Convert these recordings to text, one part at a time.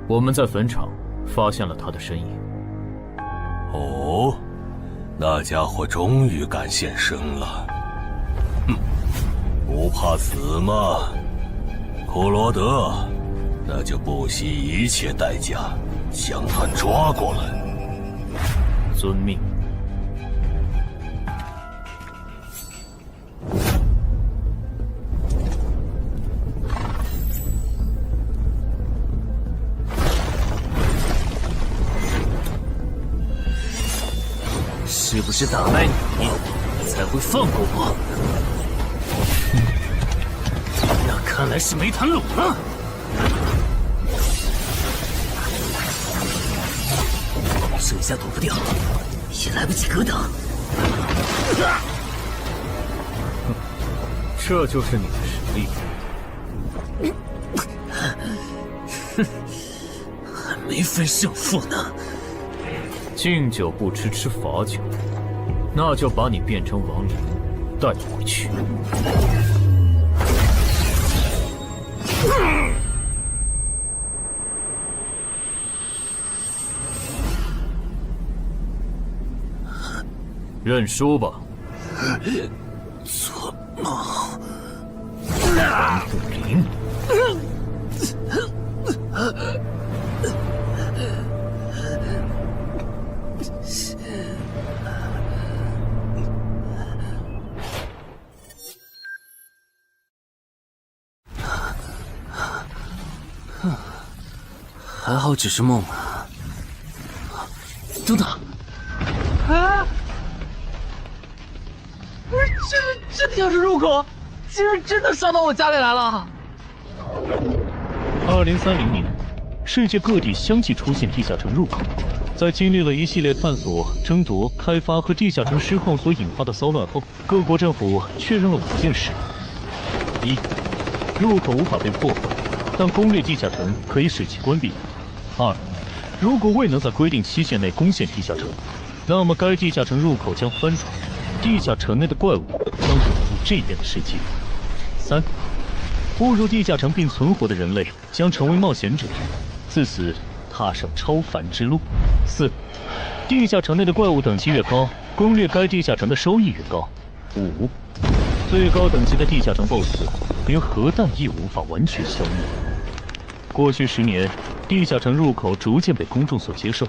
我们在坟场发现了他的身影。哦，那家伙终于敢现身了。哼，不怕死吗？库罗德，那就不惜一切代价将他抓过来。遵命。是不是打败你才会放过我？那看来是没谈拢啊！剩下躲不掉，也来不及格挡。这就是你的实力。还没分胜负呢。敬酒不吃吃罚酒，那就把你变成亡灵带回去。认输吧。做梦。蓝不灵。还好只是梦啊！等等，啊！不是，这地下室入口，竟然真的烧到我家里来了！2030年，世界各地相继出现地下城入口。在经历了一系列探索、争夺、开发和地下城失控所引发的骚乱后，各国政府确认了5件事：一、入口无法被破坏，但攻略地下城可以使其关闭。2. 如果未能在规定期限内攻陷地下城，那么该地下城入口将翻转，地下城内的怪物将永入这边的世界。3. 误入地下城并存活的人类将成为冒险者，自此踏上超凡之路。4. 地下城内的怪物等级越高，攻略该地下城的收益越高。5. 最高等级的地下城 BOSS 连核弹亦无法完全消灭。过去10年，地下城入口逐渐被公众所接受，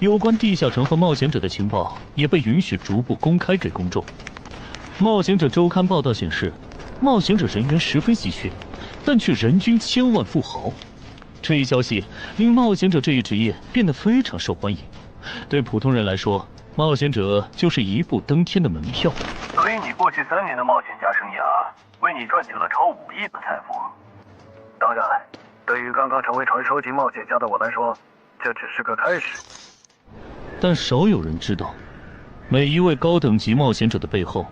有关地下城和冒险者的情报也被允许逐步公开给公众。冒险者周刊报道显示，冒险者人员十分稀缺，但却人均千万富豪。这一消息令冒险者这一职业变得非常受欢迎。对普通人来说，冒险者就是一步登天的门票。所以你过去3年的冒险家生涯，为你赚取了超5亿的财富。当然，对于刚刚成为传说级冒险家的我来说，这只是个开始。但少有人知道，每一位高等级冒险者的背后，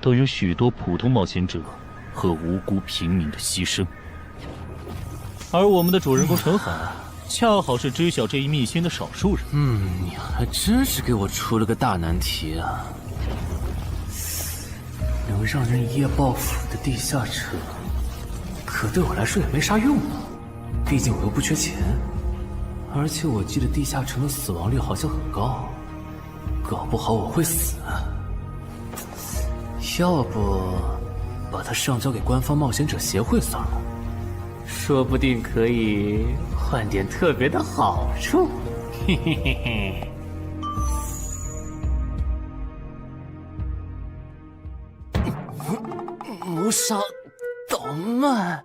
都有许多普通冒险者和无辜平民的牺牲。而我们的主人公陈海，恰好是知晓这一秘辛的少数人。你还真是给我出了个大难题啊！能让人一夜暴富的地下城，可对我来说也没啥用啊。毕竟我又不缺钱，而且我记得地下城的死亡率好像很高，搞不好我会死。要不把它上交给官方冒险者协会算了，说不定可以换点特别的好处。嘿嘿嘿嘿。谋杀倒慢。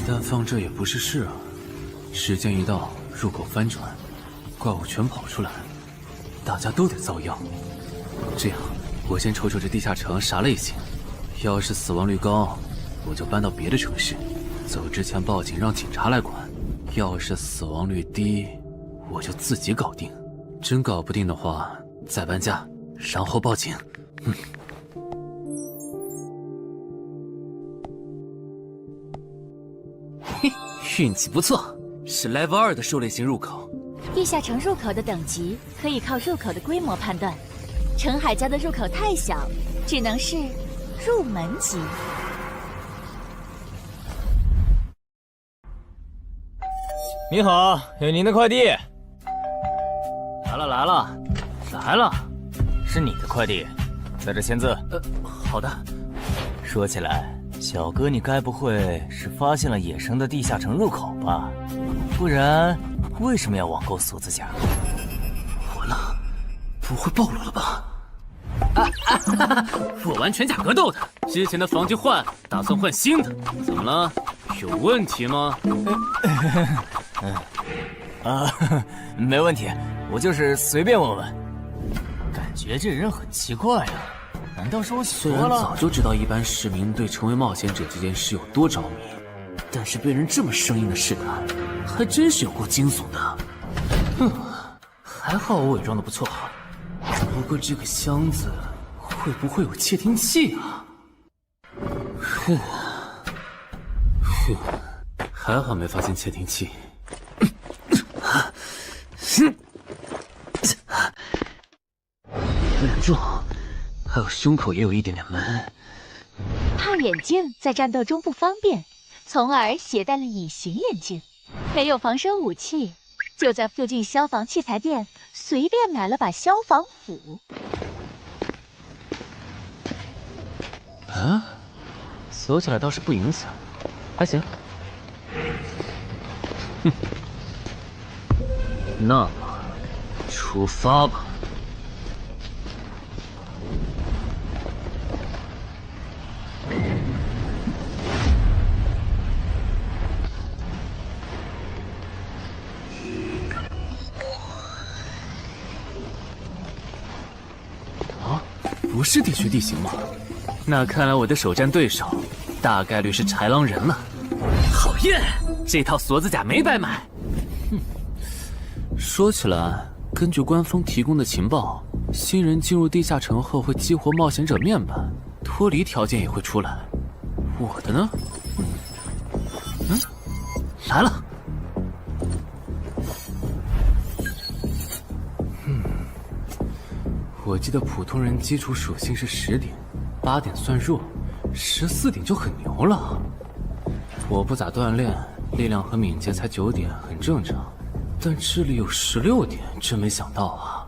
但放这也不是事啊！时间一到，入口翻转，怪物全跑出来，大家都得遭殃。这样，我先瞅瞅这地下城啥类型，要是死亡率高，我就搬到别的城市，走之前报警让警察来管；要是死亡率低，我就自己搞定。真搞不定的话，再搬家，然后报警。运气不错，是 Level 2的狩猎型入口。地下城入口的等级可以靠入口的规模判断，陈海家的入口太小，只能是入门级。你好，有您的快递。来了，是你的快递，在这签字。好的。说起来，小哥，你该不会是发现了野生的地下城入口吧？不然，为什么要网购锁子甲？完了，不会暴露了吧？我玩全甲格斗的，之前的防具换，打算换新的。怎么了？有问题吗？没问题，我就是随便问问。感觉这人很奇怪啊，难道是我虽然想多了？早就知道一般市民对成为冒险者这件事有多着迷，但是被人这么生硬的试探，还真是有够惊悚的。还好我伪装的不错。不过这个箱子会不会有窃听器啊？还好没发现窃听器。稳住，还有胸口也有一点点闷。怕眼镜在战斗中不方便，从而携带了隐形眼镜。没有防身武器，就在附近消防器材店随便买了把消防斧。啊，锁起来倒是不影响，还行。那么，出发吧。不是地区地形吗？那看来我的首战对手大概率是豺狼人了。讨厌，这套锁子甲没白买。说起来，根据官方提供的情报，新人进入地下城后会激活冒险者面板，脱离条件也会出来。我的呢？来了。我记得普通人基础属性是10点，8点算弱，14点就很牛了。我不咋锻炼，力量和敏捷才9点，很正常。但智力有16点，真没想到啊！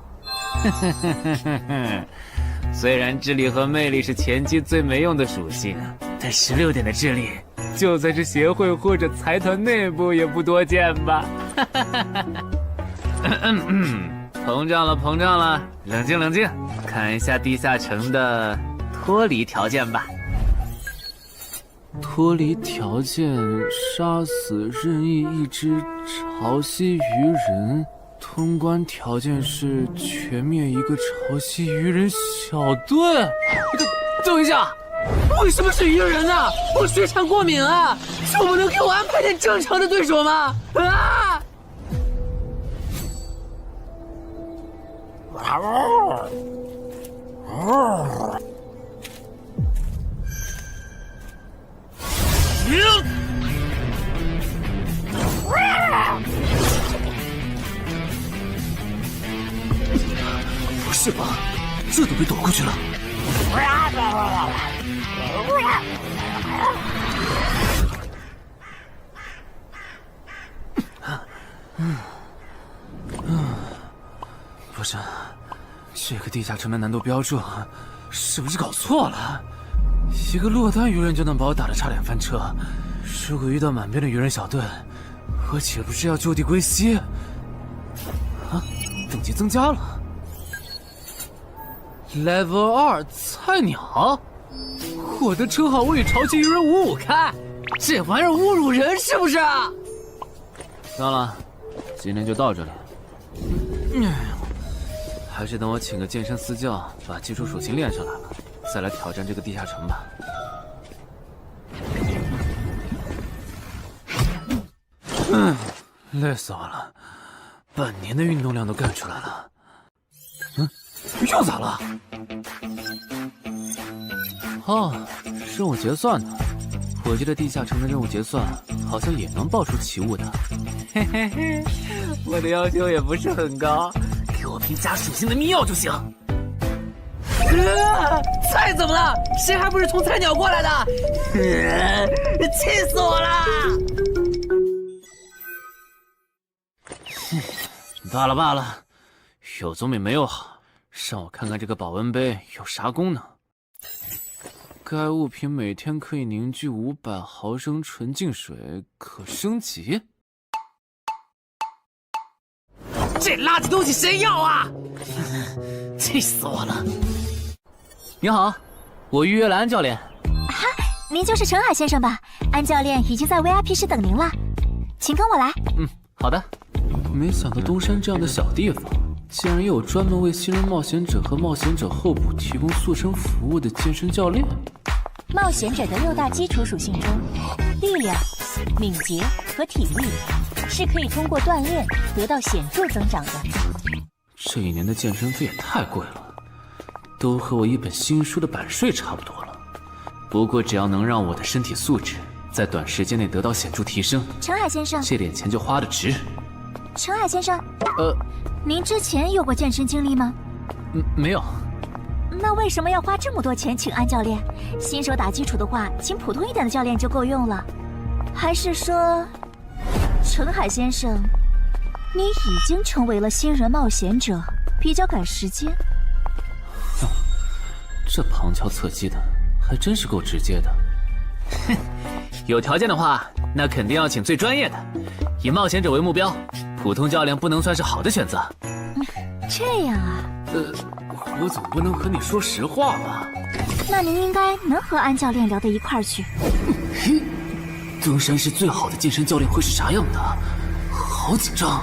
虽然智力和魅力是前期最没用的属性，但16点的智力，就算是协会或者财团内部也不多见吧？膨胀了，冷静，看一下地下城的脱离条件吧。脱离条件：杀死任意一只潮汐鱼人。通关条件是全灭一个潮汐鱼人小队。等一下，为什么是鱼人啊？我血产过敏啊！就不能给我安排点正常的对手吗？啊！不是吧？这都被躲过去了。不是，这个地下城的难度标注是不是搞错了？一个落单鱼人就能把我打得差点翻车，如果遇到满编的鱼人小队，我岂不是要就地归西？啊，等级增加了。Level 2菜鸟，我的称号我与潮汐鱼人5-5开，这玩意儿侮辱人是不是？算了，今天就到这里。还是等我请个健身私教，把基础属性练上来了，再来挑战这个地下城吧。累死我了，半年的运动量都干出来了。又咋了？哦，任务结算呢？我记得地下城的任务结算好像也能爆出奇物的。嘿嘿嘿，我的要求也不是很高，给我瓶加属性的秘药就行。菜怎么了？谁还不是从菜鸟过来的？气死我了！罢了罢了，有总比没有好。让我看看这个保温杯有啥功能。该物品每天可以凝聚500毫升纯净水，可升级。这垃圾东西谁要啊？气死我了！你好，我预约了安教练。哈，您就是陈海先生吧？安教练已经在 VIP 室等您了，请跟我来。好的。没想到东山这样的小地方，竟然也有专门为新人冒险者和冒险者候补提供塑身服务的健身教练。冒险者的6大基础属性中，力量、敏捷和体力是可以通过锻炼得到显著增长的。这一年的健身费也太贵了，都和我一本新书的版税差不多了。不过只要能让我的身体素质在短时间内得到显著提升，陈海先生，这点钱就花得值。陈海先生，您之前有过健身经历吗？没有。那为什么要花这么多钱请安教练？新手打基础的话，请普通一点的教练就够用了。还是说，陈海先生，你已经成为了新人冒险者，比较赶时间？这旁敲侧击的，还真是够直接的。哼，有条件的话，那肯定要请最专业的，以冒险者为目标，普通教练不能算是好的选择。这样啊？我总不能和你说实话吧？那您应该能和安教练聊到一块儿去。登山市最好的健身教练会是啥样的？好紧张。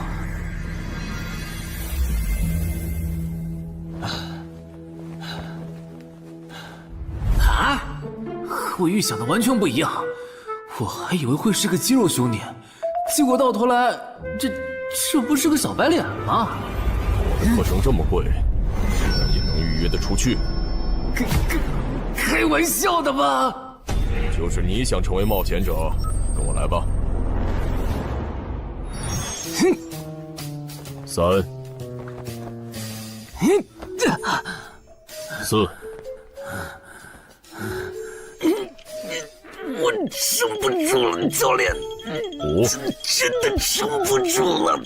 啊！和我预想的完全不一样，我还以为会是个肌肉兄弟，结果到头来，这不是个小白脸吗？我的课程这么贵，竟然也能预约得出去？开玩笑的吧？就是你想成为冒险者，跟我来吧。3、4。我撑不住了，教练。 5，真的撑不住了。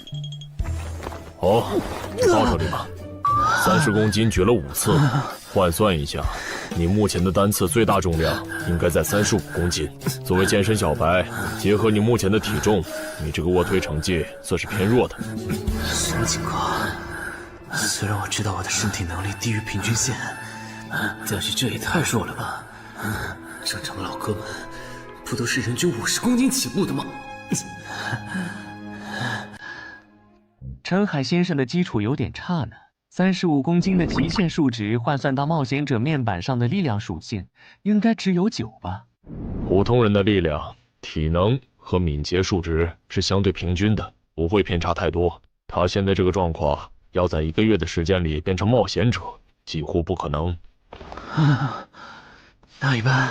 好，就到这里吧。30公斤举了5次，换算一下，你目前的单次最大重量应该在35公斤。作为健身小白，结合你目前的体重，你这个卧推成绩算是偏弱的。什么情况？虽然我知道我的身体能力低于平均线，但是这也太弱了吧？正常老哥们不都是人均50公斤起步的吗？陈海先生的基础有点差呢，35公斤的极限数值换算到冒险者面板上的力量属性，应该只有9吧？普通人的力量、体能和敏捷数值是相对平均的，不会偏差太多。他现在这个状况，要在1个月的时间里变成冒险者，几乎不可能。那一般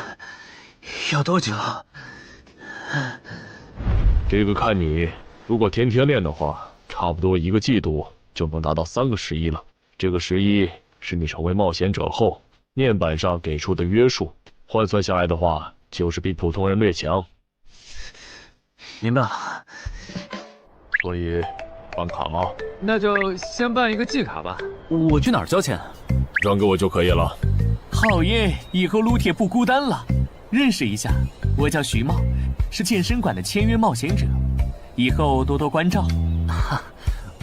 要多久？这个看你，如果天天练的话，差不多1个季度就能达到3个11了。这个11是你成为冒险者后面板上给出的约束，换算下来的话，就是比普通人略强。明白了。所以办卡吗？那就先办一个季卡吧。我去哪儿交钱？让给我就可以了。好耶，以后撸铁不孤单了。认识一下，我叫徐茂，是健身馆的签约冒险者，以后多多关照。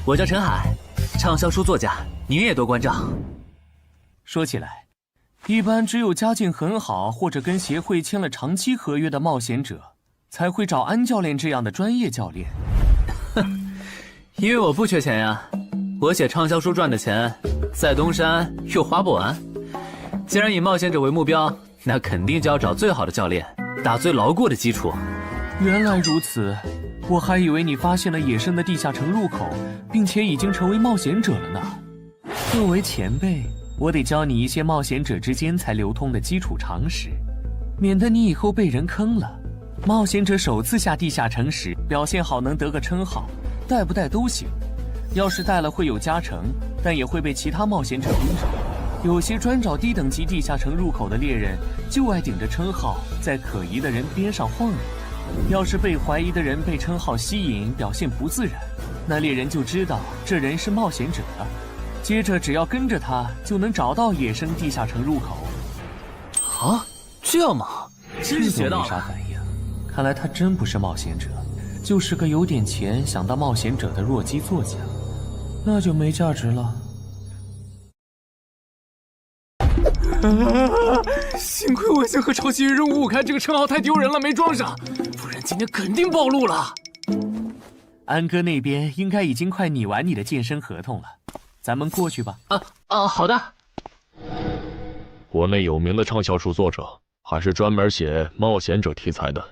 我叫陈海，畅销书作家，您也多关照。说起来，一般只有家境很好或者跟协会签了长期合约的冒险者，才会找安教练这样的专业教练。因为我不缺钱呀，我写畅销书赚的钱，在东山又花不完。既然以冒险者为目标，那肯定就要找最好的教练，打最牢固的基础。原来如此，我还以为你发现了野生的地下城入口，并且已经成为冒险者了呢。作为前辈，我得教你一些冒险者之间才流通的基础常识，免得你以后被人坑了。冒险者首次下地下城时，表现好能得个称号，带不带都行。要是带了会有加成，但也会被其他冒险者盯着。有些专找低等级地下城入口的猎人，就爱顶着称号，在可疑的人边上晃悠。要是被怀疑的人被称号吸引，表现不自然，那猎人就知道这人是冒险者了。接着只要跟着他，就能找到野生地下城入口。啊，这样吗？真是学到了。没啥反应，看来他真不是冒险者，就是个有点钱想当冒险者的弱鸡作家，那就没价值了。幸亏我先和超级人五五开这个称号太丢人了，没装上，不然今天肯定暴露了。安哥那边应该已经快拟完你的健身合同了，咱们过去吧。好的。国内有名的畅销书作者，还是专门写冒险者题材的。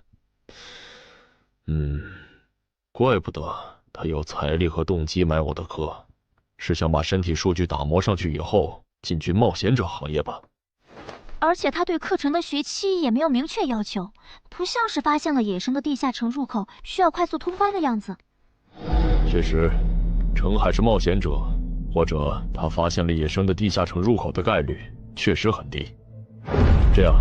怪不得他有财力和动机买我的课，是想把身体数据打磨上去以后进军冒险者行业吧。而且他对课程的学期也没有明确要求，不像是发现了野生的地下城入口需要快速通关的样子。确实，程海是冒险者，或者他发现了野生的地下城入口的概率确实很低。这样，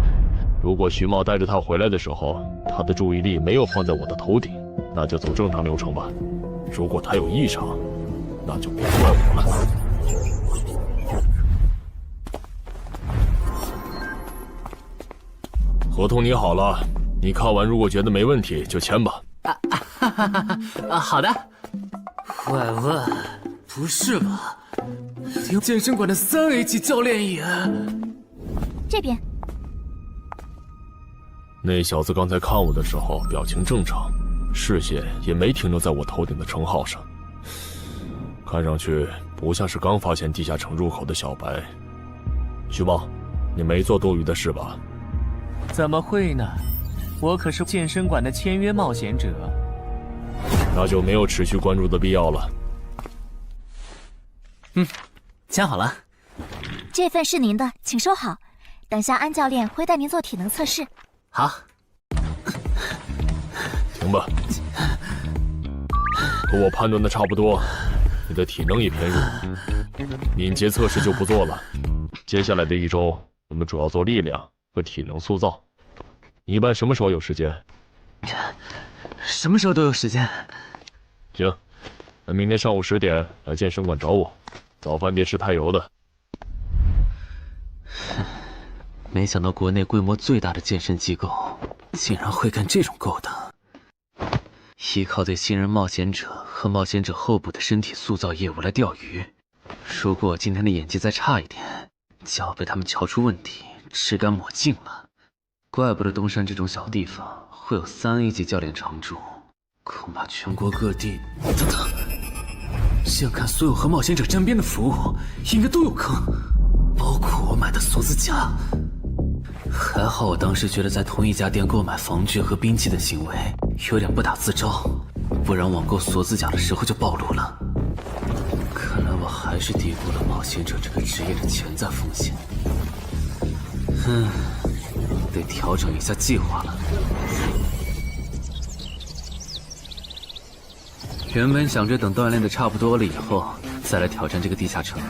如果徐茂带着他回来的时候，他的注意力没有放在我的头顶，那就走正常流程吧。如果他有异常，那就别怪我了。合同拟好了，你看完如果觉得没问题就签吧。好的。喂，不是吧？连健身馆的3A 级教练也……这边。那小子刚才看我的时候表情正常，视线也没停留在我头顶的称号上，看上去不像是刚发现地下城入口的小白。徐茂，你没做多余的事吧？怎么会呢？我可是健身馆的签约冒险者。那就没有持续关注的必要了。签好了。这份是您的，请收好。等下安教练会带您做体能测试。好。停吧。和我判断的差不多，你的体能也偏弱，敏捷测试就不做了。接下来的1周，我们主要做力量和体能塑造。你一般什么时候有时间？什么时候都有时间。行，那明天上午10点来健身馆找我，早饭别吃太油的。没想到国内规模最大的健身机构竟然会干这种勾当，依靠对新人冒险者和冒险者后部的身体塑造业务来钓鱼。如果我今天的演技再差一点，就要被他们瞧出问题，吃干抹净了。怪不得东山这种小地方会有3A 级教练常驻，恐怕全国各地……等等，这样看，所有和冒险者沾边的服务应该都有坑，包括我买的锁子甲。还好我当时觉得在同一家店购买防具和兵器的行为有点不打自招，不然网购锁子甲的时候就暴露了。看来我还是低估了冒险者这个职业的潜在风险。得调整一下计划了。原本想着等锻炼的差不多了以后再来挑战这个地下城，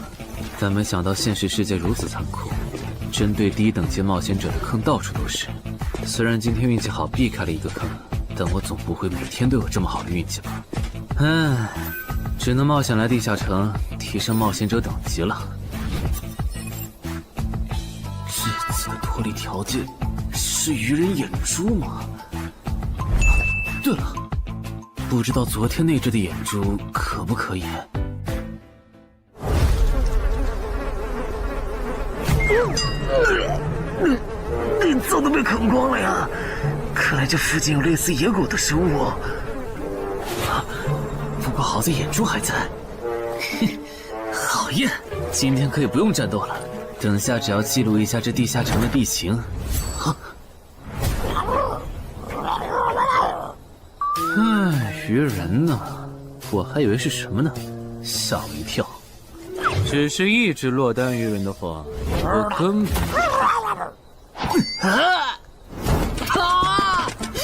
但没想到现实世界如此残酷，针对低等级冒险者的坑到处都是。虽然今天运气好避开了一个坑，但我总不会每天都有这么好的运气吧？只能冒险来地下城提升冒险者等级了。这次的脱离条件是鱼人眼珠吗？对了，不知道昨天那只的眼珠可不可以？早都被啃光了呀！看来这附近有类似野狗的生物。不过好在眼珠还在。好耶！今天可以不用战斗了，等下只要记录一下这地下城的地形。鱼人呢？我还以为是什么呢，吓我一跳。只是一只落单鱼人的话，我根本……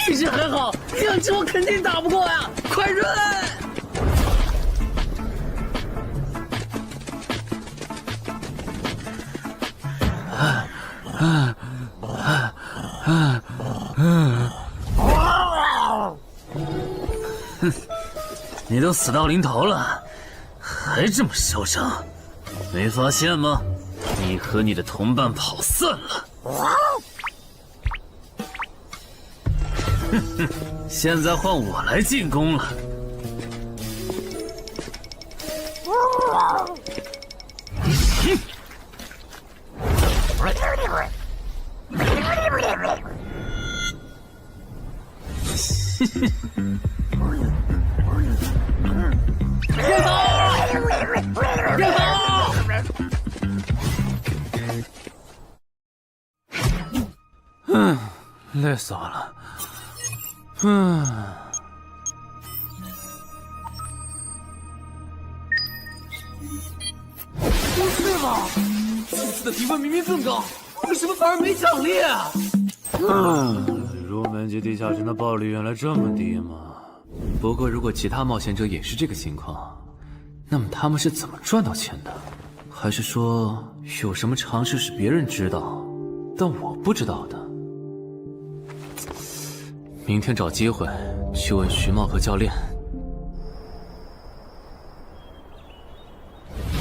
意识很好，2只我肯定打不过呀！快润！你都死到临头了，还这么嚣张，没发现吗？你和你的同伴跑散了。哼哼，现在换我来进攻了。累死我了。不是吧？这次的评分明明更高，为什么反而没奖励啊？入门级地下城的暴力原来这么低吗？不过如果其他冒险者也是这个情况，那么他们是怎么赚到钱的？还是说有什么常识是别人知道，但我不知道的？明天找机会去问徐茂和教练。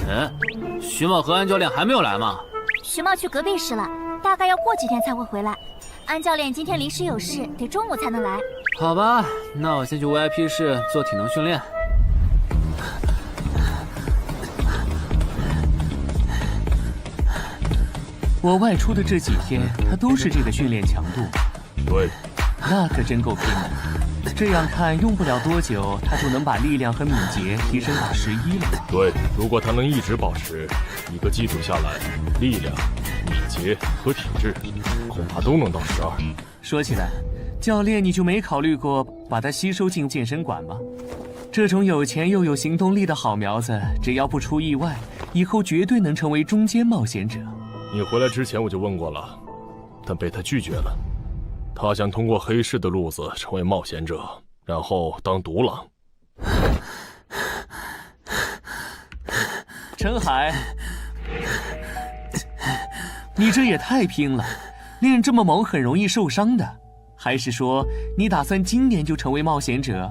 哎，徐茂和安教练还没有来吗？徐茂去隔壁室了，大概要过几天才会回来。安教练今天临时有事，得中午才能来。好吧，那我先去 VIP 室做体能训练。我外出的这几天，他都是这个训练强度。对，那可真够拼的。这样看，用不了多久，他就能把力量和敏捷提升到11了。对，如果他能一直保持1个季度下来，力量、敏捷和体质恐怕都能到12。说起来，教练你就没考虑过把他吸收进健身馆吗？这种有钱又有行动力的好苗子，只要不出意外，以后绝对能成为中间冒险者。你回来之前我就问过了，但被他拒绝了。他想通过黑市的路子成为冒险者，然后当独狼。陈海，你这也太拼了，练这么猛很容易受伤的。还是说你打算今年就成为冒险者？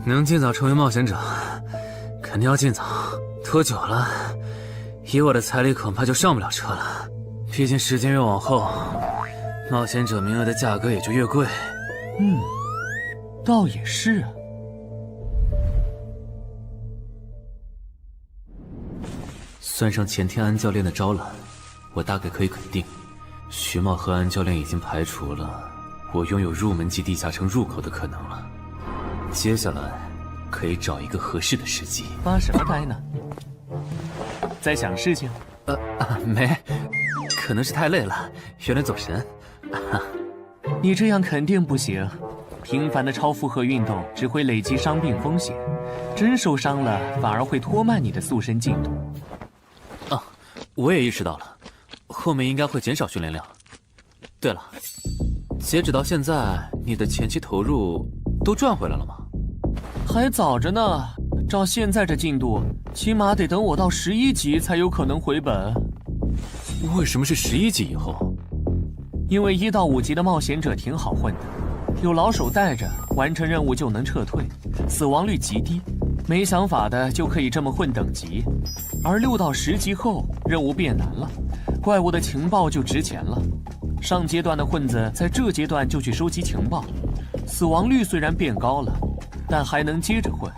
能尽早成为冒险者，肯定要尽早。拖久了，以我的财力恐怕就上不了车了。毕竟时间越往后，冒险者名额的价格也就越贵。倒也是啊。算上前天安教练的招揽，我大概可以肯定，徐茂和安教练已经排除了我拥有入门级地下城入口的可能了。接下来可以找一个合适的时机。发什么呆呢？在想事情？没，可能是太累了，有点走神。你这样肯定不行，频繁的超负荷运动只会累积伤病风险，真受伤了反而会拖慢你的塑身进度。我也意识到了，后面应该会减少训练量。对了，截止到现在，你的前期投入都赚回来了吗？还早着呢，照现在这进度，起码得等我到11级才有可能回本。为什么是11级以后？因为1到5级的冒险者挺好混的，有老手带着，完成任务就能撤退，死亡率极低。没想法的就可以这么混等级，而6到10级后，任务变难了，怪物的情报就值钱了。上阶段的混子在这阶段就去收集情报，死亡率虽然变高了，但还能接着混。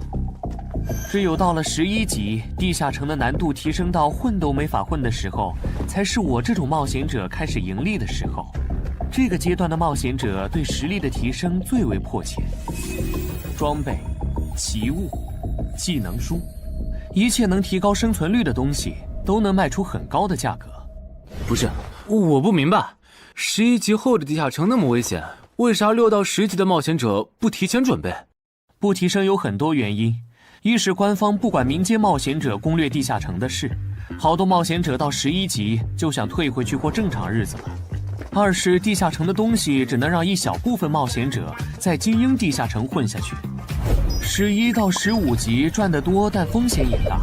只有到了11级，地下城的难度提升到混都没法混的时候，才是我这种冒险者开始盈利的时候。这个阶段的冒险者对实力的提升最为迫切，装备、奇物、技能书，一切能提高生存率的东西都能卖出很高的价格。不是，我不明白，11级后的地下城那么危险，为啥6到10级的冒险者不提前准备？不提升有很多原因，一是官方不管民间冒险者攻略地下城的事，好多冒险者到11级就想退回去过正常日子了；二是地下城的东西只能让一小部分冒险者在精英地下城混下去。11到15级赚得多，但风险也大，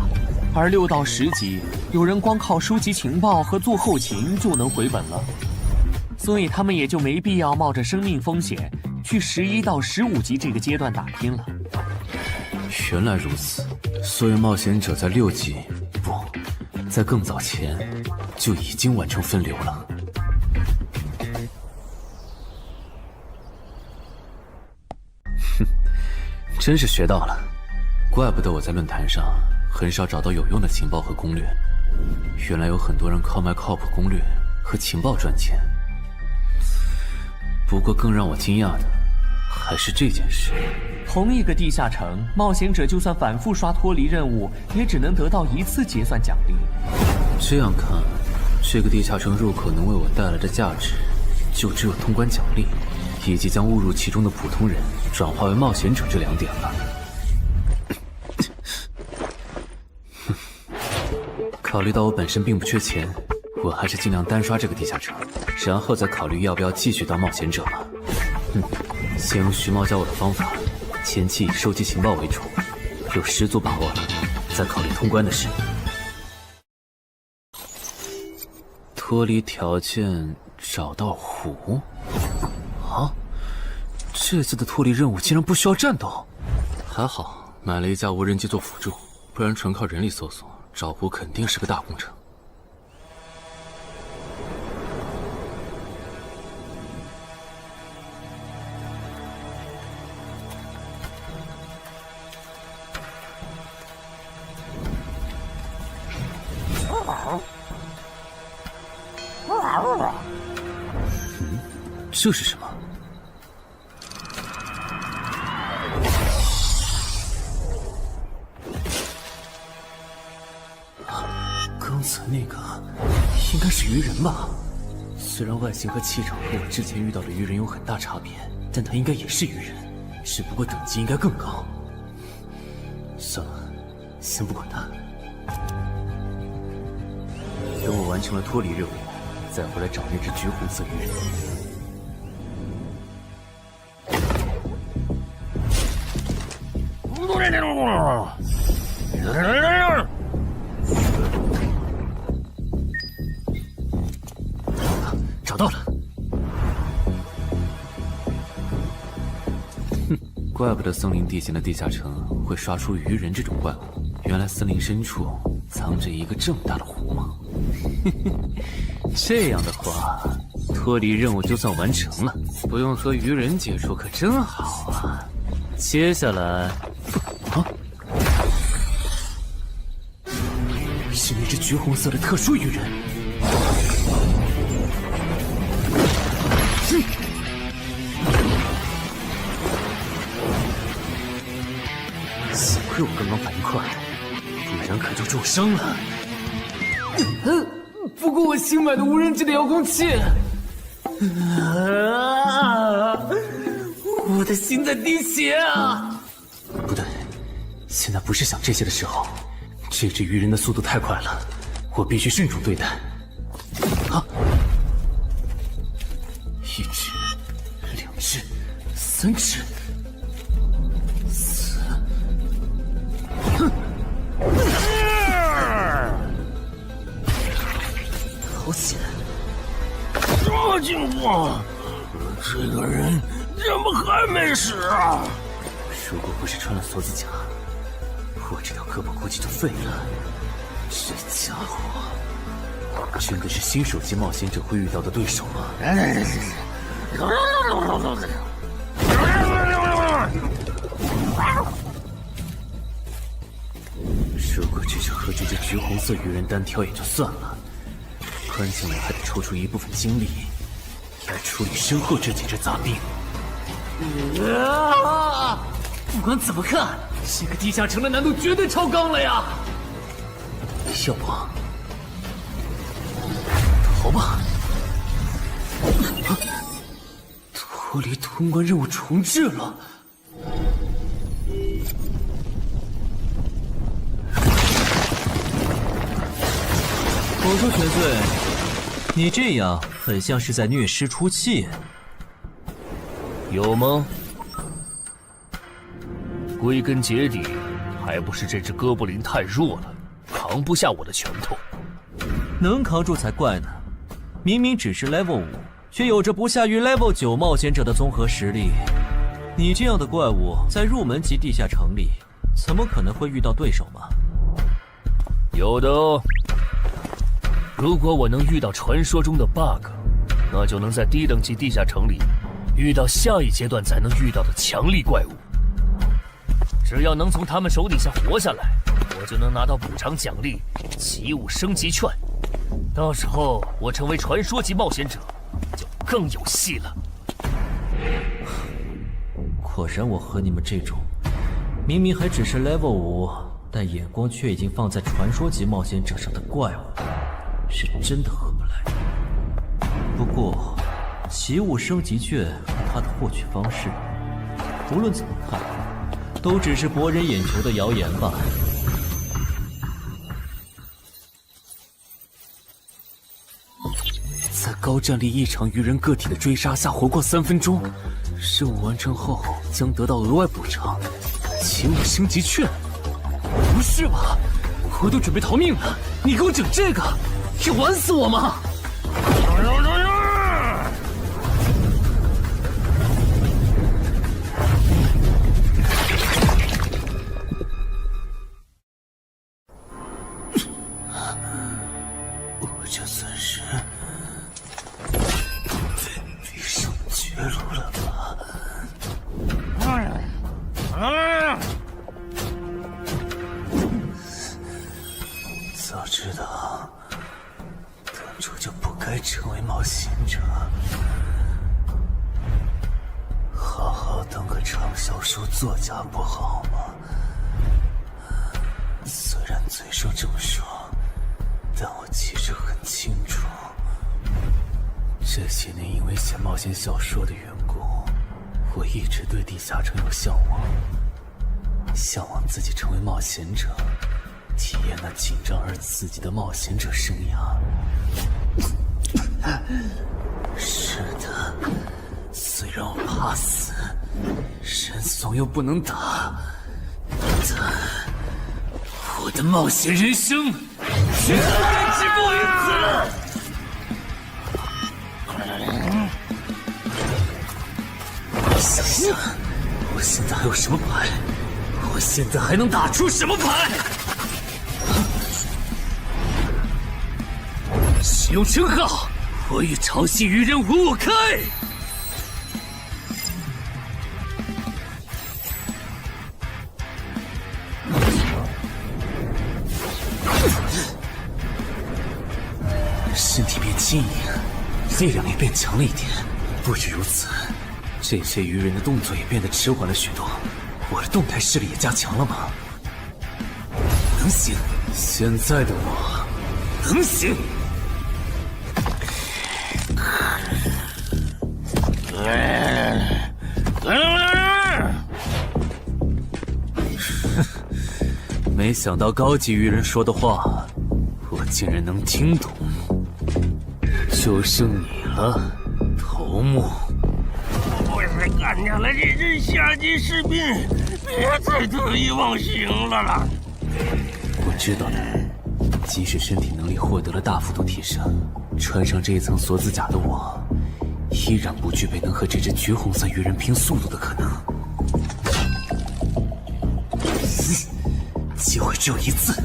而6到10级，有人光靠收集情报和做后勤就能回本了，所以他们也就没必要冒着生命风险去11到15级这个阶段打拼了。原来如此，所以冒险者在6级不，在更早前就已经完成分流了。哼，真是学到了，怪不得我在论坛上很少找到有用的情报和攻略，原来有很多人靠卖靠谱攻略和情报赚钱。不过更让我惊讶的还是这件事。同一个地下城，冒险者就算反复刷脱离任务，也只能得到1次结算奖励。这样看，这个地下城入口能为我带来的价值，就只有通关奖励，以及将误入其中的普通人转化为冒险者这2点了。考虑到我本身并不缺钱，我还是尽量单刷这个地下城，然后再考虑要不要继续当冒险者吧。先用徐猫教我的方法，前期以收集情报为主，有10足把握了，再考虑通关的事。脱离条件找到湖？啊，这次的脱离任务竟然不需要战斗，还好买了一架无人机做辅助，不然纯靠人力搜索找湖肯定是个大工程。这是什么？刚才那个应该是鱼人吧？虽然外形和气场和我之前遇到的鱼人有很大差别，但他应该也是鱼人，只不过等级应该更高。算了，先不管他。等我完成了脱离任务，再回来找那只橘红色鱼人。找到了！哼，怪不得森林地形的地下城会刷出鱼人这种怪物，原来森林深处藏着一个这么大的湖吗？这样的话，脱离任务就算完成了，不用和鱼人接触可真好啊！接下来，是那只橘红色的特殊鱼人。幸亏我刚刚反应快，不然可就重伤了。不过我新买的无人机的遥控器，我的心在滴血啊！不对，现在不是想这些的时候。这只鱼人的速度太快了，我必须慎重对待。啊！1只、2只、3只、4……哼！好险！这情况，这个人怎么还没死啊？如果不是穿了锁子甲，我这条胳膊估计就废了。这家伙真的是新手级冒险者会遇到的对手吗？如果只是和这只橘红色鱼人单挑也就算了，关键我还得抽出一部分精力来处理身后这几只杂兵。不管怎么看，这个地下城的难度绝对超纲了呀！要不逃吧？脱离通关任务重置了。我说雪穗，你这样很像是在虐尸出气，有吗？归根结底，还不是这只哥布林太弱了，扛不下我的拳头。能扛住才怪呢！明明只是 Level 5，却有着不下于 Level 9冒险者的综合实力。你这样的怪物，在入门级地下城里，怎么可能会遇到对手嘛？有的哦。如果我能遇到传说中的 bug， 那就能在低等级地下城里遇到下一阶段才能遇到的强力怪物。只要能从他们手底下活下来，我就能拿到补偿奖励奇物升级券。到时候我成为传说级冒险者，就更有戏了。果然，我和你们这种明明还只是 level 5，但眼光却已经放在传说级冒险者上的怪物，是真的合不来。不过，奇物升级券和它的获取方式，无论怎么看，都只是博人眼球的谣言吧。在高战力异常鱼人个体的追杀下活过3分钟，任务完成后将得到额外补偿，奇物升级券。不是吧？我都准备逃命了，你给我整这个，要玩死我吗？我这算是飞上绝路了吧？早知道当初就不该成为冒险者，好好当个畅销书作家不好吗？虽然嘴上这么说，但我其实很清楚，这些年因为写冒险小说的缘故，我一直对地下城有向往，向往自己成为冒险者，体验那紧张而刺激的冒险者生涯。是的，虽然我怕死，人怂又不能打，但我的冒险人生绝不该止步于此。想想，我现在还有什么牌？我现在还能打出什么牌？使用称号，我与潮汐鱼人五五开！身体变轻盈，力量也变强了一点。不止如此，这些鱼人的动作也变得迟缓了许多。我的动态视力也加强了吗？能行，现在的我能行。没想到高级鱼人说的话，我竟然能听懂。就剩你了，头目。我是干掉了这只下级士兵，别再得意忘形了啦！我知道的，即使身体能力获得了大幅度提升，穿上这一层锁子甲的我，依然不具备能和这只橘红色鱼人拼速度的可能。机会只有一次，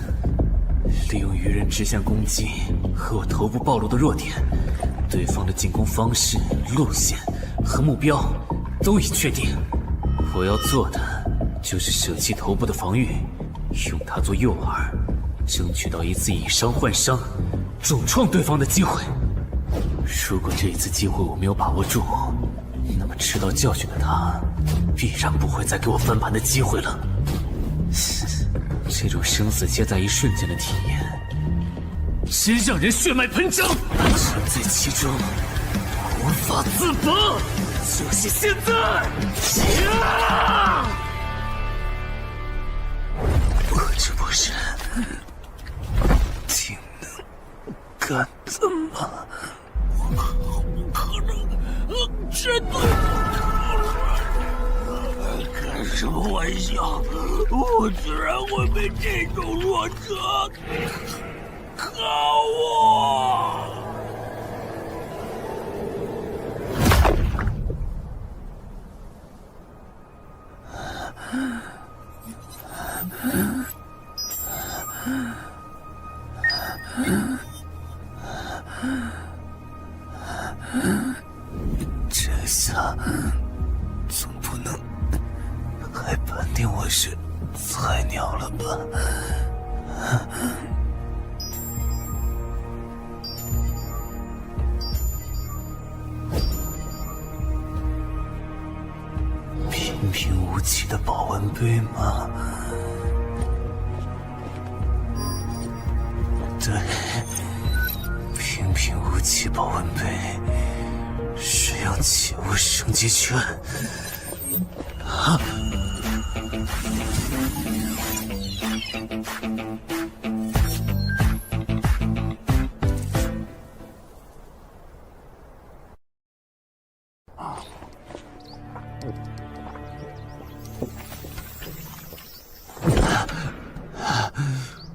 利用鱼人直线攻击和我头部暴露的弱点，对方的进攻方式、路线和目标都已确定。我要做的就是舍弃头部的防御，用它做诱饵，争取到一次以伤换伤、重创对方的机会。如果这一次机会我没有把握住，那么吃到教训的他，必然不会再给我翻盘的机会了。这种生死皆在一瞬间的体验，真让人血脉喷张，沉醉其中，无法自拔。就是现在！我这不是挺能干的吗？可能真的。开什么玩笑！我居然会被这种弱者可恶！这下总不能还判定我是菜鸟了吧？平平无奇的保温杯吗？对，平平无奇保温杯。使用起物升级券。啊！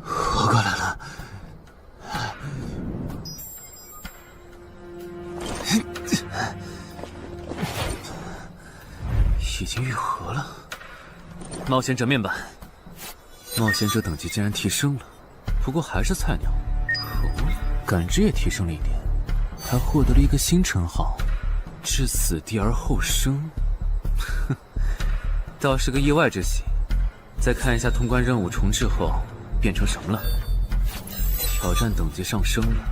活过来了。已经愈合了。冒险者面板，冒险者等级竟然提升了，不过还是菜鸟。哦，感知也提升了一点，还获得了一个新称号——至死地而后生。哼，倒是个意外之喜。再看一下通关任务重置后变成什么了。挑战等级上升了，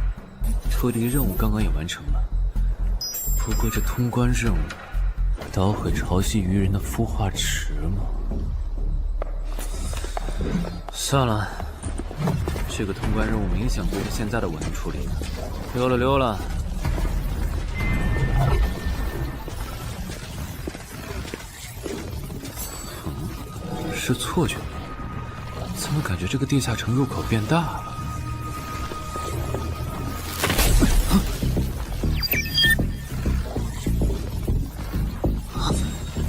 脱离任务刚刚也完成了。不过这通关任务捣毁潮汐鱼人的孵化池吗？算了，这个通关任务明显不是现在的我能处理的。溜了溜了。是错觉吗？怎么感觉这个地下城入口变大了？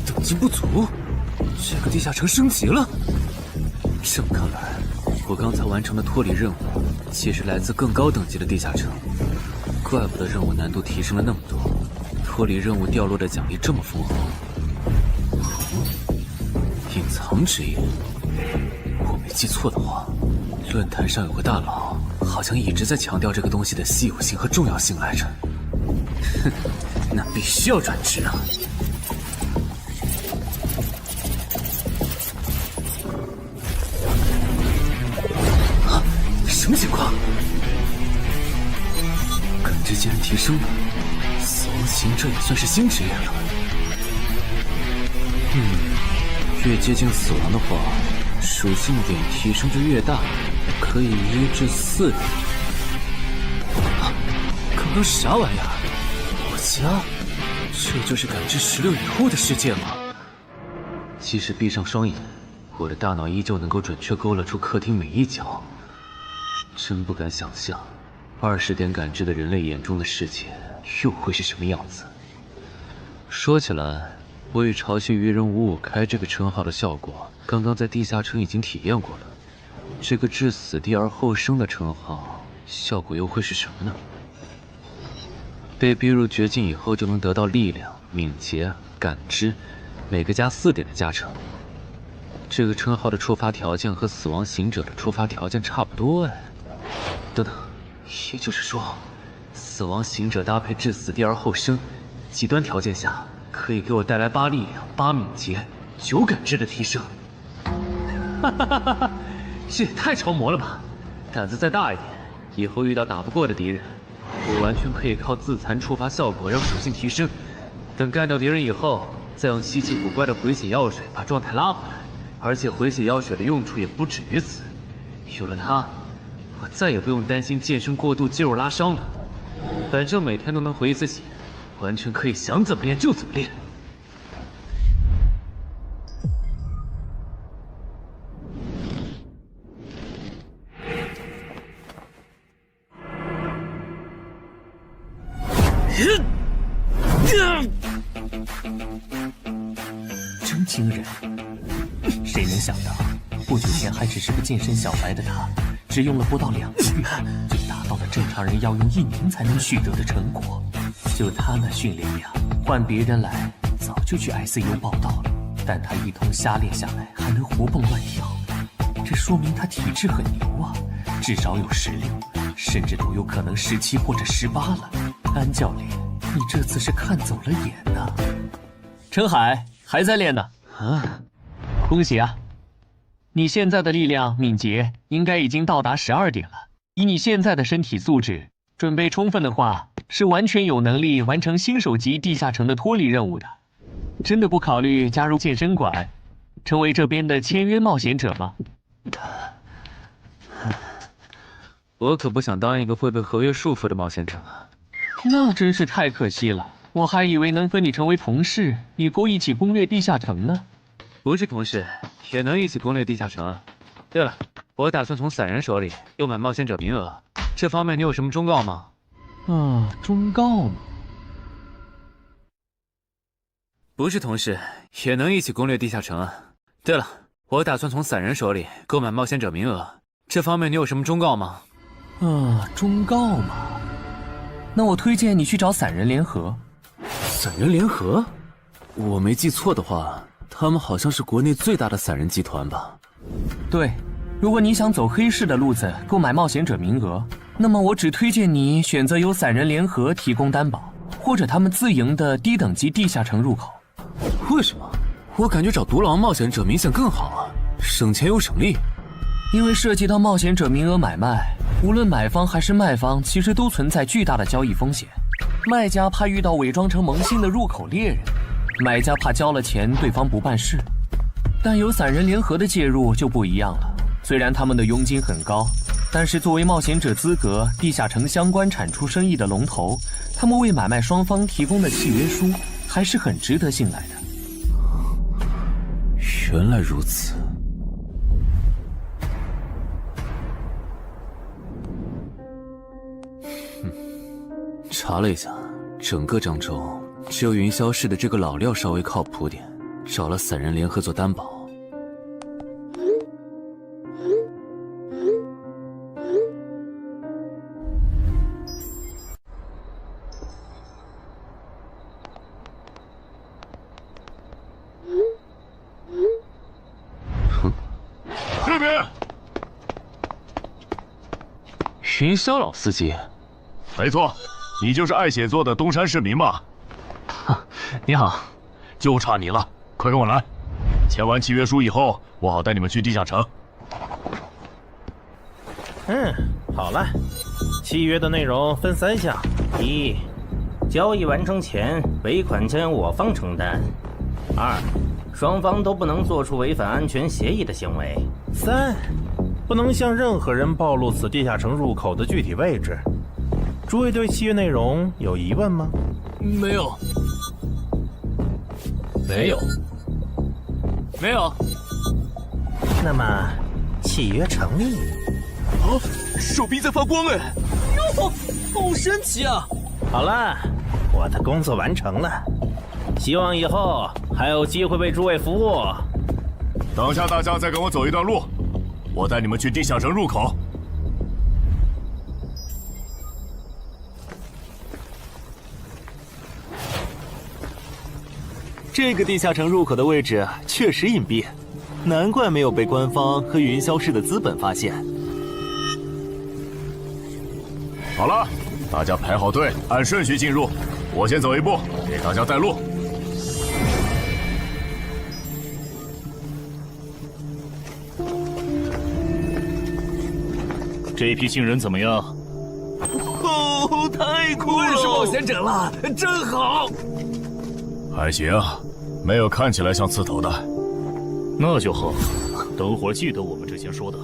等级不足，这个地下城升级了。这么看来，我刚才完成的脱离任务，其实来自更高等级的地下城。怪不得任务难度提升了那么多，脱离任务掉落的奖励这么丰厚。隐藏之眼，我没记错的话，论坛上有个大佬，好像一直在强调这个东西的稀有性和重要性来着。哼，那必须要转职啊！啊，什么情况？感知竟然提升了，死亡行者也算是新职业了。越接近死亡的话，属性点提升就越大，可以1至4点。啊，刚刚是啥玩意儿？我家？这就是感知16以后的世界吗？即使闭上双眼，我的大脑依旧能够准确勾勒出客厅每一角。真不敢想象，20点感知的人类眼中的世界又会是什么样子。说起来，我与潮汐鱼人555开这个称号的效果，刚刚在地下城已经体验过了。这个至死地而后生的称号，效果又会是什么呢？被逼入绝境以后，就能得到力量、敏捷、感知，每个加4点的加成。这个称号的触发条件和死亡行者的触发条件差不多哎。等等，也就是说，死亡行者搭配至死地而后生，极端条件下可以给我带来8力量、8敏捷、9感知的提升。哈哈哈哈！这也太超模了吧！胆子再大一点，以后遇到打不过的敌人，我完全可以靠自残触发效果让属性提升。等干掉敌人以后，再用稀奇古怪的回血药水把状态拉回来。而且回血药水的用处也不止于此，有了它，我再也不用担心健身过度肌肉拉伤了。反正每天都能回1次血，完全可以想怎么练就怎么练。真惊人！谁能想到，不久前还只是个健身小白的他，只用了不到2个月，就达到了正常人要用1年才能取得的成果。就他那训练量，换别人来早就去 ICU 报道了。但他一通瞎练下来，还能活蹦乱跳，这说明他体质很牛啊，至少有16，甚至都有可能17或者18了。安教练，你这次是看走了眼呐。陈海还在练呢。啊，恭喜啊！你现在的力量、敏捷应该已经到达12点了。以你现在的身体素质，准备充分的话，是完全有能力完成新手级地下城的脱离任务的。真的不考虑加入健身馆，成为这边的签约冒险者吗？我可不想当一个会被合约束缚的冒险者。那真是太可惜了，我还以为能和你成为同事，以后一起攻略地下城呢。不是同事，也能一起攻略地下城。对了，我打算从散人手里购买冒险者名额，这方面你有什么忠告吗？忠告吗？不是同事，也能一起攻略地下城啊。对了，我打算从散人手里购买冒险者名额，这方面你有什么忠告吗？忠告嘛，那我推荐你去找散人联合。散人联合？我没记错的话，他们好像是国内最大的散人集团吧？对，如果你想走黑市的路子购买冒险者名额，那么我只推荐你选择由散人联合提供担保，或者他们自营的低等级地下城入口。为什么？我感觉找独狼冒险者明显更好啊，省钱又省力。因为涉及到冒险者名额买卖，无论买方还是卖方，其实都存在巨大的交易风险。卖家怕遇到伪装成萌新的入口猎人，买家怕交了钱对方不办事。但有散人联合的介入就不一样了，虽然他们的佣金很高，但是作为冒险者资格、地下城相关产出生意的龙头，他们为买卖双方提供的契约书还是很值得信赖的。原来如此。查了一下，整个漳州只有云霄市的这个老廖稍微靠谱点，找了散人联合做担保。这边，云霄老司机，没错。你就是爱写作的东山市民吧？你好，就差你了，快跟我来。签完契约书以后，我好带你们去地下城。好了，契约的内容分3项：一，交易完成前尾款将由我方承担；二，双方都不能做出违反安全协议的行为；三，不能向任何人暴露此地下城入口的具体位置。诸位对契约内容有疑问吗？没有。那么，契约成立。手臂在发光哎！哟，好神奇啊！好了，我的工作完成了，希望以后还有机会为诸位服务。等下大家再跟我走一段路，我带你们去地下城入口。这个地下城入口的位置确实隐蔽，难怪没有被官方和云霄市的资本发现。好了，大家排好队，按顺序进入。我先走一步，给大家带路。这批新人怎么样？太酷了！我也是冒险者了，真好。还行，没有看起来像刺头的。那就好，等会儿记得我们之前说的。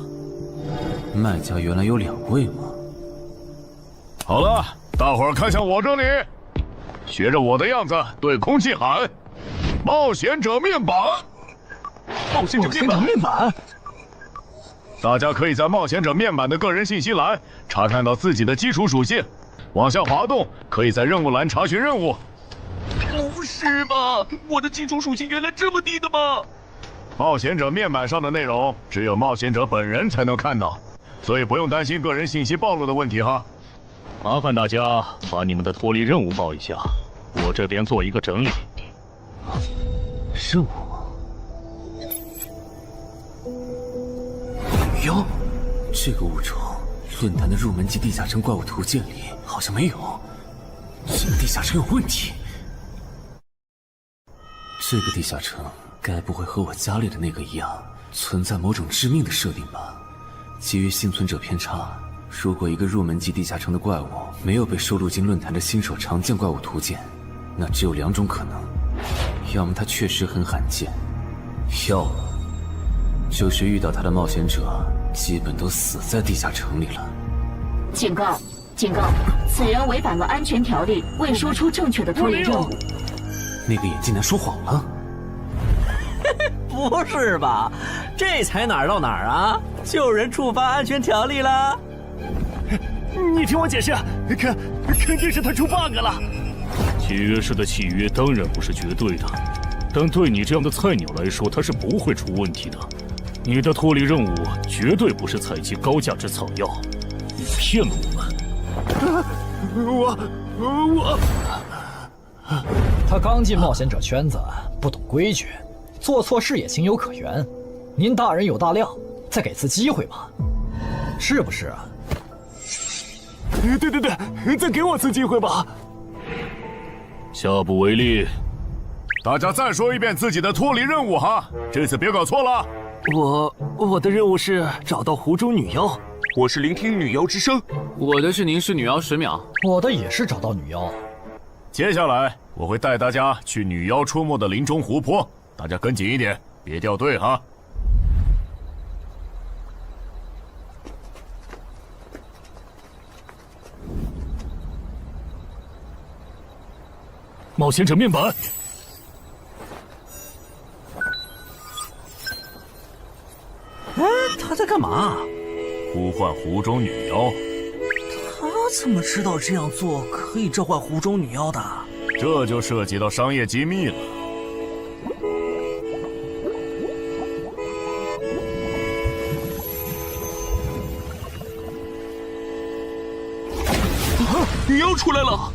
卖家原来有2位吗？好了，大伙儿看向我这里，学着我的样子对空气喊：“冒险者面板！”冒险者面板。大家可以在冒险者面板的个人信息栏查看到自己的基础属性，往下滑动，可以在任务栏查询任务。不是吧？我的基础属性原来这么低的吗？冒险者面板上的内容只有冒险者本人才能看到，所以不用担心个人信息暴露的问题哈。麻烦大家把你们的脱离任务报一下，我这边做一个整理。任务？妖，这个物种论坛的入门级地下城怪物图鉴里好像没有，这个地下城有问题。这个地下城该不会和我家里的那个一样，存在某种致命的设定吧？基于幸存者偏差，如果一个入门级地下城的怪物没有被收录进论坛的新手常见怪物图鉴，那只有2种可能：要么它确实很罕见，要么就是遇到它的冒险者基本都死在地下城里了。警告！警告！此人违反了安全条例，未说出正确的脱离任务。那个眼镜男说谎了？不是吧？这才哪儿到哪儿啊？就有人触发安全条例了？你听我解释，肯定是他出 bug 了。契约式的契约当然不是绝对的，但对你这样的菜鸟来说，它是不会出问题的。你的脱离任务绝对不是采集高价值草药，你骗了我们。他刚进冒险者圈子，不懂规矩，做错事也情有可原。您大人有大量，再给次机会嘛，是不是啊？对，再给我次机会吧。下不为例。大家再说一遍自己的脱离任务哈，这次别搞错了。我的任务是找到湖中女妖。我是聆听女妖之声。我的是凝视女妖10秒。我的也是找到女妖。接下来我会带大家去女妖出没的林中湖泊，大家跟紧一点，别掉队哈。冒险者面板。哎，他在干嘛？呼唤湖中女妖。他怎么知道这样做可以召唤湖中女妖的？这就涉及到商业机密了。女妖出来了。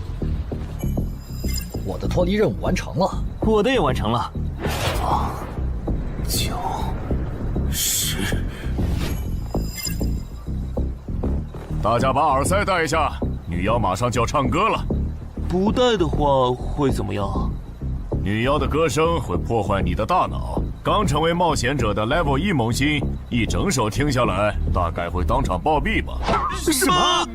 我的脱离任务完成了，我的也完成了。8、9、10。大家把耳塞戴一下，女妖马上就要唱歌了。不戴的话会怎么样？女妖的歌声会破坏你的大脑。刚成为冒险者的 Level 1萌新，一整首听下来，大概会当场暴毙吧。什么？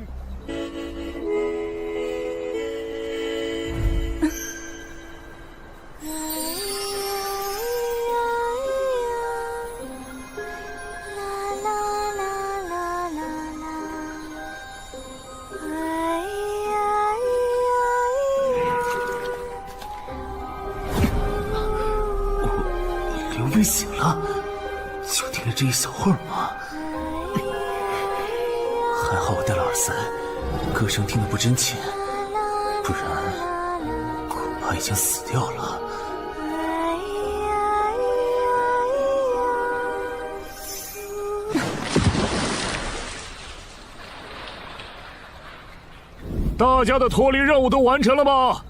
刘云醒了，就听了这一小会儿吗？还好我戴了耳塞，歌声听得不真切，不然恐怕已经死掉了。大家的脱离任务都完成了吗？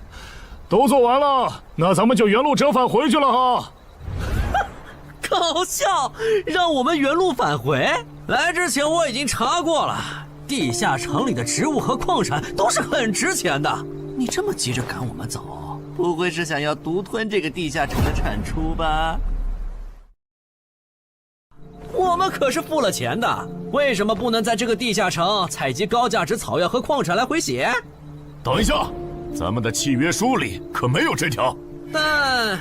都做完了，那咱们就原路折返回去了哈。搞笑，让我们原路返回？来之前我已经查过了，地下城里的植物和矿产都是很值钱的。你这么急着赶我们走，不会是想要独吞这个地下城的产出吧？我们可是付了钱的，为什么不能在这个地下城采集高价值草药和矿产来回血？等一下，咱们的契约书里可没有这条。但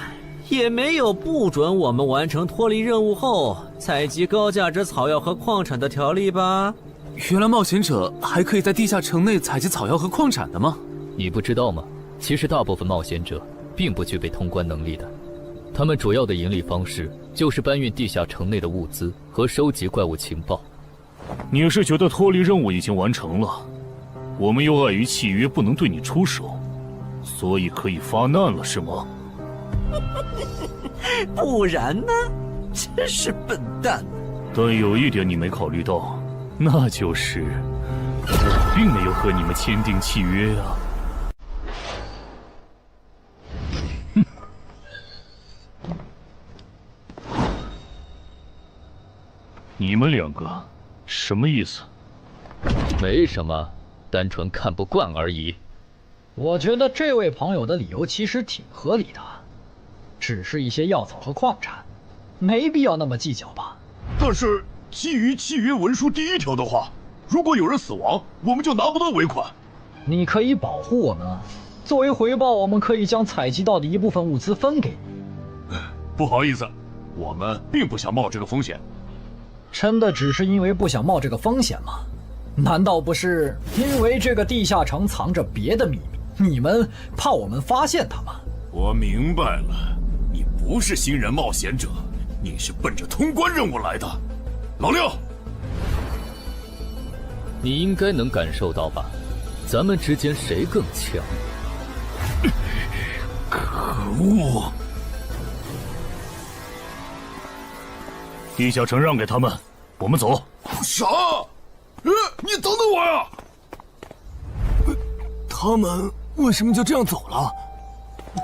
也没有不准我们完成脱离任务后采集高价值草药和矿产的条例吧？原来冒险者还可以在地下城内采集草药和矿产的吗？你不知道吗？其实大部分冒险者并不具备通关能力的，他们主要的盈利方式就是搬运地下城内的物资和收集怪物情报。你是觉得脱离任务已经完成了，我们又碍于契约不能对你出手，所以可以发难了是吗？不然呢？真是笨蛋。但有一点你没考虑到，那就是我并没有和你们签订契约啊。你们2个什么意思？没什么，单纯看不惯而已。我觉得这位朋友的理由其实挺合理的，只是一些药草和矿产，没必要那么计较吧。但是基于契约文书第1条的话，如果有人死亡，我们就拿不到尾款。你可以保护我们，作为回报，我们可以将采集到的一部分物资分给你。不好意思，我们并不想冒这个风险。真的只是因为不想冒这个风险吗？难道不是因为这个地下城藏着别的秘密，你们怕我们发现它吗？我明白了，你不是新人冒险者，你是奔着通关任务来的。老六，你应该能感受到吧？咱们之间谁更强？可恶！地下城让给他们，我们走。啥？你等等我呀！他们为什么就这样走了？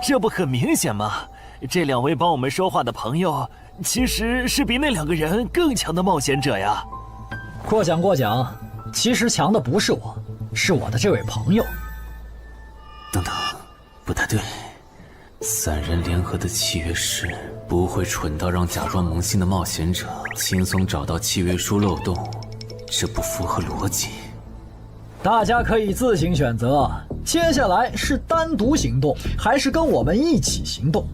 这不很明显吗？这2位帮我们说话的朋友，其实是比那2个人更强的冒险者呀。过奖，其实强的不是我，是我的这位朋友。等等，不太对。3人联合的契约师不会蠢到让假装萌新的冒险者轻松找到契约书漏洞，这不符合逻辑。大家可以自行选择，接下来是单独行动，还是跟我们一起行动？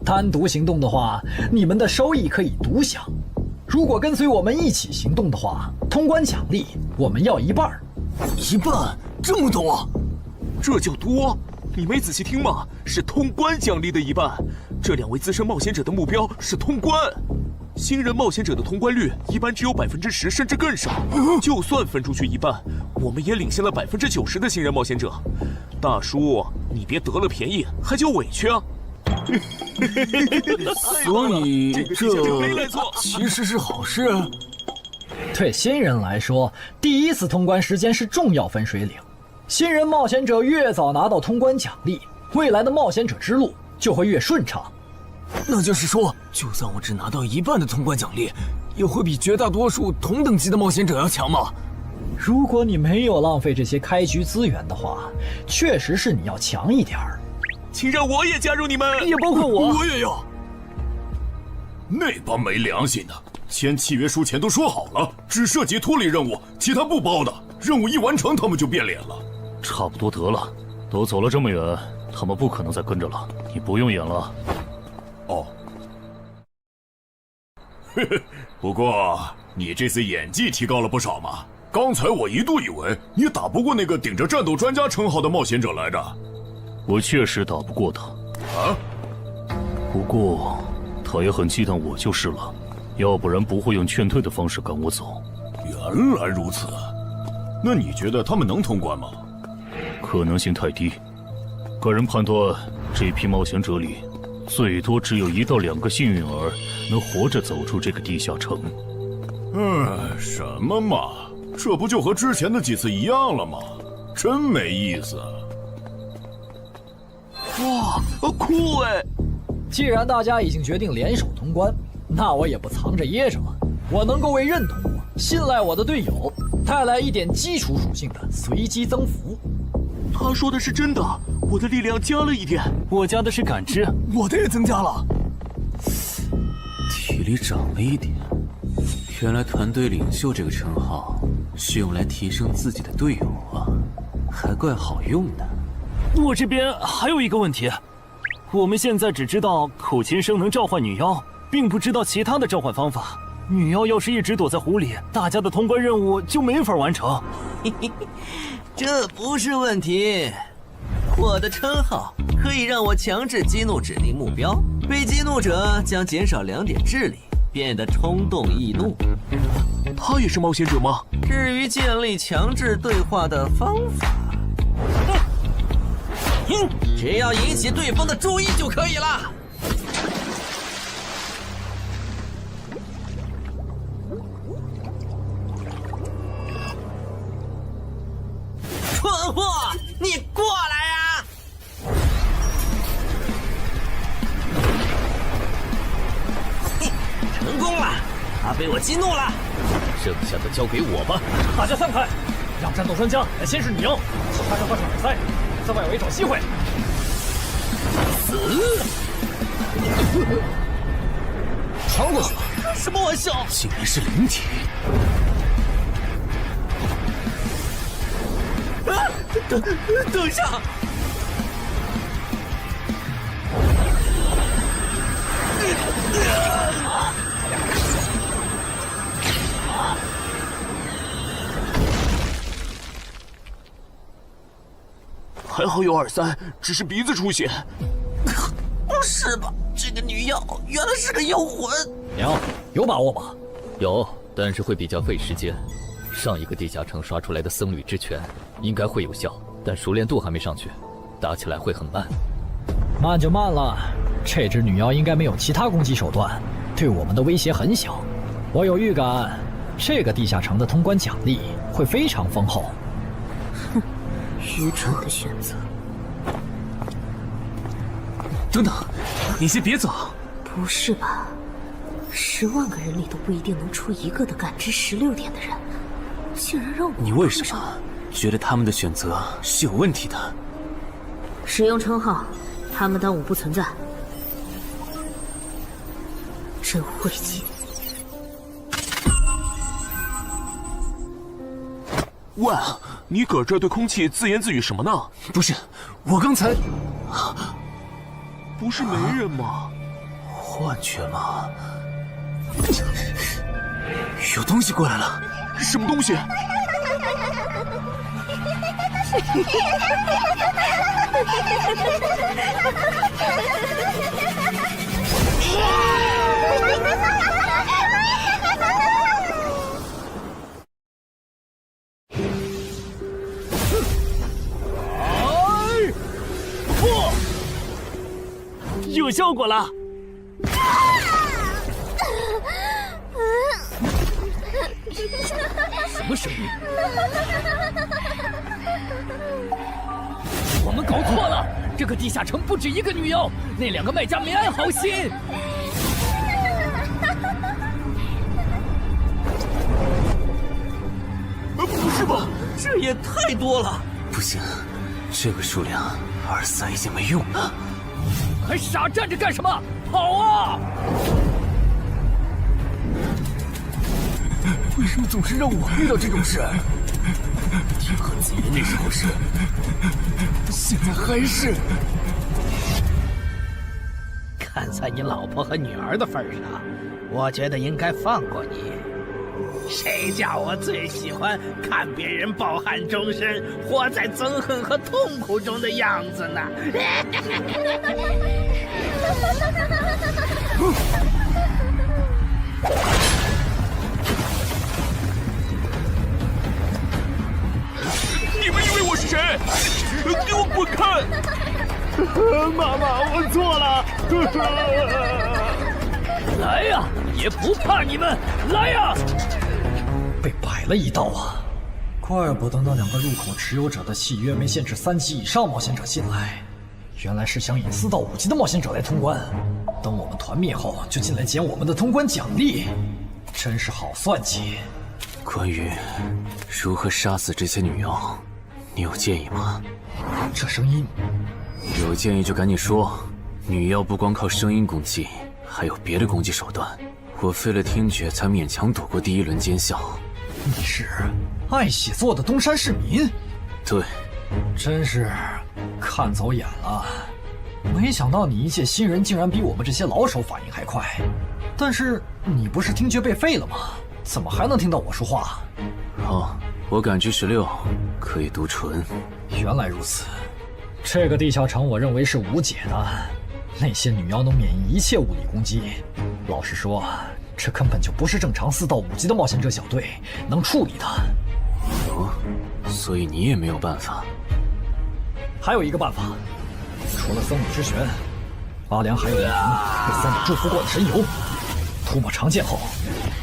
单独行动的话，你们的收益可以独享；如果跟随我们一起行动的话，通关奖励我们要1半。1半？这么多？这叫多？你没仔细听吗？是通关奖励的1半。这2位资深冒险者的目标是通关。新人冒险者的通关率一般只有10%，甚至更少。就算分出去1半，我们也领先了90%的新人冒险者。大叔，你别得了便宜还叫委屈啊！所以这其实是好事。对新人来说，第1次通关时间是重要分水岭。新人冒险者越早拿到通关奖励，未来的冒险者之路就会越顺畅。那就是说，就算我只拿到1半的通关奖励，也会比绝大多数同等级的冒险者要强吗？如果你没有浪费这些开局资源的话，确实是你要强一点儿。请让我也加入你们，也包括我。我也要。那帮没良心的，签契约书前都说好了，只涉及脱离任务，其他不包的。任务一完成，他们就变脸了。差不多得了，都走了这么远，他们不可能再跟着了。你不用演了。哦。嘿嘿，不过你这次演技提高了不少嘛。刚才我一度以为你打不过那个顶着战斗专家称号的冒险者来着。我确实打不过他。啊？不过他也很忌惮我就是了，要不然不会用劝退的方式赶我走。原来如此。那你觉得他们能通关吗？可能性太低。个人判断，这批冒险者里，最多只有1到2个幸运儿能活着走出这个地下城。什么嘛，这不就和之前的几次一样了吗？真没意思。哇，酷哎！既然大家已经决定联手通关，那我也不藏着掖着了。我能够为认同我、信赖我的队友带来一点基础属性的随机增幅。他说的是真的，我的力量加了1点，我加的是感知，我的也增加了，体力涨了1点。原来团队领袖这个称号是用来提升自己的队友啊，还怪好用的。我这边还有一个问题，我们现在只知道口琴声能召唤女妖，并不知道其他的召唤方法。女妖要是一直躲在湖里，大家的通关任务就没法完成。这不是问题，我的称号可以让我强制激怒指定目标，被激怒者将减少2点智力，变得冲动易怒。他也是冒险者吗？至于建立强制对话的方法，只要引起对方的注意就可以了。蠢货，你过来呀！成功了，他被我激怒了。剩下的交给我吧。大家散开，让战斗专家来先是女妖，其他人换上比赛，在外围找机会。死！穿过去！开什么玩笑？竟然是灵体！等一下！还好有2-3，只是鼻子出血。不是吧？这个女妖原来是个妖魂！娘，有把握吗？有，但是会比较费时间。上一个地下城刷出来的僧侣之拳应该会有效，但熟练度还没上去，打起来会很慢。慢就慢了，这只女妖应该没有其他攻击手段，对我们的威胁很小。我有预感，这个地下城的通关奖励会非常丰厚。哼，愚蠢的选择。等等，你先别走。不是吧？10万个人里都不一定能出一个的感知16点的人，竟然让我……你为什么觉得他们的选择是有问题的？使用称号，他们当我不存在，真晦气。喂，你搁这对空气自言自语什么呢？不是，我刚才……不是没人吗？幻觉吗？有东西过来了，什么东西？有效果了！什么声音？我们搞错了，这个地下城不止一个女妖，那2个卖家没安好心。不是吧？这也太多了！不行，这个数量2-3已经没用了。还傻站着干什么？跑啊！为什么总是让我遇到这种事？天和子爷那时候是，现在还是。看在你老婆和女儿的份上，我觉得应该放过你。谁叫我最喜欢看别人抱憾终身，活在憎恨和痛苦中的样子呢？你们以为我是谁？给我滚开！妈妈，我错了。来呀，也不怕你们，来呀！被摆了一道啊！怪不得那2个入口持有者的契约没限制3级以上冒险者进来，原来是想引4到5级的冒险者来通关。等我们团灭后，就进来捡我们的通关奖励，真是好算计。关于如何杀死这些女妖，你有建议吗？这声音，有建议就赶紧说。女妖不光靠声音攻击，还有别的攻击手段。我费了听觉才勉强躲过第1轮奸笑。你是爱喜做的东山市民？对，真是看走眼了。没想到你一介新人竟然比我们这些老手反应还快。但是你不是听觉被废了吗？怎么还能听到我说话？好，我感知16，可以读唇。原来如此，这个地下城我认为是无解的。那些女妖能免疫一切物理攻击，老实说，这根本就不是正常4到5级的冒险者小队能处理的。哦，所以你也没有办法。还有一个办法，除了僧侣之拳，阿良还有一瓶被僧侣祝福过的神油，涂抹长剑后，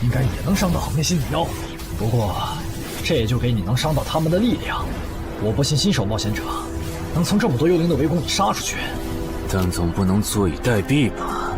应该也能伤到那些女妖。不过，这也就给你能伤到他们的力量。我不信新手冒险者能从这么多幽灵的围攻里杀出去。但总不能坐以待毙吧？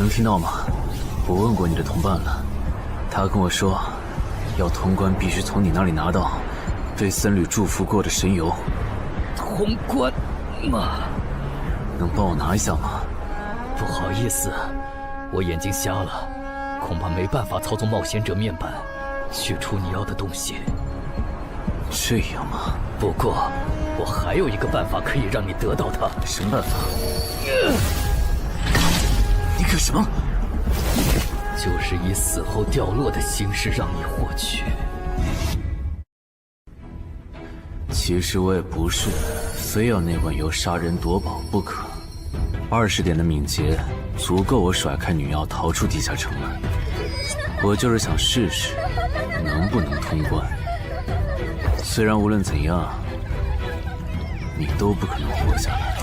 能听到吗？我问过你的同伴了，他跟我说，要通关必须从你那里拿到被僧侣祝福过的神油。通关吗？能帮我拿一下吗？不好意思，我眼睛瞎了，恐怕没办法操纵冒险者面板取出你要的东西。这样吗？不过，我还有一个办法可以让你得到它。什么办法？你干什么？就是以死后掉落的形式让你获取。其实我也不是非要那碗油杀人夺宝不可。20点的敏捷足够我甩开女妖逃出地下城了。我就是想试试能不能通关。虽然无论怎样，你都不可能活下来。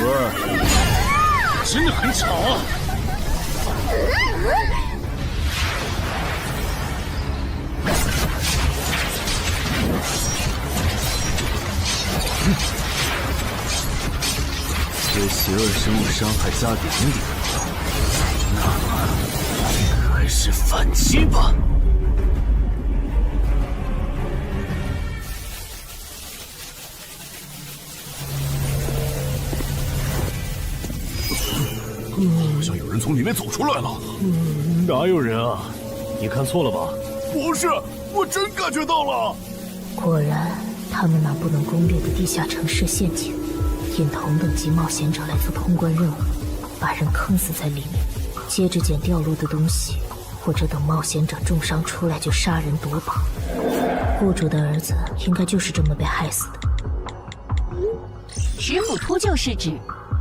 喂，真的很吵啊！对邪恶生物伤害加2点，那么还是反击吧。好像有人从里面走出来了。哪有人啊？你看错了吧？不是，我真感觉到了。果然，他们那不能攻略的地下城设陷阱，引同等级冒险者来做通关任务，把人坑死在里面，接着捡掉落的东西，或者等冒险者重伤出来就杀人夺宝。雇主的儿子应该就是这么被害死的。石斧秃鹫是指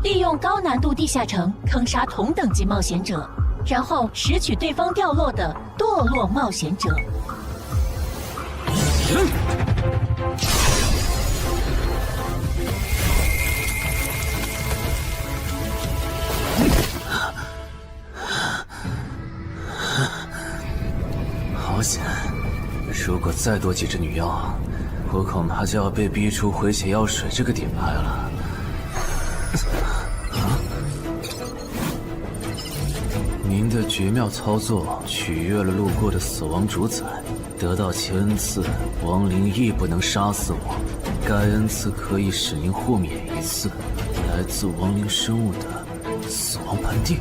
利用高难度地下城坑杀同等级冒险者，然后拾取对方掉落的堕落冒险者。好险！如果再多几只女妖，我恐怕就要被逼出回血药水这个底牌了。您的绝妙操作取悦了路过的死亡主宰，得到其恩赐，亡灵亦不能杀死我。该恩赐可以使您豁免一次来自亡灵生物的死亡判定，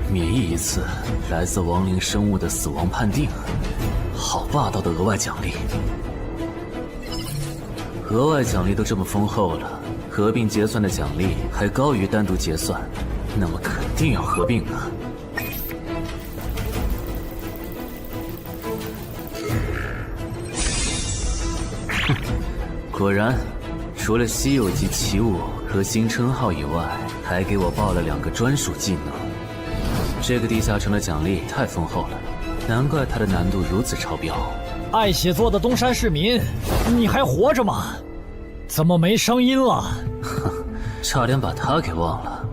免疫一次来自亡灵生物的死亡判定。好霸道的额外奖励！额外奖励都这么丰厚了，合并结算的奖励还高于单独结算，那么肯定要合并啊！哼，果然，除了稀有级奇物和新称号以外，还给我报了2个专属技能。这个地下城的奖励太丰厚了，难怪它的难度如此超标。爱写作的东山市民，你还活着吗？怎么没声音了？哼，差点把他给忘了。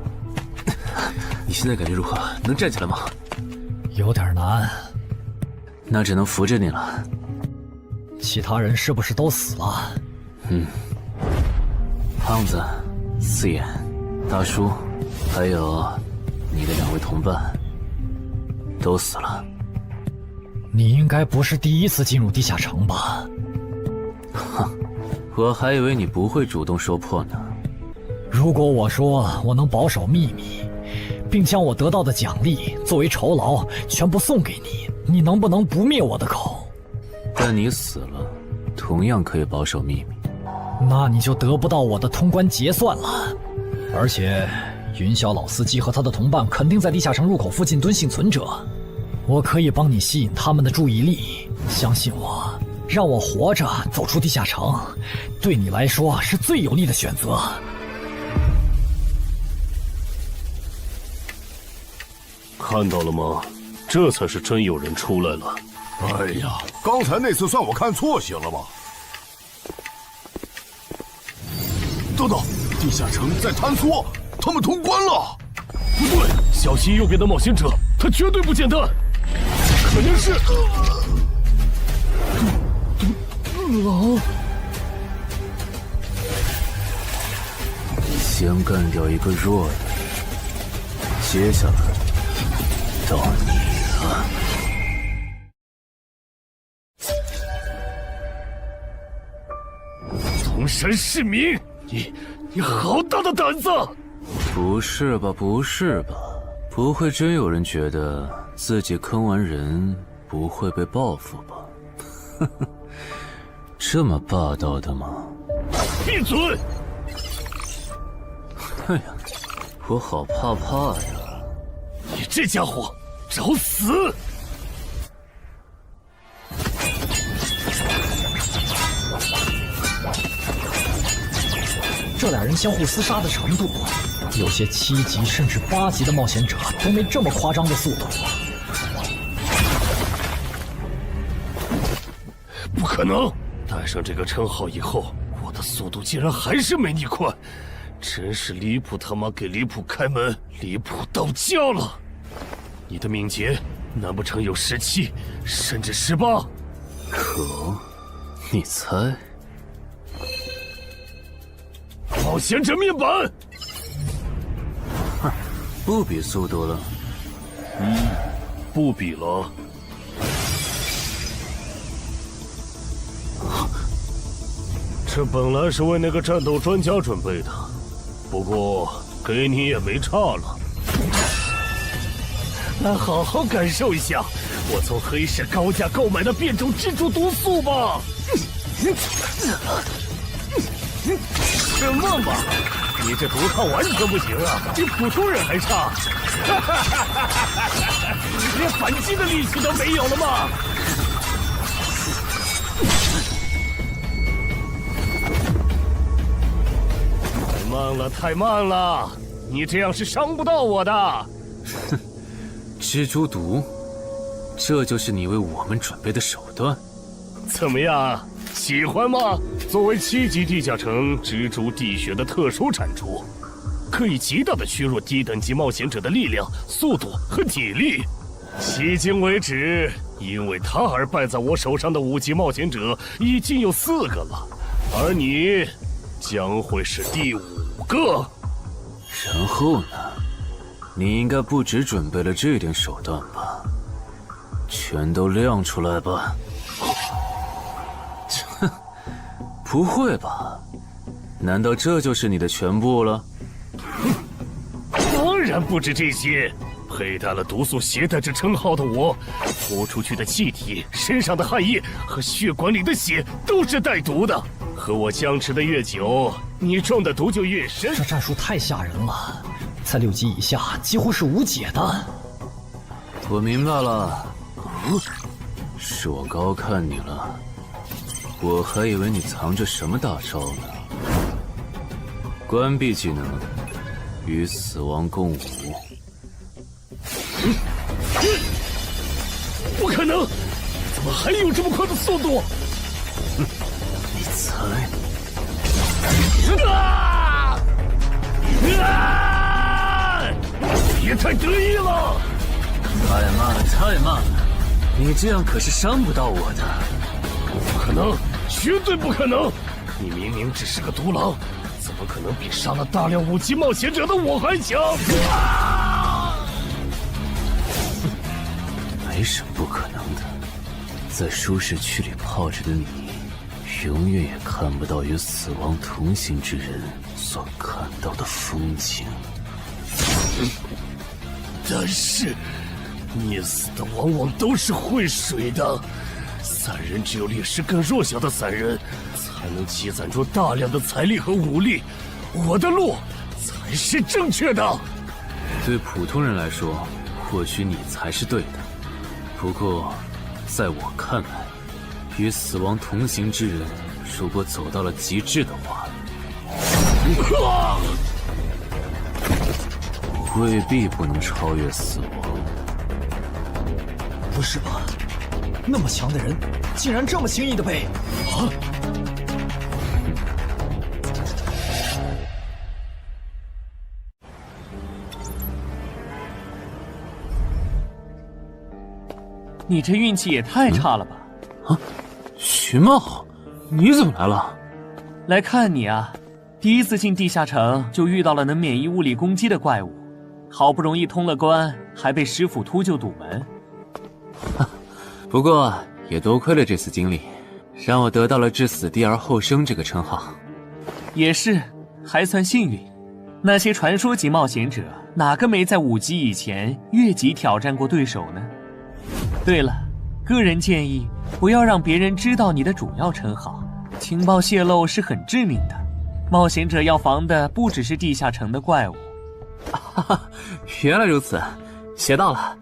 你现在感觉如何？能站起来吗？有点难，那只能扶着你了。其他人是不是都死了？胖子、四眼、大叔，还有你的2位同伴，都死了。你应该不是第一次进入地下城吧？哼，我还以为你不会主动说破呢。如果我说我能保守秘密，并将我得到的奖励作为酬劳全部送给你，你能不能不灭我的口？但你死了，同样可以保守秘密。那你就得不到我的通关结算了。而且，云霄老司机和他的同伴肯定在地下城入口附近蹲幸存者，我可以帮你吸引他们的注意力。相信我，让我活着走出地下城，对你来说是最有利的选择。看到了吗？这才是真有人出来了。哎呀，刚才那次算我看错行了吧？等等，地下城在坍缩，他们通关了。不对，小心右边的冒险者，他绝对不简单，肯定是狼。先干掉一个弱的，接下来到你了。铜山市民，你好大的胆子！不是吧，不是吧？不会真有人觉得自己坑完人不会被报复吧？呵呵，这么霸道的吗？闭嘴！哎呀，我好怕怕呀！你这家伙，找死！这俩人相互厮杀的程度，有些7级甚至8级的冒险者都没这么夸张的速度。不可能！带上这个称号以后，我的速度竟然还是没你快，真是离谱他妈给离谱开门，离谱到家了！你的敏捷难不成有17，甚至18？可，你猜？冒险者面板，哼，不比速度了。不比了。这本来是为那个战斗专家准备的，不过给你也没差了。来好好感受一下我从黑市高价购买的变种蜘蛛毒素吧。什么嘛！你这毒抗完全不行啊，比普通人还差。连反击的力气都没有了吗？太慢了，太慢了！你这样是伤不到我的。哼，蜘蛛毒，这就是你为我们准备的手段？怎么样？喜欢吗？作为7级地下城蜘蛛地穴的特殊产出，可以极大的削弱低等级冒险者的力量、速度和体力。迄今为止，因为他而败在我手上的5级冒险者已经有4个了，而你将会是第5个。然后呢？你应该不只准备了这点手段吧？全都亮出来吧！哼，不会吧？难道这就是你的全部了？当然不止这些。佩戴了毒素携带者称号的我，呼出去的气体、身上的汗液和血管里的血都是带毒的。和我僵持的越久，你中的毒就越深。这战术太吓人了，在6级以下几乎是无解的。我明白了，是我高看你了。我还以为你藏着什么大招呢。关闭技能，与死亡共舞。不可能！怎么还有这么快的速度？你猜？别太得意了！太慢了，太慢了！你这样可是伤不到我的。不可能，绝对不可能！你明明只是个独狼，怎么可能比杀了大量5级冒险者的我还强？没什么不可能的，在舒适区里泡着的你，永远也看不到与死亡同行之人所看到的风景。但是，溺死的往往都是会水的，散人只有劣势更弱小的散人，才能积攒出大量的财力和武力。我的路才是正确的。对普通人来说，或许你才是对的。不过，在我看来，与死亡同行之人，如果走到了极致的话，未必不能超越死亡。不是吧？那么强的人，竟然这么轻易的被……啊！你这运气也太差了吧！啊，徐茂，你怎么来了？来看你啊！第一次进地下城就遇到了能免疫物理攻击的怪物，好不容易通了关，还被师傅秃鹫堵门。不过也多亏了这次经历，让我得到了置死地而后生这个称号。也是，还算幸运。那些传说级冒险者，哪个没在5级以前越级挑战过对手呢？对了，个人建议不要让别人知道你的主要称号，情报泄露是很致命的。冒险者要防的不只是地下城的怪物。原来如此，学到了。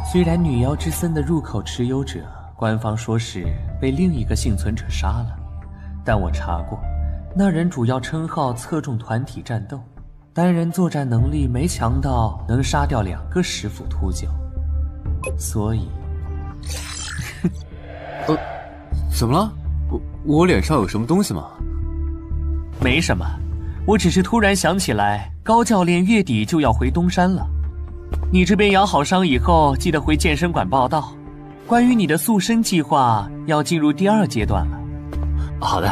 虽然女妖之森的入口持有者，官方说是被另一个幸存者杀了，但我查过，那人主要称号侧重团体战斗，单人作战能力没强到能杀掉2个石斧秃鹫，所以，怎么了？我脸上有什么东西吗？没什么，我只是突然想起来，高教练月底就要回东山了。你这边养好伤以后，记得回健身馆报道。关于你的塑身计划，要进入第2阶段了。好的。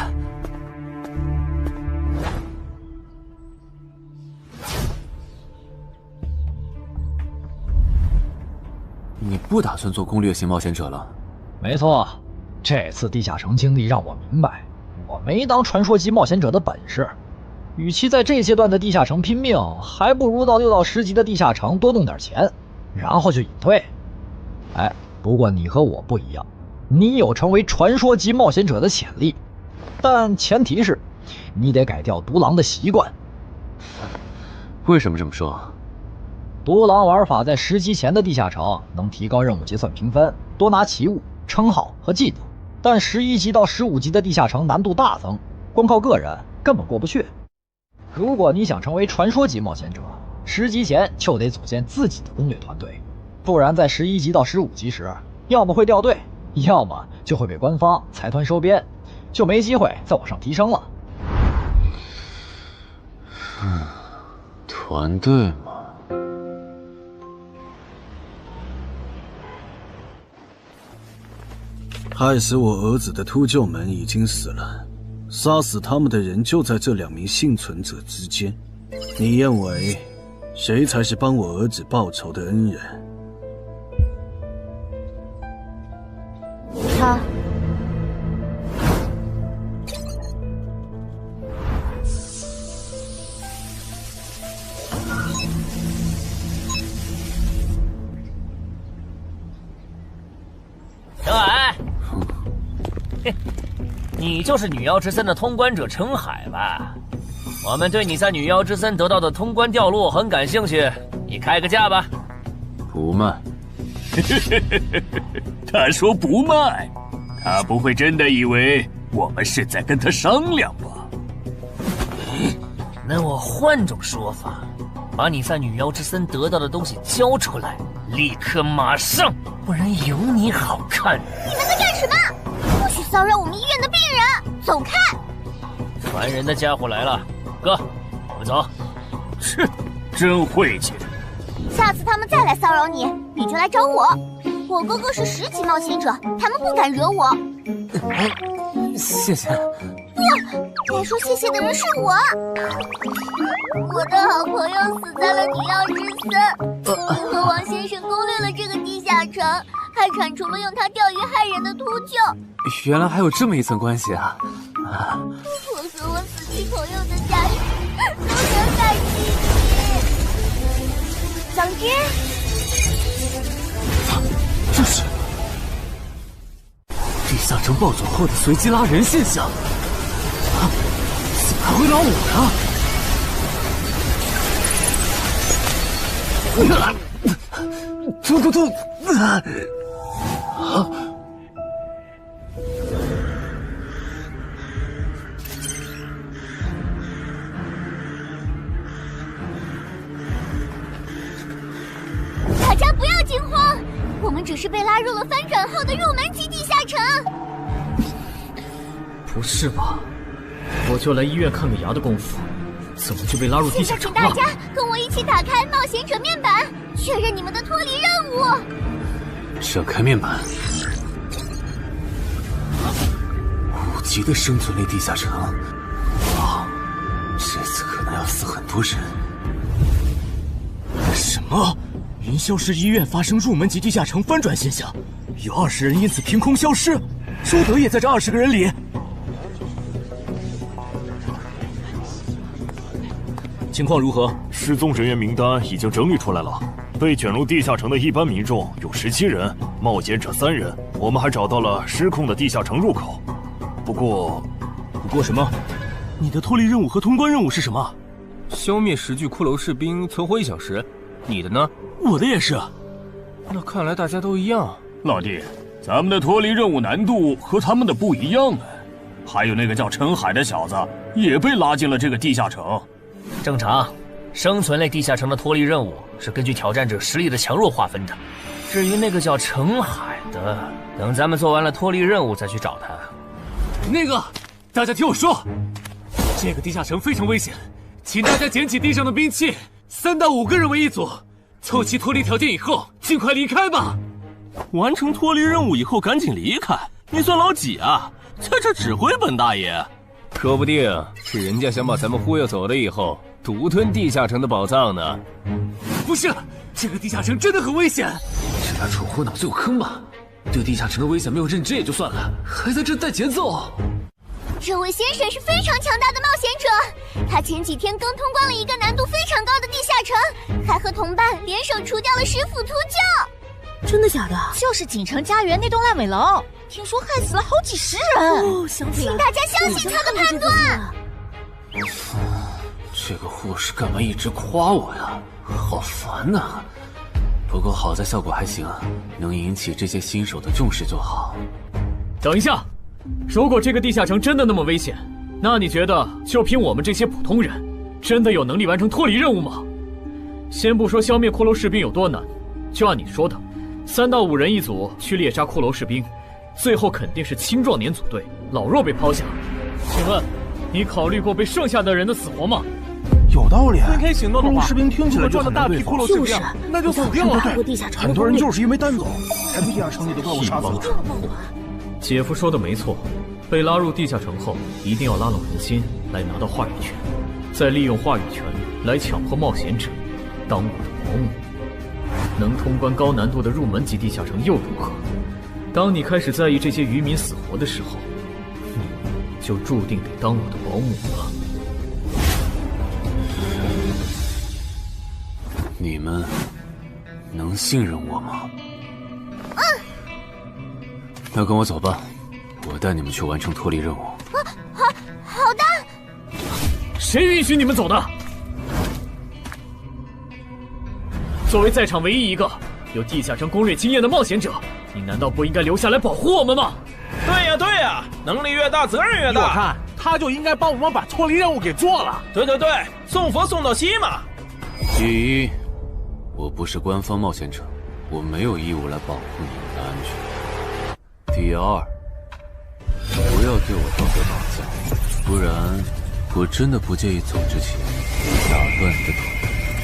你不打算做攻略型冒险者了？没错，这次地下城经历让我明白，我没当传说级冒险者的本事。与其在这阶段的地下城拼命，还不如到6到10级的地下城多弄点钱，然后就隐退。哎，不过你和我不一样，你有成为传说级冒险者的潜力，但前提是你得改掉独狼的习惯。为什么这么说？独狼玩法在10级前的地下城能提高任务结算评分，多拿奇物、称号和技能，但11级到15级的地下城难度大增，光靠个人根本过不去。如果你想成为传说级冒险者，10级前就得组建自己的攻略团队，不然在11级到15级时，要么会掉队，要么就会被官方财团收编，就没机会再往上提升了。团队嘛。害死我儿子的秃鹫们已经死了，杀死他们的人就在这2名幸存者之间。你认为谁才是帮我儿子报仇的恩人？他。陈海，你就是女妖之森的通关者陈海吧？我们对你在女妖之森得到的通关掉落很感兴趣，你开个价吧。不卖。他说不卖，他不会真的以为我们是在跟他商量吧？那我换种说法，把你在女妖之森得到的东西交出来，立刻马上，不然有你好看。你们在干什么？不许骚扰我们医院的病人，走开！传人的家伙来了，哥，我们走。切，真晦气。下次他们再来骚扰你，你就来找我。我哥哥是10级冒险者，他们不敢惹我。谢谢。不，该说谢谢的人是我。我的好朋友死在了女妖之森，你和王先生攻略了这个地下城，还铲除了用它钓鱼害人的秃鹫。原来还有这么一层关系啊！我和我死去朋友的家人都能感激你。总之，这是地下城暴走后的随机拉人现象。怎么还会拉我呢？突！大家不要惊慌，我们只是被拉入了翻转后的入门级地下城。不是吧？我就来医院看个牙的功夫，怎么就被拉入地下城了？现在请大家跟我一起打开冒险者面板，确认你们的脱离任务。展开面板。5级的生存类地下城，哇，这次可能要死很多人。啊！云霄市医院发生入门级地下城翻转现象，有20人因此凭空消失，周德也在这20个人里。情况如何？失踪人员名单已经整理出来了。被卷入地下城的一般民众有17人，冒险者3人。我们还找到了失控的地下城入口。不过什么？你的脱离任务和通关任务是什么？消灭10具骷髅士兵，存活1小时。你的呢？我的也是。那看来大家都一样。老弟，咱们的脱离任务难度和他们的不一样啊。还有那个叫陈海的小子也被拉进了这个地下城。正常，生存类地下城的脱离任务是根据挑战者实力的强弱划分的。至于那个叫陈海的，等咱们做完了脱离任务再去找他。那个，大家听我说，这个地下城非常危险，请大家捡起地上的兵器，3到5个人为一组，凑齐脱离条件以后，尽快离开吧。完成脱离任务以后赶紧离开？你算老几啊？在这指挥本大爷？说不定是人家想把咱们忽悠走了以后，独吞地下城的宝藏呢。不是，这个地下城真的很危险。是他蠢货脑子有坑吧？对地下城的危险没有认知也就算了，还在这带节奏。这位先生是非常强大的冒险者，他前几天刚通关了一个难度非常高的地下城，还和同伴联手除掉了10府秃鹫。真的假的？就是锦城家园那栋烂尾楼，听说害死了好几10人。哦，想起来，请大家相信他的判断。这个护士干嘛一直夸我呀？好烦呐！不过好在效果还行，能引起这些新手的重视就好。等一下，如果这个地下城真的那么危险，那你觉得就凭我们这些普通人，真的有能力完成脱离任务吗？先不说消灭骷髅士兵有多难，就按你说的，3到5人一组去猎杀骷髅士兵，最后肯定是青壮年组队，老弱被抛下。请问，你考虑过被剩下的人的死活吗？有道理。分开行动的话，骷髅士兵听起来就很难对付。就是，那就死掉了。很多人就是因为单走，才被地下城里的怪物杀死了。姐夫说的没错，被拉入地下城后，一定要拉拢人心，来拿到话语权，再利用话语权来强迫冒险者当我的保姆。能通关高难度的入门级地下城又如何？当你开始在意这些渔民死活的时候，你就注定得当我的保姆了。你们能信任我吗？那跟我走吧，我带你们去完成脱离任务。好的。谁允许你们走的？作为在场唯一一个有地下城攻略经验的冒险者，你难道不应该留下来保护我们吗？对呀，能力越大，责任越大。我看他就应该帮我们把脱离任务给做了。对，送佛送到西嘛。第一，我不是官方冒险者，我没有义务来保护你们的安全。第二，不要对我道德绑架，不然我真的不介意走之前打断你的腿，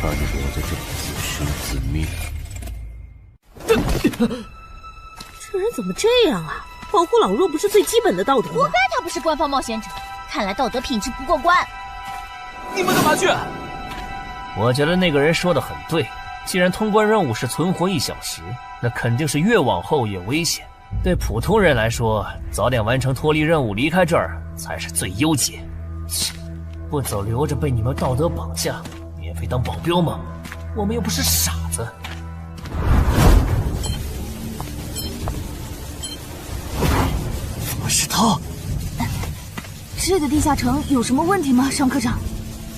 把你留在这里自生自灭。这人怎么这样啊？保护老弱不是最基本的道德吗？活该他不是官方冒险者，看来道德品质不过关。你们干嘛去？我觉得那个人说的很对，既然通关任务是存活1小时，那肯定是越往后越危险。对普通人来说，早点完成脱离任务离开这儿才是最优解。不走留着被你们道德绑架，免费当保镖吗？我们又不是傻子。怎么是他？这个地下城有什么问题吗，尚科长？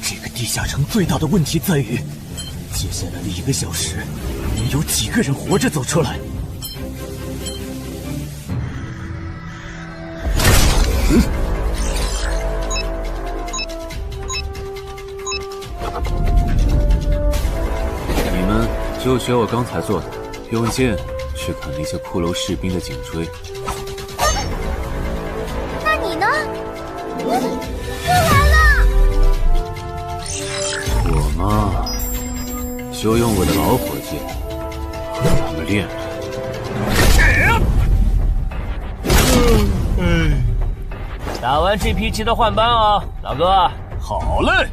这个地下城最大的问题在于，接下来的1个小时，能有几个人活着走出来？你们就学我刚才做的，用剑去砍那些骷髅士兵的颈椎。那你呢？又来了！我嘛，就用我的老火剑和他们练练。打完这批记得换班啊，老哥。好嘞。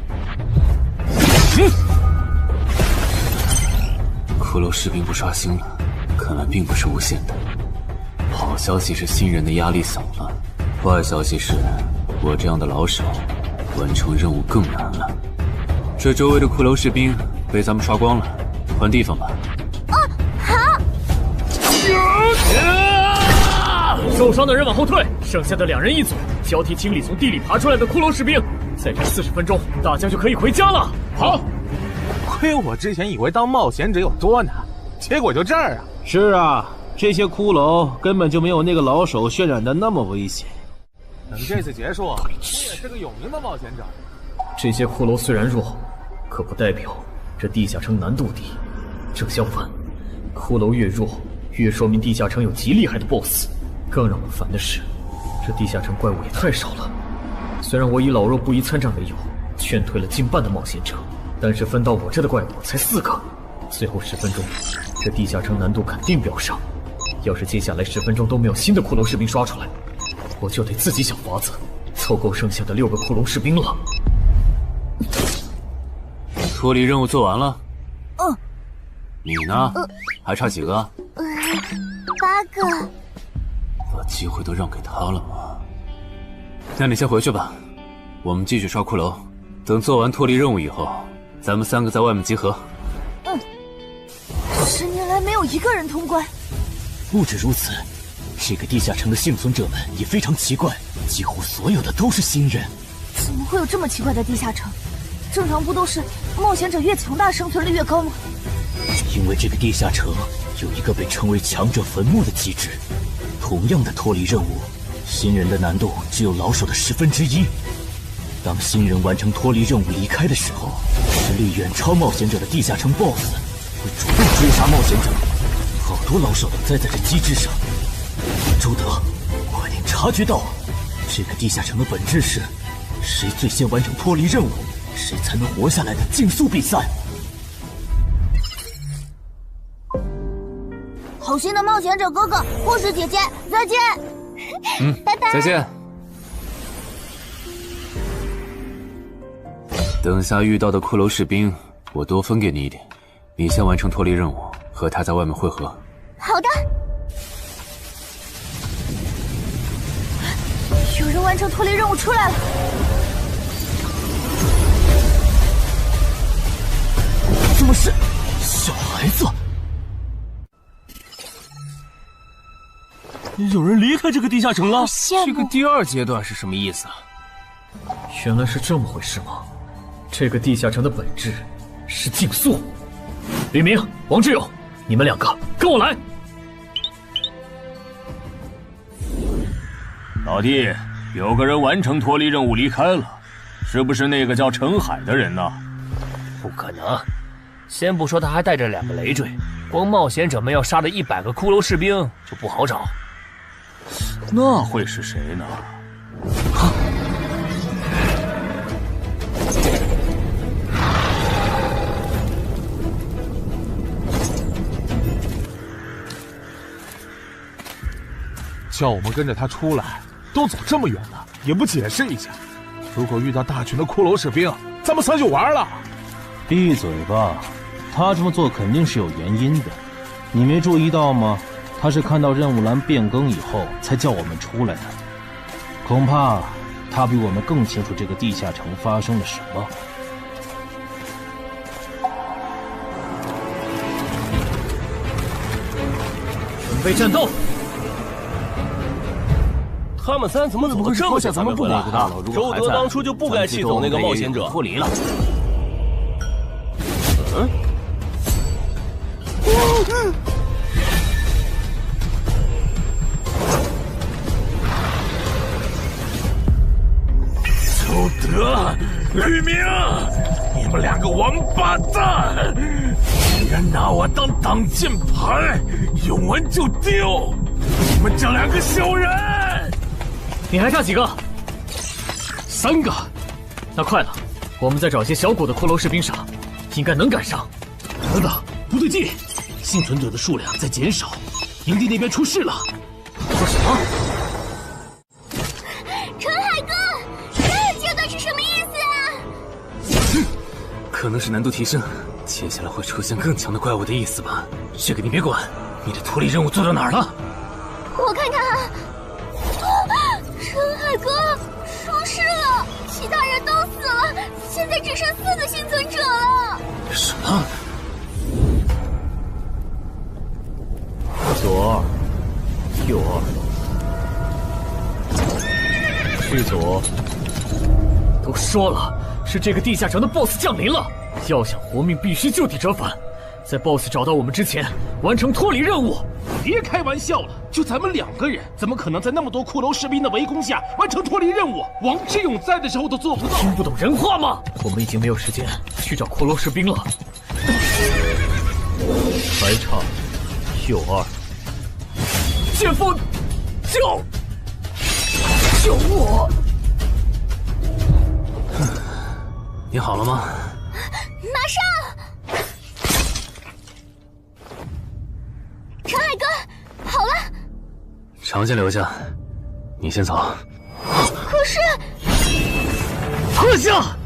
骷髅士兵不刷新了，看来并不是无限的。好消息是新人的压力小了，坏消息是我这样的老手完成任务更难了。这周围的骷髅士兵被咱们刷光了，换地方吧。好。受伤的人往后退，剩下的2人一组，交替清理从地里爬出来的骷髅士兵。再战40分钟，大家就可以回家了。好。亏我之前以为当冒险者有多难，结果就这儿啊！是啊，这些骷髅根本就没有那个老手渲染的那么危险。等这次结束，你也是个有名的冒险者。这些骷髅虽然弱，可不代表这地下城难度低。正相反，骷髅越弱，越说明地下城有极厉害的 BOSS。更让我烦的是，这地下城怪物也太少了。虽然我以老弱不宜参战为由，劝退了近半的冒险者，但是分到我这的怪物才4个。最后10分钟，这地下城难度肯定飙上。要是接下来10分钟都没有新的骷髅士兵刷出来，我就得自己想法子凑够剩下的6个骷髅士兵了。脱离任务做完了。嗯。你呢？还差几个？8个。把机会都让给他了吗？那你先回去吧，我们继续刷骷髅。等做完脱离任务以后，咱们3个在外面集合。10年来没有一个人通关。不止如此，这个地下城的幸存者们也非常奇怪，几乎所有的都是新人。怎么会有这么奇怪的地下城？正常不都是冒险者越强大生存率越高吗？因为这个地下城有一个被称为强者坟墓的机制。同样的脱离任务，新人的难度只有老手的1/10。当新人完成脱离任务离开的时候，实力远超冒险者的地下城 BOSS 会主动追杀冒险者。好多老手都栽在这机制上。周德，快点察觉到，这个地下城的本质是谁最先完成脱离任务，谁才能活下来的竞速比赛。好心的冒险者哥哥，护士姐姐，再见。拜拜。再见。等下遇到的骷髅士兵，我多分给你一点。你先完成脱离任务，和他在外面会合。好的。有人完成脱离任务出来了。怎么是小孩子？有人离开这个地下城了。这个第2阶段是什么意思啊？原来是这么回事吗？这个地下城的本质是竞速。李明、王志勇，你们2个跟我来。老弟，有个人完成脱离任务离开了，是不是那个叫陈海的人呢？不可能，先不说他还带着2个累赘，光冒险者们要杀的100个骷髅士兵就不好找。那会是谁呢？叫我们跟着他出来，都走这么远了，也不解释一下。如果遇到大群的骷髅士兵，咱们算就完了。闭嘴吧，他这么做肯定是有原因的，你没注意到吗？他是看到任务栏变更以后才叫我们出来的，恐怕他比我们更清楚这个地下城发生了什么。准备战斗！他们3怎么走得这么久才没回来？周德当初就不该气走那个冒险者。脱离了。周德、吕明，你们2个王八蛋，竟然拿我当挡箭牌，用完就丢！你们这2个小人！你还差几个？3个。那快了，我们再找些小股的骷髅士兵杀，应该能赶上。等等，不对劲，幸存者的数量在减少，营地那边出事了。说什么？陈海哥，这个阶段是什么意思啊？可能是难度提升，接下来会出现更强的怪物的意思吧？这个你别管。你的脱离任务做到哪儿了？我看看啊，陈海哥出事了，其他人都死了，现在只剩4个幸存者了。什么？左2，右2，去左。都说了，是这个地下城的 BOSS 降临了，要想活命，必须就地折返。在 BOSS 找到我们之前，完成脱离任务。别开玩笑了，就咱们2个人，怎么可能在那么多骷髅士兵的围攻下完成脱离任务？王之勇在的时候都做不到。听不懂人话吗？我们已经没有时间去找骷髅士兵了。还差右2。剑锋，救我！你好了吗？马上！陈海哥，好了。长剑留下，你先走。可是，撤下！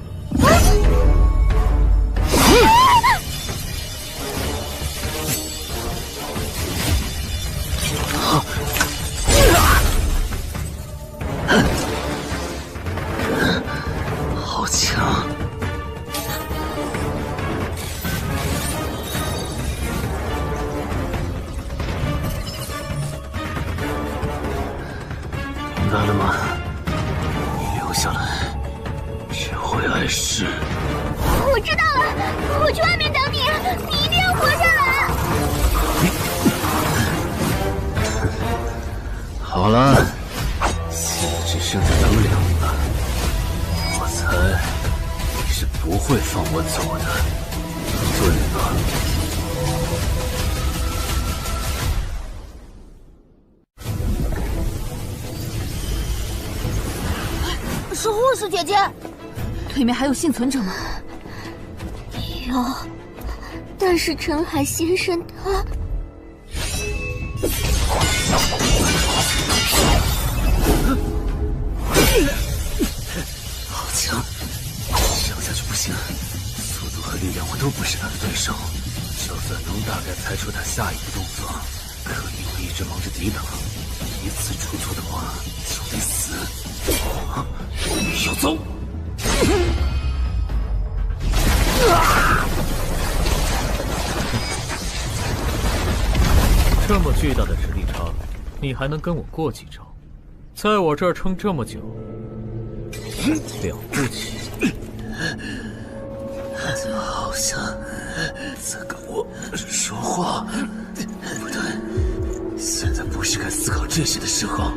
好强！明白了吗？你留下来，只会碍事。我知道了，我去外面等你，你一定要活下来。好了，现在只剩下咱们2个了。我猜你是不会放我走的，对吧？是护士姐姐。对面还有幸存者吗？有，但是陈海先生他……好强，这样下去不行，速度和力量我都不是他的对手。就算能大概猜出他下一步动作，可因为一直忙着抵挡，一次出错的话就得死。要走！这么巨大的实力差，你还能跟我过几招？在我这儿撑这么久，了不起！好像在跟我说话。不对，现在不是该思考这些的时候。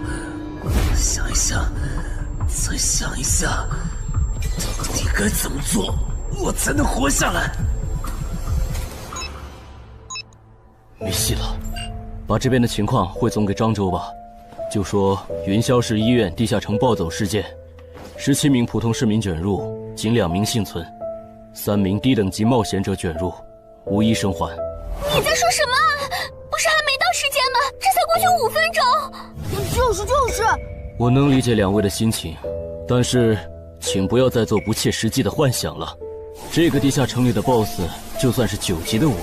想一想，再想一下，到底该怎么做，我才能活下来？没戏了，把这边的情况汇总给漳州吧。就说云霄市医院地下城暴走事件，17名普通市民卷入，仅2名幸存，3名低等级冒险者卷入，无一生还。你在说什么？不是还没到时间吗？这才过去5分钟。就是。我能理解2位的心情，但是请不要再做不切实际的幻想了。这个地下城里的 BOSS， 就算是9级的我，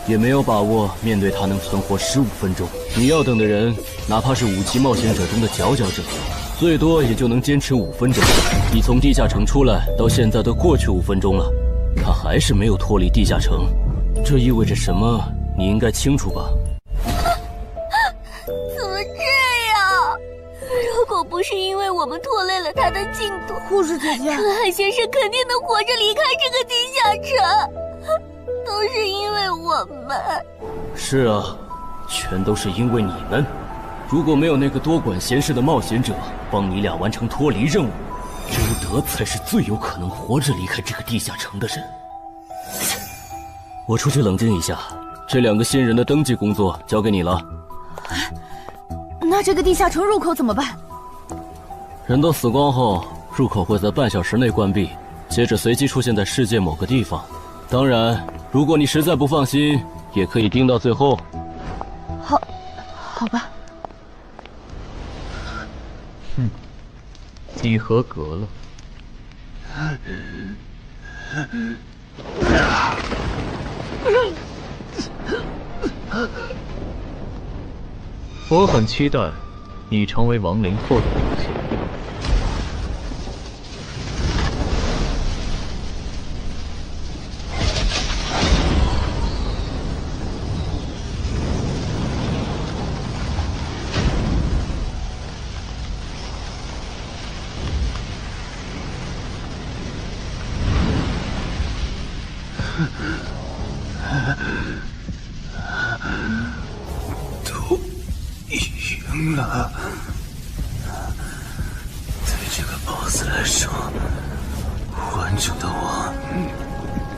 也没有把握面对他能存活15分钟。你要等的人，哪怕是5级冒险者中的佼佼者，最多也就能坚持5分钟。你从地下城出来到现在都过去5分钟了，他还是没有脱离地下城，这意味着什么？你应该清楚吧？怎么这样？如果不是因为我们拖累了他的进度，护士姐姐，陈海先生肯定能活着离开这个地下城。都是因为我们。是啊，全都是因为你们。如果没有那个多管闲事的冒险者帮你俩完成脱离任务，周德才是最有可能活着离开这个地下城的人。我出去冷静一下，这2个新人的登记工作交给你了。那这个地下城入口怎么办？人都死光后，入口会在半小时内关闭，接着随机出现在世界某个地方。当然，如果你实在不放心，也可以盯到最后。好吧。你合格了。 . 。。。。。。。。。。。。。。。。。。。。。。。。。。。。。。。。。。。。。。。。。。。。。。。。。。。。。。。。。。。。。。。。。。。。。。。。。。。。。。。。。。。。。。。。。。。。。。。。。。。。。。。。。。。。。。。。。。。。。。。。。。。。。。。。。。。。。。。。。。。。。。。。。。。。。。。。。。。。。我很期待你成为亡灵后的表现。都赢了。对这个 BOSS 来说，完整的我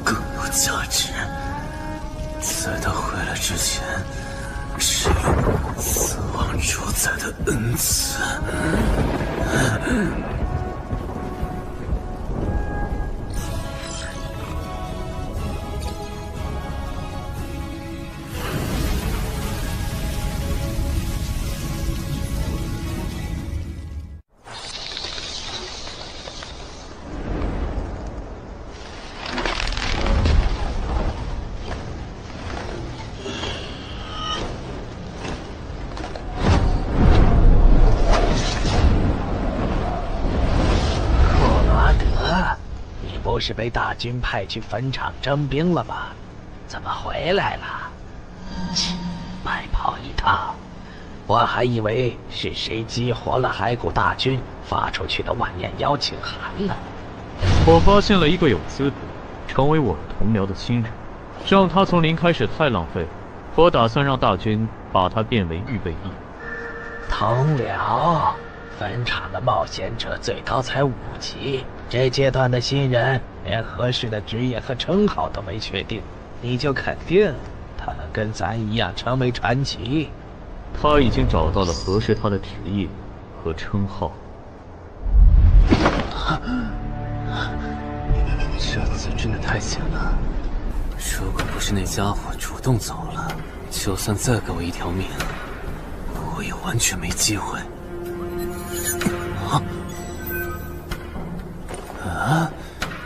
更有价值。在他回来之前，只有死亡主宰的恩赐。不是被大军派去坟场征兵了吗？怎么回来了？切，白跑一趟！我还以为是谁激活了骸骨大军发出去的万念邀请函呢。我发现了一个有资格成为我同僚的新人，让他从零开始太浪费了。我打算让大军把他变为预备役。同僚，坟场的冒险者最高才5级。这阶段的新人连合适的职业和称号都没确定，你就肯定他能跟咱一样成为传奇？他已经找到了合适他的职业和称号。这次真的太险了，如果不是那家伙主动走了，就算再给我一条命，我也完全没机会。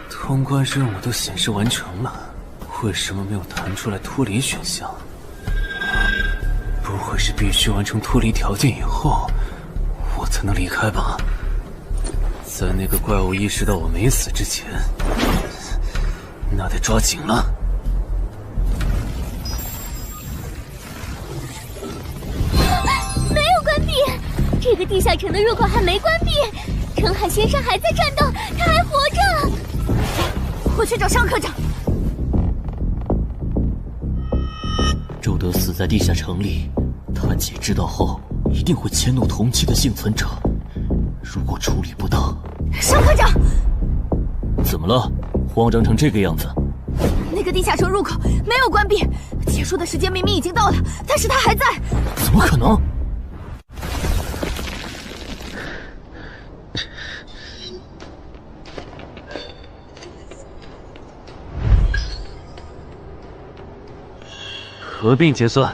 通关任务都显示完成了，为什么没有弹出来脱离选项？不会是必须完成脱离条件以后，我才能离开吧？在那个怪物意识到我没死之前，那得抓紧了。没有关闭，这个地下城的入口还没关闭。陈海先生还在战斗，他还活着。我去找尚科长。周德死在地下城里，他姐知道后一定会迁怒同期的幸存者。如果处理不当，尚科长，怎么了？慌张成这个样子？那个地下城入口没有关闭，结束的时间明明已经到了，但是他还在。怎么可能？合并结算。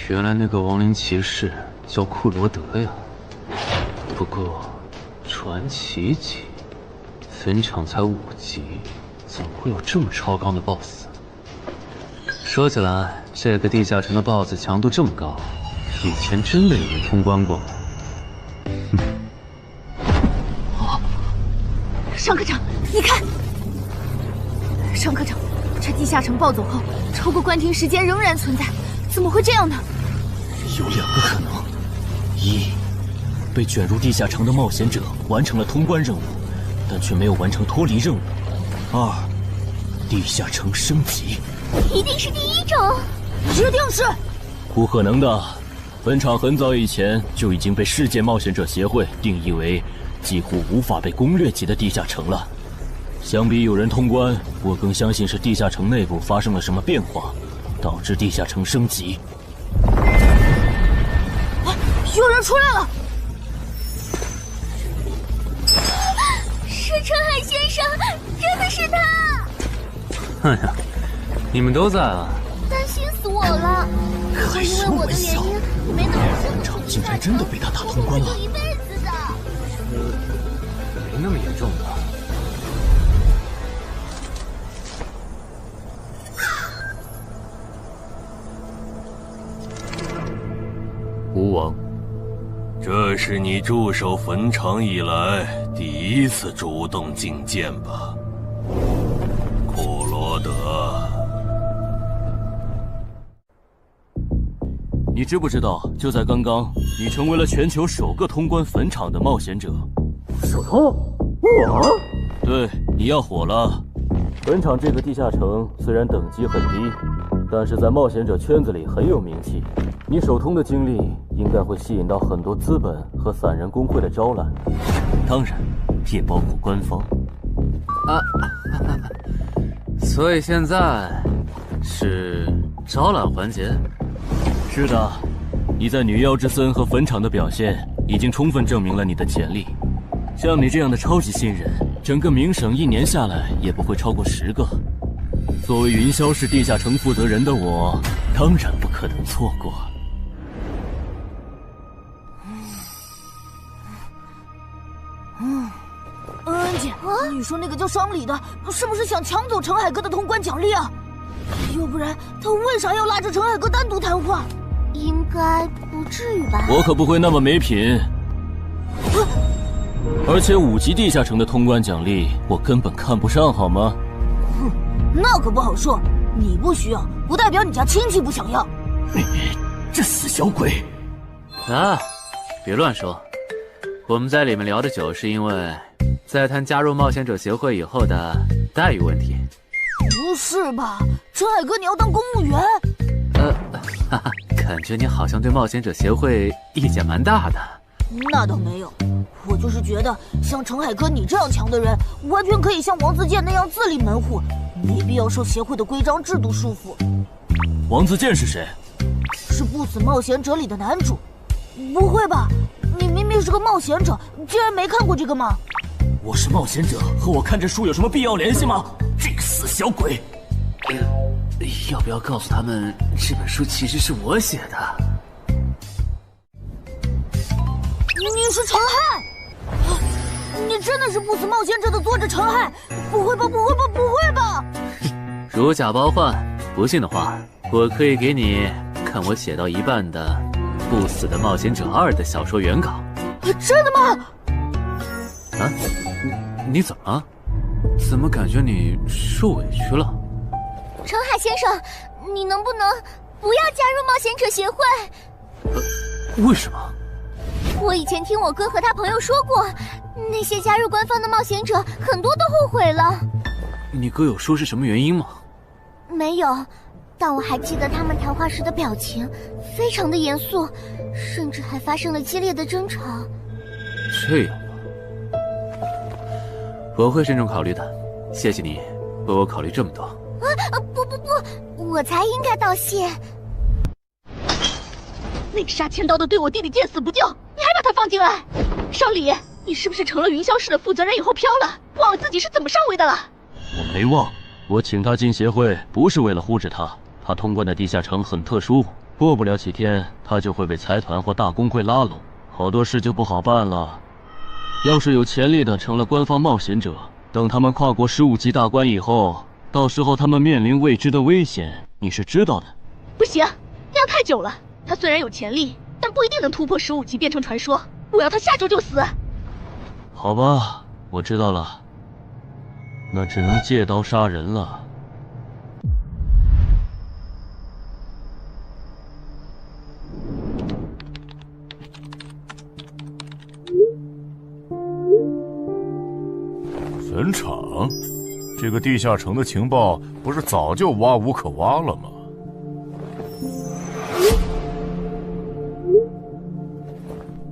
原来那个亡灵骑士叫库罗德呀。不过，传奇级，坟场才5级，怎么会有这么超纲的 BOSS？ 说起来，这个地下城的 BOSS 强度这么高，以前真的有人通关过吗？尚科长，你看，尚科长，这地下城暴走后，超过关停时间仍然存在，怎么会这样呢？有2个可能：一，被卷入地下城的冒险者完成了通关任务，但却没有完成脱离任务；二，地下城升级。一定是第一种，一定是。不可能的，坟场很早以前就已经被世界冒险者协会定义为几乎无法被攻略级的地下城了。相比有人通关，我更相信是地下城内部发生了什么变化，导致地下城升级。有人出来了！是陈海先生，真的是他！哎呀，你们都在啊！担心死我了，还因为我的原因没能坟场竟然真的被他打通关了。一辈子的。那么严重的。吴王，这是你驻守坟场以来第一次主动觐见吧，库罗德？你知不知道，就在刚刚，你成为了全球首个通关坟场的冒险者。首通？我？对，你要火了。坟场这个地下城虽然等级很低，但是在冒险者圈子里很有名气。你首通的经历应该会吸引到很多资本和散人工会的招揽，当然，也包括官方。啊，所以现在是招揽环节？是的，你在女妖之森和坟场的表现已经充分证明了你的潜力。像你这样的超级新人，整个冥省1年下来也不会超过10个。作为云霄市地下城负责人的我，当然不可能错过。恩姐，你说那个叫商礼的，是不是想抢走陈海哥的通关奖励啊？要不然他为啥要拉着陈海哥单独谈话？应该不至于吧？我可不会那么没品。而且5级地下城的通关奖励，我根本看不上，好吗？哼，那可不好说。你不需要，不代表你家亲戚不想要。这死小鬼！啊，别乱说。我们在里面聊的久，是因为在谈加入冒险者协会以后的待遇问题。不是吧，陈海哥，你要当公务员？哈哈，感觉你好像对冒险者协会意见蛮大的。那倒没有，我就是觉得像陈海哥你这样强的人，完全可以像王自健那样自立门户，没必要受协会的规章制度束缚。王自健是谁？是不死冒险者里的男主。不会吧？你明明是个冒险者，竟然没看过这个吗？我是冒险者，和我看这书有什么必要联系吗？这个死小鬼！要不要告诉他们，这本书其实是我写的？你是陈汉？你真的是不死冒险者的作者陈汉？不会吧，不会吧，不会吧！如假包换，不信的话，我可以给你看我写到一半的《不死的冒险者2》的小说原稿。真的吗？啊，你怎么了？怎么感觉你受委屈了？陈海先生，你能不能不要加入冒险者协会？为什么？我以前听我哥和他朋友说过，那些加入官方的冒险者很多都后悔了。你哥有说是什么原因吗？没有，但我还记得他们谈话时的表情，非常的严肃，甚至还发生了激烈的争吵。这样吗？我会慎重考虑的，谢谢你为我考虑这么多。不，我才应该道谢。那个杀千刀的对我弟弟见死不救，你还把他放进来？少李，你是不是成了云霄市的负责人以后飘了，忘了自己是怎么上位的了？我没忘，我请他进协会不是为了护着他，他通关的地下城很特殊，过不了几天他就会被财团或大工会拉拢，好多事就不好办了。要是有潜力的成了官方冒险者，等他们跨过15级大关以后，到时候他们面临未知的危险，你是知道的。不行，那样太久了。他虽然有潜力，但不一定能突破15级变成传说。我要他下周就死。好吧，我知道了，那只能借刀杀人了。坟场，这个地下城的情报不是早就挖无可挖了吗？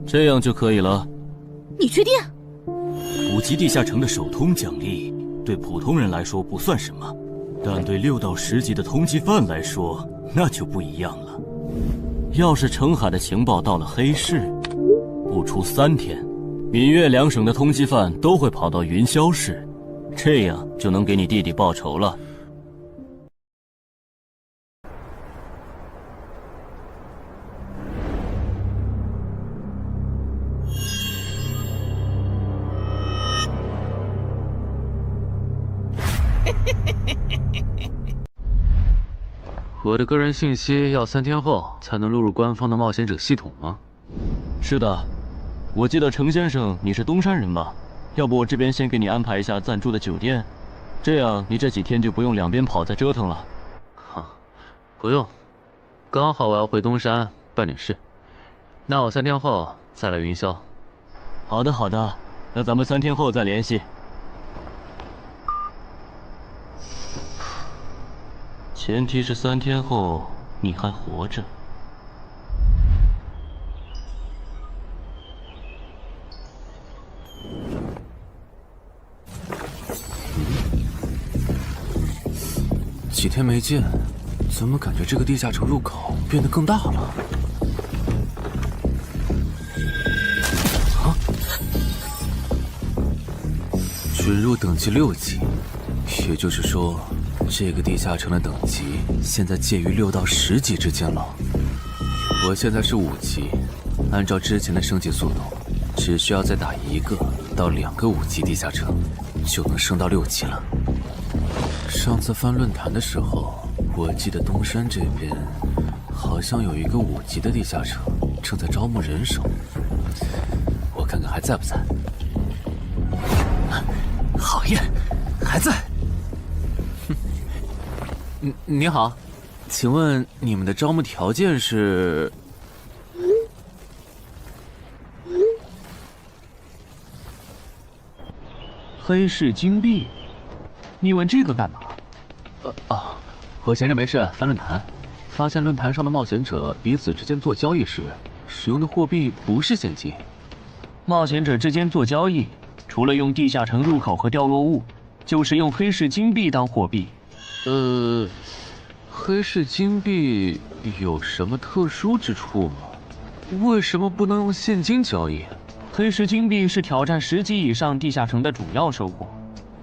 这样就可以了。你确定？5级地下城的首通奖励对普通人来说不算什么，但对6到10级的通缉犯来说那就不一样了。要是澄海的情报到了黑市，不出3天，闽粤2省的通缉犯都会跑到云霄市，这样就能给你弟弟报仇了。我的个人信息要3天后才能录入官方的冒险者系统吗？是的，我记得程先生你是东山人吧？要不我这边先给你安排一下暂住的酒店，这样你这几天就不用两边跑再折腾了。不用，刚好我要回东山办点事，那我3天后再来云霄。好的好的，那咱们3天后再联系。前提是3天后你还活着。几天没见，怎么感觉这个地下城入口变得更大了？啊！准入等级6级，也就是说，这个地下城的等级现在介于6到10级之间了。我现在是5级，按照之前的升级速度，只需要再打1个到2个5级地下城，就能升到6级了。上次翻论坛的时候，我记得东山这边好像有一个5级的地下城正在招募人手，我看看还在不在。好耶，还在。你好，请问你们的招募条件是？黑市金币？你问这个干嘛？我闲着没事翻论坛，发现论坛上的冒险者彼此之间做交易时，使用的货币不是现金。冒险者之间做交易，除了用地下城入口和掉落物，就是用黑市金币当货币。黑市金币有什么特殊之处吗？为什么不能用现金交易？黑市金币是挑战10级以上地下城的主要收获。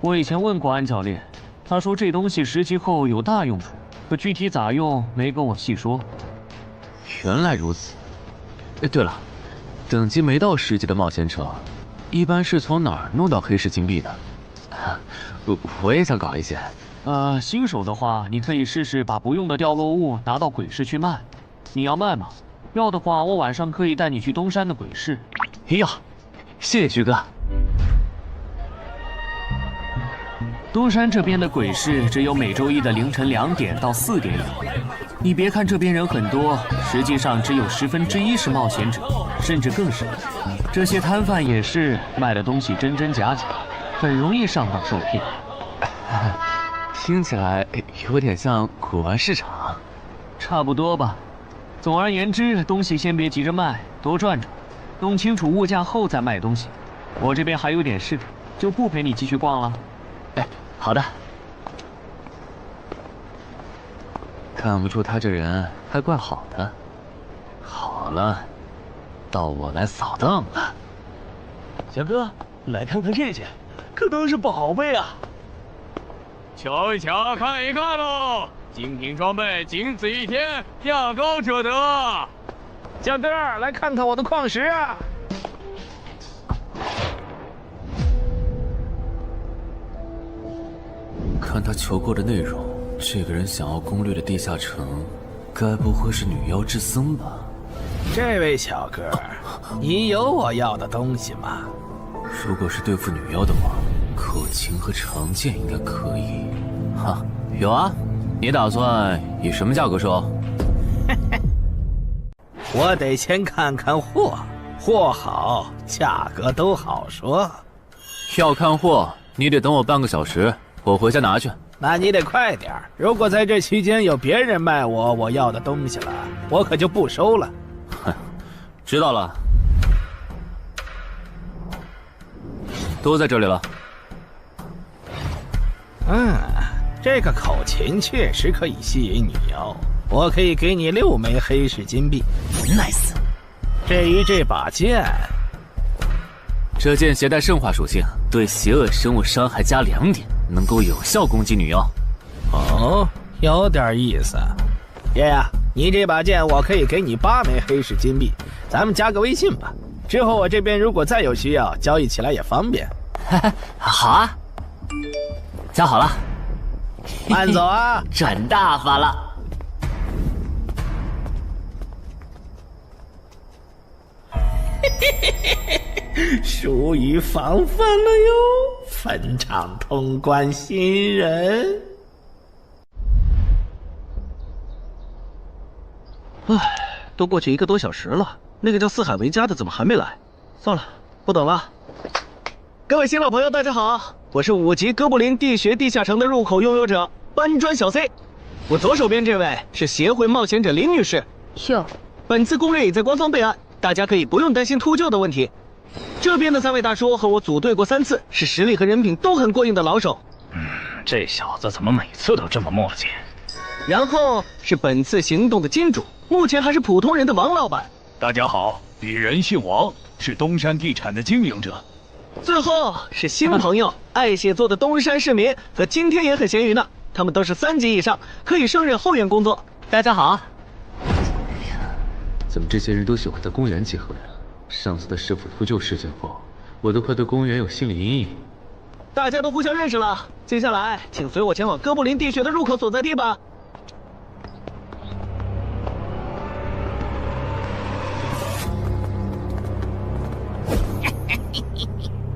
我以前问过安教练，他说这东西10级后有大用处，可具体咋用没跟我细说。原来如此。对了，等级没到10级的冒险者，一般是从哪儿弄到黑市金币的？我也想搞一些。新手的话，你可以试试把不用的掉落物拿到鬼市去卖。你要卖吗？要的话，我晚上可以带你去东山的鬼市。要，谢谢徐哥。东山这边的鬼市只有每周一的凌晨2点到4点有。你别看这边人很多，实际上只有1/10是冒险者，甚至更少。这些摊贩也是卖的东西真真假假，很容易上当受骗。听起来有点像古玩市场。差不多吧。总而言之，东西先别急着卖，多转转，弄清楚物价后再卖东西。我这边还有点事，就不陪你继续逛了。好的。看不出他这人还怪好的。好了，到我来扫荡了。小哥，来看看这件，可都是宝贝啊！瞧一瞧，看一看喽！精品装备，仅此一天，价高者得。小哥，来看看我的矿石啊！看他求购的内容，这个人想要攻略的地下城，该不会是女妖之僧吧？这位小哥，你有我要的东西吗？如果是对付女妖的话，口琴和长剑应该可以。哈，有啊。你打算以什么价格收？我得先看看货，货好，价格都好说。要看货，你得等我半个小时，我回家拿去。那你得快点，如果在这期间有别人卖我要的东西了，我可就不收了。哼，知道了。都在这里了。这个口琴确实可以吸引女妖，我可以给你6枚黑市金币。Nice。至于这把剑，这剑携带圣化属性，对邪恶生物伤害加2点，能够有效攻击女妖。哦，有点意思。爷爷，你这把剑我可以给你8枚黑市金币，咱们加个微信吧。之后我这边如果再有需要，交易起来也方便。好啊，加好了。慢走啊！赚大发了。疏于防范了哟，坟场通关新人。唉，都过去1个多小时了，那个叫四海为家的怎么还没来？算了，不等了。各位新老朋友，大家好，我是5级哥布林地穴地下城的入口拥有者搬砖小 C。我左手边这位是协会冒险者林女士。哟，本次攻略已在官方备案，大家可以不用担心秃鹫的问题。这边的3位大叔和我组队过3次，是实力和人品都很过硬的老手。这小子怎么每次都这么磨叽？然后是本次行动的金主，目前还是普通人的王老板。大家好，鄙人姓王，是东山地产的经营者。最后是新朋友，爱写作的东山市民，和今天也很闲鱼呢。他们都是3级以上，可以胜任后援工作。大家好。怎么这些人都喜欢在公园集合呀？上次的师傅秃鹫事件后，我都快对公园有心理阴影。大家都互相认识了，接下来请随我前往哥布林地穴的入口所在地吧。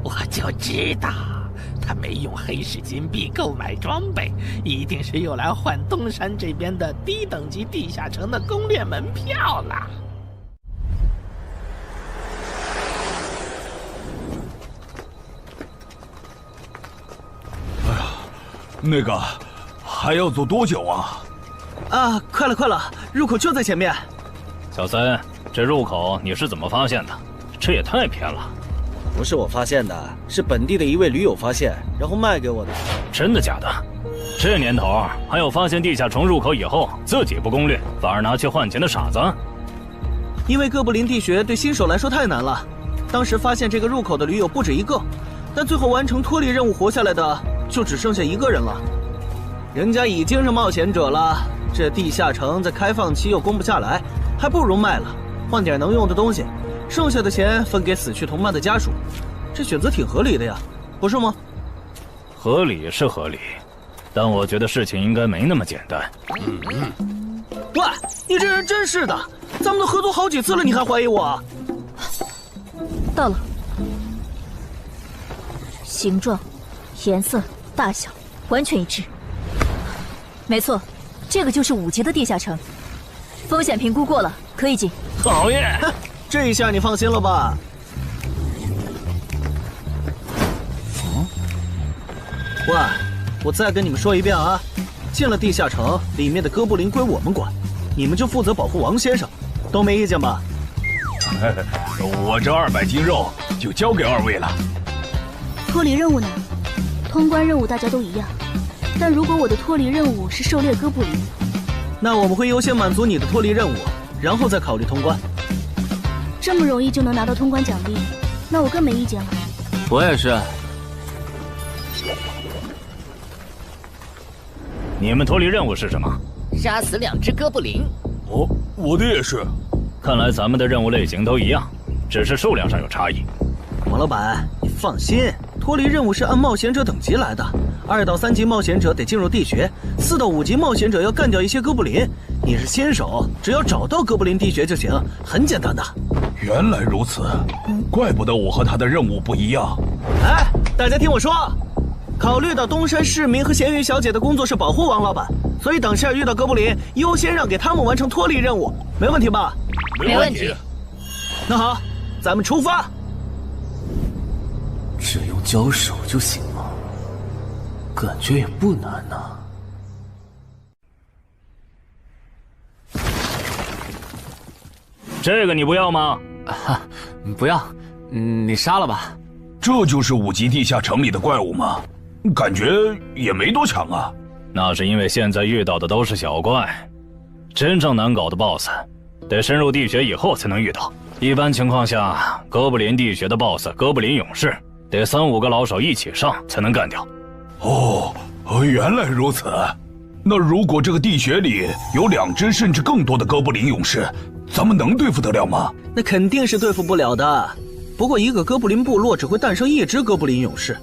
我就知道，他没用黑市金币购买装备，一定是用来换东山这边的低等级地下城的攻略门票了。那个还要走多久啊？啊，快了，入口就在前面。小三，这入口你是怎么发现的？这也太偏了。不是我发现的，是本地的一位驴友发现，然后卖给我的。真的假的？这年头还有发现地下城入口以后自己不攻略，反而拿去换钱的傻子？因为哥布林地穴对新手来说太难了，当时发现这个入口的驴友不止1个，但最后完成脱离任务活下来的就只剩下1个人了。人家已经是冒险者了，这地下城在开放期又攻不下来，还不如卖了，换点能用的东西，剩下的钱分给死去同伴的家属。这选择挺合理的呀，不是吗？合理是合理，但我觉得事情应该没那么简单。喂，你这人真是的，咱们都合作好几次了，你还怀疑我？到了，形状、颜色、大小完全一致。没错，这个就是5级的地下城，风险评估过了，可以进。讨厌，这一下你放心了吧？喂，我再跟你们说一遍啊，进了地下城，里面的哥布林归我们管，你们就负责保护王先生，都没意见吧？我这200斤肉就交给2位了。脱离任务呢？通关任务大家都一样，但如果我的脱离任务是狩猎哥布林，那我们会优先满足你的脱离任务，然后再考虑通关。这么容易就能拿到通关奖励，那我更没意见了。我也是。你们脱离任务是什么？杀死2只哥布林。哦，我的也是。看来咱们的任务类型都一样，只是数量上有差异。王老板，你放心，脱离任务是按冒险者等级来的，2到3级冒险者得进入地穴，4到5级冒险者要干掉一些哥布林。你是新手，只要找到哥布林地穴就行，很简单的。原来如此，怪不得我和他的任务不一样。哎，大家听我说，考虑到东山市民和咸鱼小姐的工作是保护王老板，所以等下遇到哥布林，优先让给他们完成脱离任务，没问题吧？没问题。那好，咱们出发。只用交手就行了，感觉也不难呐。这个你不要吗？不要，你杀了吧。这就是5级地下城里的怪物吗？感觉也没多强啊。那是因为现在遇到的都是小怪，真正难搞的 BOSS， 得深入地穴以后才能遇到。一般情况下，哥布林地穴的 BOSS 哥布林勇士，得3、5个老手一起上才能干掉。原来如此。那如果这个地穴里有2只甚至更多的哥布林勇士，咱们能对付得了吗？那肯定是对付不了的。不过一个哥布林部落只会诞生1只哥布林勇士，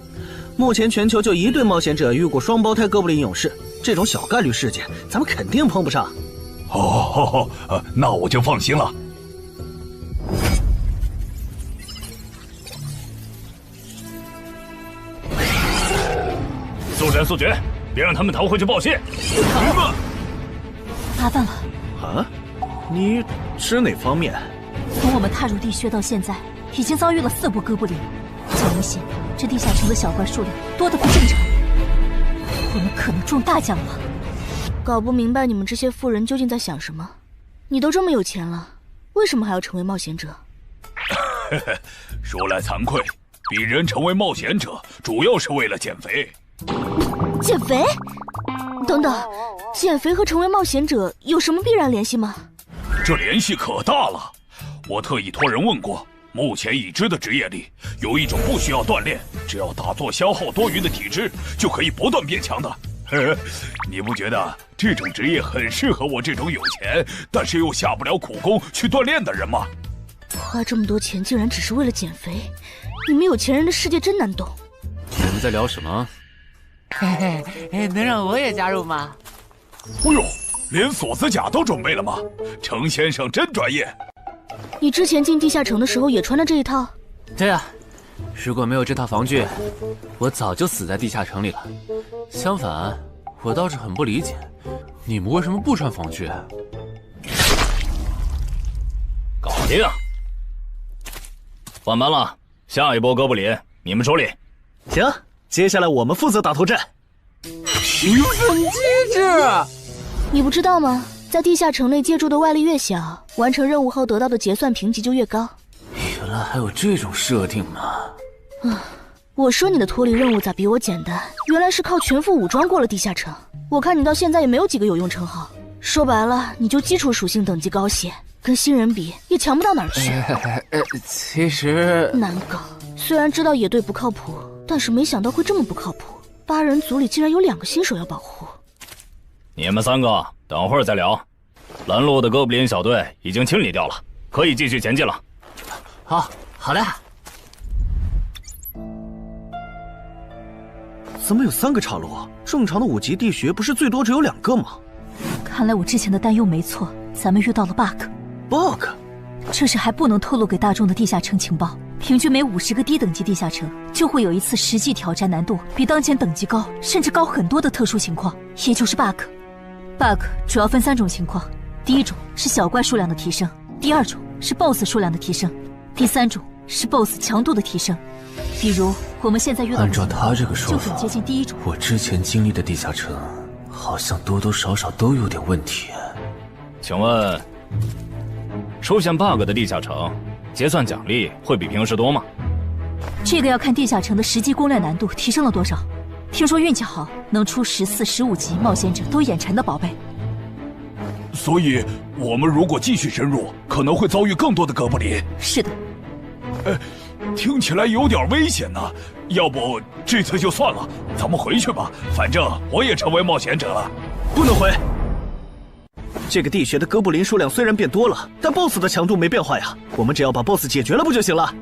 目前全球就1对冒险者遇过双胞胎哥布林勇士，这种小概率事件，咱们肯定碰不上。哦，那我就放心了。速战速决，别让他们逃回去报信。麻烦了。啊？你指哪方面？从我们踏入地穴到现在，已经遭遇了4波哥布林，很明显，这地下城的小怪数量多得不正常。我们可能中大奖了。搞不明白你们这些富人究竟在想什么。你都这么有钱了，为什么还要成为冒险者？说来惭愧，鄙人成为冒险者主要是为了减肥。减肥？等等，减肥和成为冒险者有什么必然联系吗？这联系可大了。我特意托人问过，目前已知的职业里，有一种不需要锻炼，只要打坐消耗多余的体质，就可以不断变强的。你不觉得这种职业很适合我这种有钱，但是又下不了苦功去锻炼的人吗？花这么多钱竟然只是为了减肥，你们有钱人的世界真难懂。你们在聊什么？嘿嘿，能让我也加入吗？哦呦，连锁子甲都准备了吗？程先生真专业。你之前进地下城的时候也穿的这一套？对啊，如果没有这套防具，我早就死在地下城里了。相反，我倒是很不理解，你们为什么不穿防具？搞定。换班了，下一波哥布林你们手里。行，接下来我们负责打头阵。评分机制，你不知道吗？在地下城内借助的外力越小，完成任务后得到的结算评级就越高。原来还有这种设定吗？我说你的脱离任务咋比我简单？原来是靠全副武装过了地下城。我看你到现在也没有几个有用称号，说白了，你就基础属性等级高些，跟新人比也强不到哪儿去。其实难搞，虽然知道野队不靠谱，但是没想到会这么不靠谱。8人组里竟然有2个新手要保护。你们3个等会儿再聊。拦路的哥布林小队已经清理掉了，可以继续前进了。好的。怎么有3个岔路？正常的5级地穴不是最多只有2个吗？看来我之前的担忧没错，咱们遇到了 bug。这是还不能透露给大众的地下城情报。平均每50个低等级地下城就会有一次实际挑战难度比当前等级高，甚至高很多的特殊情况，也就是 bug。bug 主要分3种情况，第一种是小怪数量的提升，第2种是 BOSS 数量的提升，第3种是 BOSS 强度的提升。比如我们现在遇到的，按照他这个说法，就很接近第1种。我之前经历的地下城，好像多多少少都有点问题。请问，出现 bug 的地下城，结算奖励会比平时多吗？这个要看地下城的实际攻略难度提升了多少。听说运气好，能出14、15级冒险者都眼馋的宝贝。所以，我们如果继续深入，可能会遭遇更多的哥布林。是的。听起来有点危险呢。要不这次就算了，咱们回去吧。反正我也成为冒险者了。不能回。这个地穴的哥布林数量虽然变多了，但 BOSS 的强度没变化呀。我们只要把 BOSS 解决了不就行了？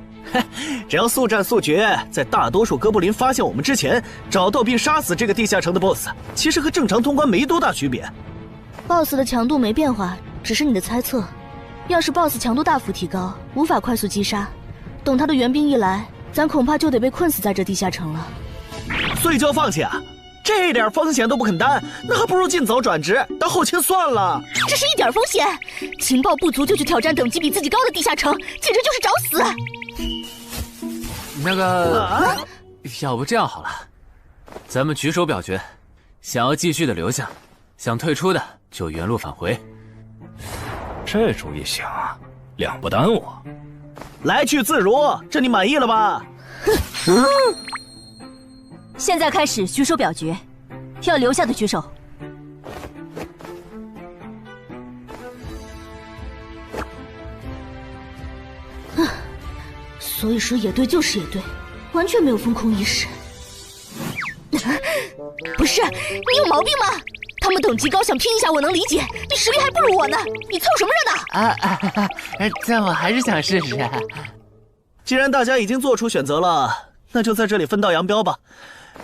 只要速战速决，在大多数哥布林发现我们之前，找到并杀死这个地下城的 BOSS， 其实和正常通关没多大区别。BOSS 的强度没变化，只是你的猜测。要是 BOSS 强度大幅提高，无法快速击杀，等他的援兵一来，咱恐怕就得被困死在这地下城了。所以就要放弃啊？这点风险都不肯担，那还不如尽早转职当后勤算了。这是一点风险，情报不足就去挑战等级比自己高的地下城，简直就是找死。那个，要不这样好了，咱们举手表决，想要继续的留下，想退出的就原路返回。这主意行，两不耽误。来去自如，这你满意了吧？现在开始举手表决，要留下的举手。所以说野队就是野队，完全没有封控意识。不是，你有毛病吗？他们等级高，想拼一下我能理解，你实力还不如我呢，你凑什么热闹？但我还是想试试。既然大家已经做出选择了，那就在这里分道扬镳吧。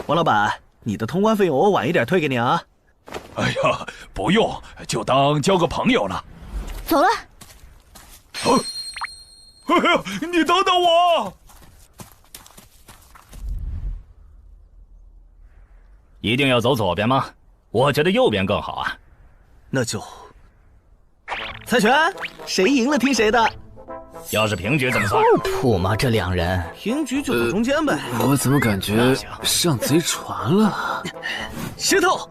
王老板，你的通关费用我晚一点退给你啊。哎呀，不用，就当交个朋友了。走了。哎呀，你等等我！一定要走左边吗？我觉得右边更好啊。那就猜拳，谁赢了听谁的。要是平局怎么算？靠谱吗？这两人平局就走中间呗。我怎么感觉上贼船了？石头，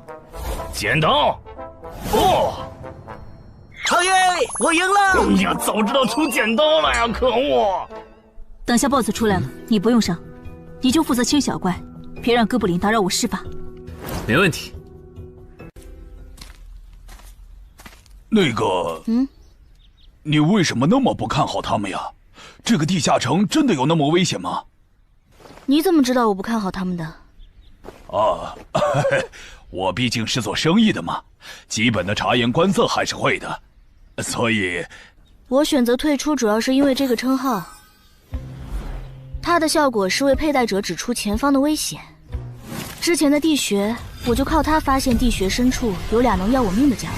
剪刀，不！好耶，我赢了！哎呀，早知道出剪刀了呀！可恶！等下 BOSS 出来了，你不用上，你就负责清小怪，别让哥布林打扰我施法。没问题。那个，你为什么那么不看好他们呀？这个地下城真的有那么危险吗？你怎么知道我不看好他们的？啊，我毕竟是做生意的嘛，基本的察言观色还是会的，所以，我选择退出主要是因为这个称号，它的效果是为佩戴者指出前方的危险。之前的地穴，我就靠它发现地穴深处有俩能要我命的家伙。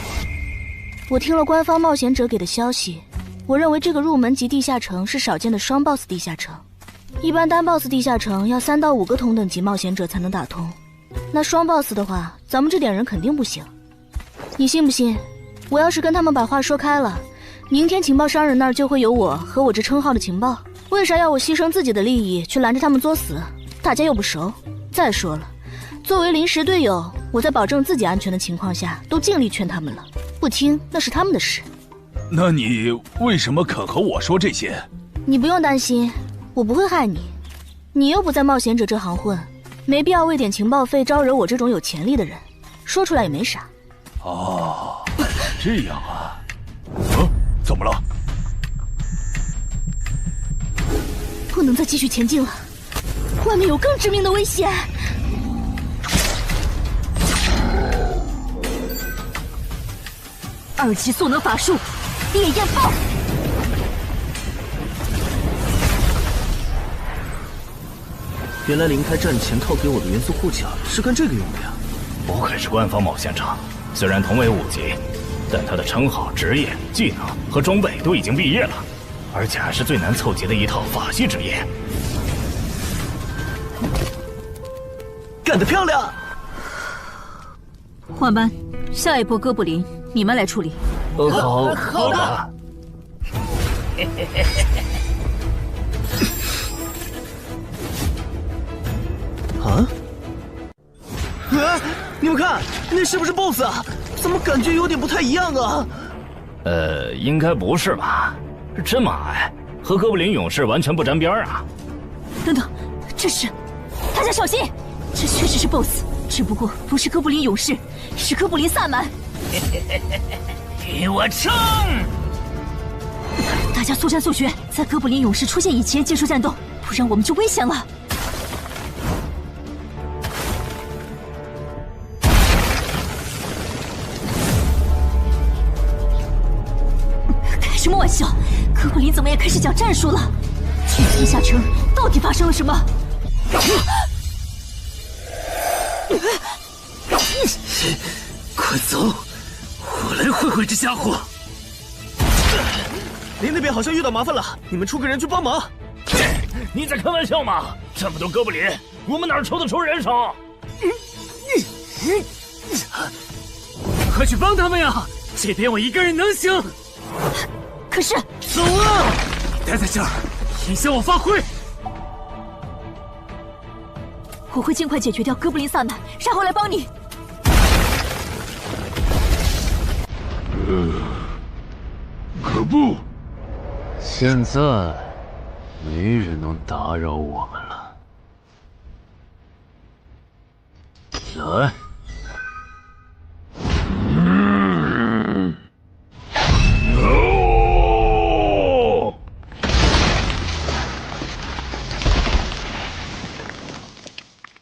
我听了官方冒险者给的消息，我认为这个入门级地下城是少见的双 BOSS 地下城。一般单 BOSS 地下城要3到5个同等级冒险者才能打通，那双 BOSS 的话，咱们这点人肯定不行。你信不信？我要是跟他们把话说开了，明天情报商人那儿就会有我和我这称号的情报。为啥要我牺牲自己的利益去拦着他们作死？大家又不熟。再说了，作为临时队友，我在保证自己安全的情况下，都尽力劝他们了，不听那是他们的事。那你为什么肯和我说这些？你不用担心，我不会害你。你又不在冒险者这行混，没必要为点情报费招惹我这种有潜力的人。说出来也没啥。哦，这样啊。怎么了？不能再继续前进了，外面有更致命的危险。2级速能法术，烈焰爆！原来灵台战前套给我的元素护甲是干这个用的呀！不愧是官方冒险者，虽然同为5级，但他的称号、职业、技能和装备都已经毕业了，而且还是最难凑齐的一套法系职业。干得漂亮！换班，下一波哥布林你们来处理。好的。啊！你们看，那是不是 BOSS 啊？怎么感觉有点不太一样啊？应该不是吧？这么矮，和哥布林勇士完全不沾边啊！等等，这是……大家小心，这确实是 BOSS， 只不过不是哥布林勇士，是哥布林萨满。给我冲！大家速战速决，在哥布林勇士出现以前结束战斗，不然我们就危险了。开什么玩笑？哥布林怎么也开始讲战术了？这地下城到底发生了什么？快走！我来会会这家伙。林那边好像遇到麻烦了，你们出个人去帮忙。你在开玩笑吗？这么多哥布林，我们哪抽得出人手？快去帮他们呀！这边我一个人能行。可是，走啊！待在这儿，影响我发挥。我会尽快解决掉哥布林萨满，然后来帮你。可不，现在没人能打扰我们了。来。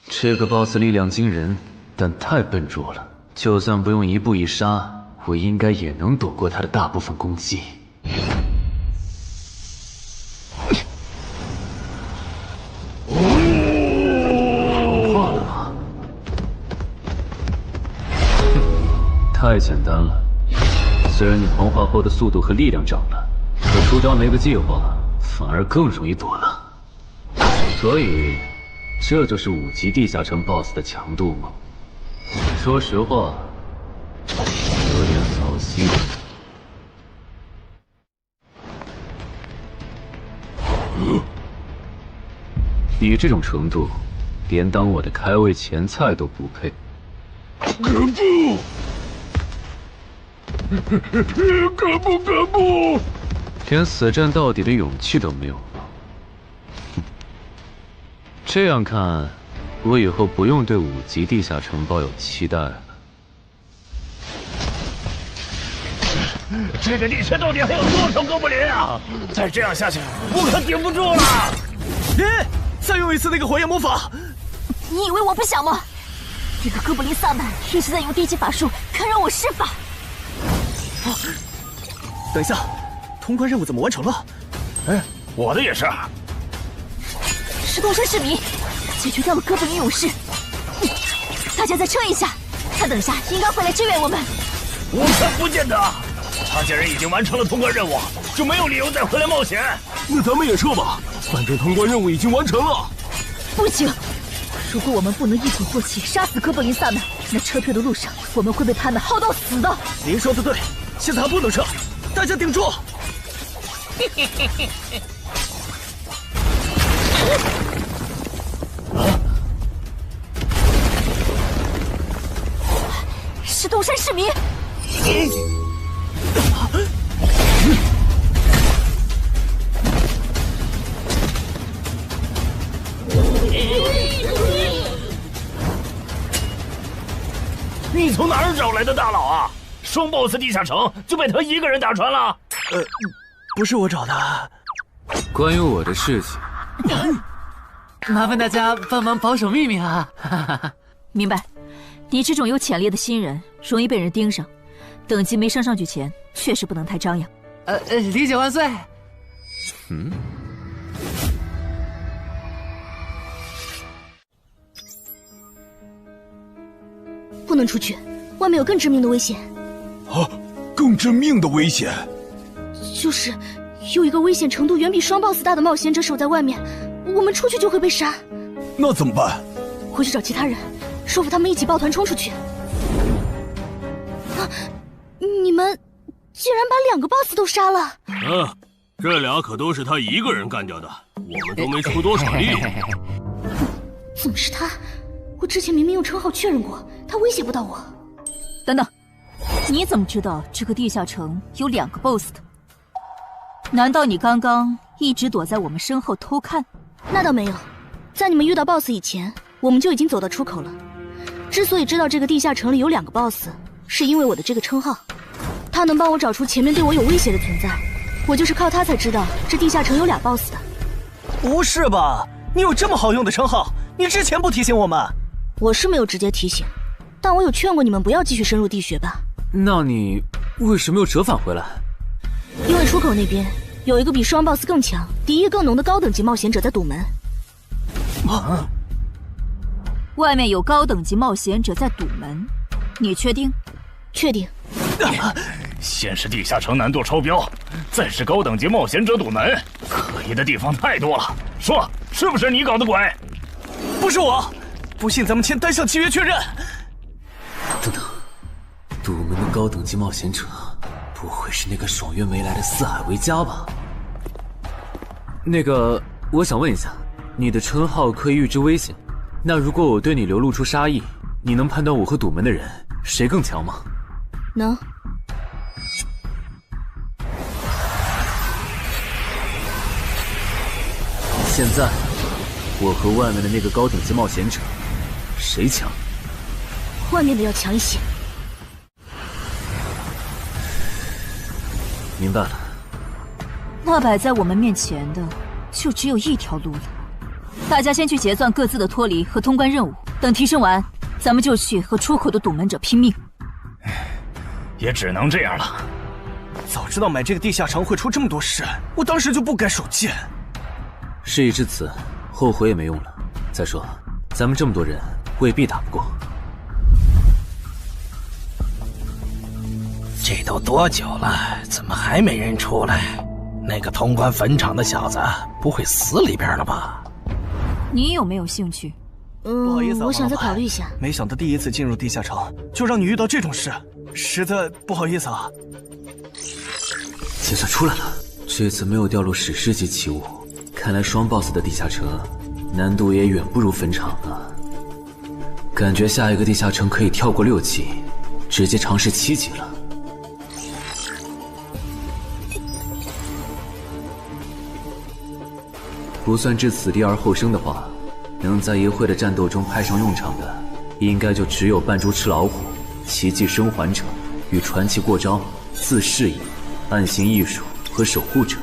这个 BOSS 力量惊人，但太笨拙了。就算不用一步一杀，我应该也能躲过他的大部分攻击。好话了吗？太简单了。虽然你同化后的速度和力量涨了，可出招那个计划反而更容易躲了。所以，这就是5级地下城 BOSS 的强度吗？说实话，有点扫兴。你这种程度，连当我的开胃前菜都不配。可不！连死战到底的勇气都没有了。这样看，我以后不用对5级地下城抱有期待了。这个地区到底还有多少哥布林啊？再这样下去，我可顶不住了！再用一次那个火焰魔法！你以为我不想吗？这个哥布林萨满一直在用低级法术看让我施法。等一下，通关任务怎么完成了？我的也是。石头山市民解决掉了哥布林勇士，大家再撑一下，他等下应该会来支援我们。我看不见得，他既然已经完成了通关任务，就没有理由再回来冒险。那咱们也撤吧，反正通关任务已经完成了。不行，如果我们不能一鼓作气杀死哥布林萨满，那撤退的路上我们会被他们耗到死的。您说的对，现在还不能撤，大家顶住！石头山市民，你从哪儿找来的大佬啊？双 BOSS 地下城就被他一个人打穿了？不是我找的。关于我的事情，麻烦大家帮忙保守秘密啊！明白。你这种有潜力的新人，容易被人盯上，等级没升上去前，确实不能太张扬。理解万岁。不能出去，外面有更致命的危险。啊，更致命的危险？就是有一个危险程度远比双 BOSS 大的冒险者守在外面，我们出去就会被杀。那怎么办？回去找其他人，说服他们一起抱团冲出去。啊！你们竟然把2个 BOSS 都杀了！这俩可都是他一个人干掉的，我们都没出多少力。怎么是他？我之前明明用称号确认过，他威胁不到我。等等，你怎么知道这个地下城有2个 BOSS 的？难道你刚刚一直躲在我们身后偷看？那倒没有，在你们遇到 BOSS 以前，我们就已经走到出口了。之所以知道这个地下城里有2个 BOSS， 是因为我的这个称号，他能帮我找出前面对我有威胁的存在。我就是靠他才知道这地下城有2 BOSS 的。不是吧？你有这么好用的称号，你之前不提醒我们？我是没有直接提醒，但我有劝过你们不要继续深入地穴吧。那你为什么又折返回来？因为出口那边有一个比双 BOSS 更强、敌意更浓的高等级冒险者在堵门。外面有高等级冒险者在堵门，你确定？确定。先是地下城难度超标，再是高等级冒险者堵门，可疑的地方太多了。说，是不是你搞的鬼？不是我，不信咱们签单向契约确认。等等，堵门的高等级冒险者，不会是那个爽约没来的四海为家吧？那个，我想问一下，你的称号可以预知危险，那如果我对你流露出杀意，你能判断我和堵门的人谁更强吗？能。现在，我和外面的那个高等级冒险者，谁强？外面的要强一些。明白了。那摆在我们面前的，就只有一条路了。大家先去结算各自的脱离和通关任务，等提升完，咱们就去和出口的堵门者拼命。也只能这样了。早知道买这个地下城会出这么多事，我当时就不该手贱。事已至此，后悔也没用了。再说，咱们这么多人，未必打不过。这都多久了，怎么还没人出来？那个通关坟场的小子不会死里边了吧？你有没有兴趣？不好意思啊，我想再考虑一下。没想到第一次进入地下城就让你遇到这种事，实在不好意思啊。结算出来了，这次没有掉落史诗级奇物，看来双 BOSS 的地下城难度也远不如坟场了。感觉下一个地下城可以跳过6级，直接尝试7级了。不算置死地而后生的话，能在一会的战斗中派上用场的，应该就只有扮猪吃老虎、奇迹生还者与传奇过招、自适应、暗行艺术和守护者。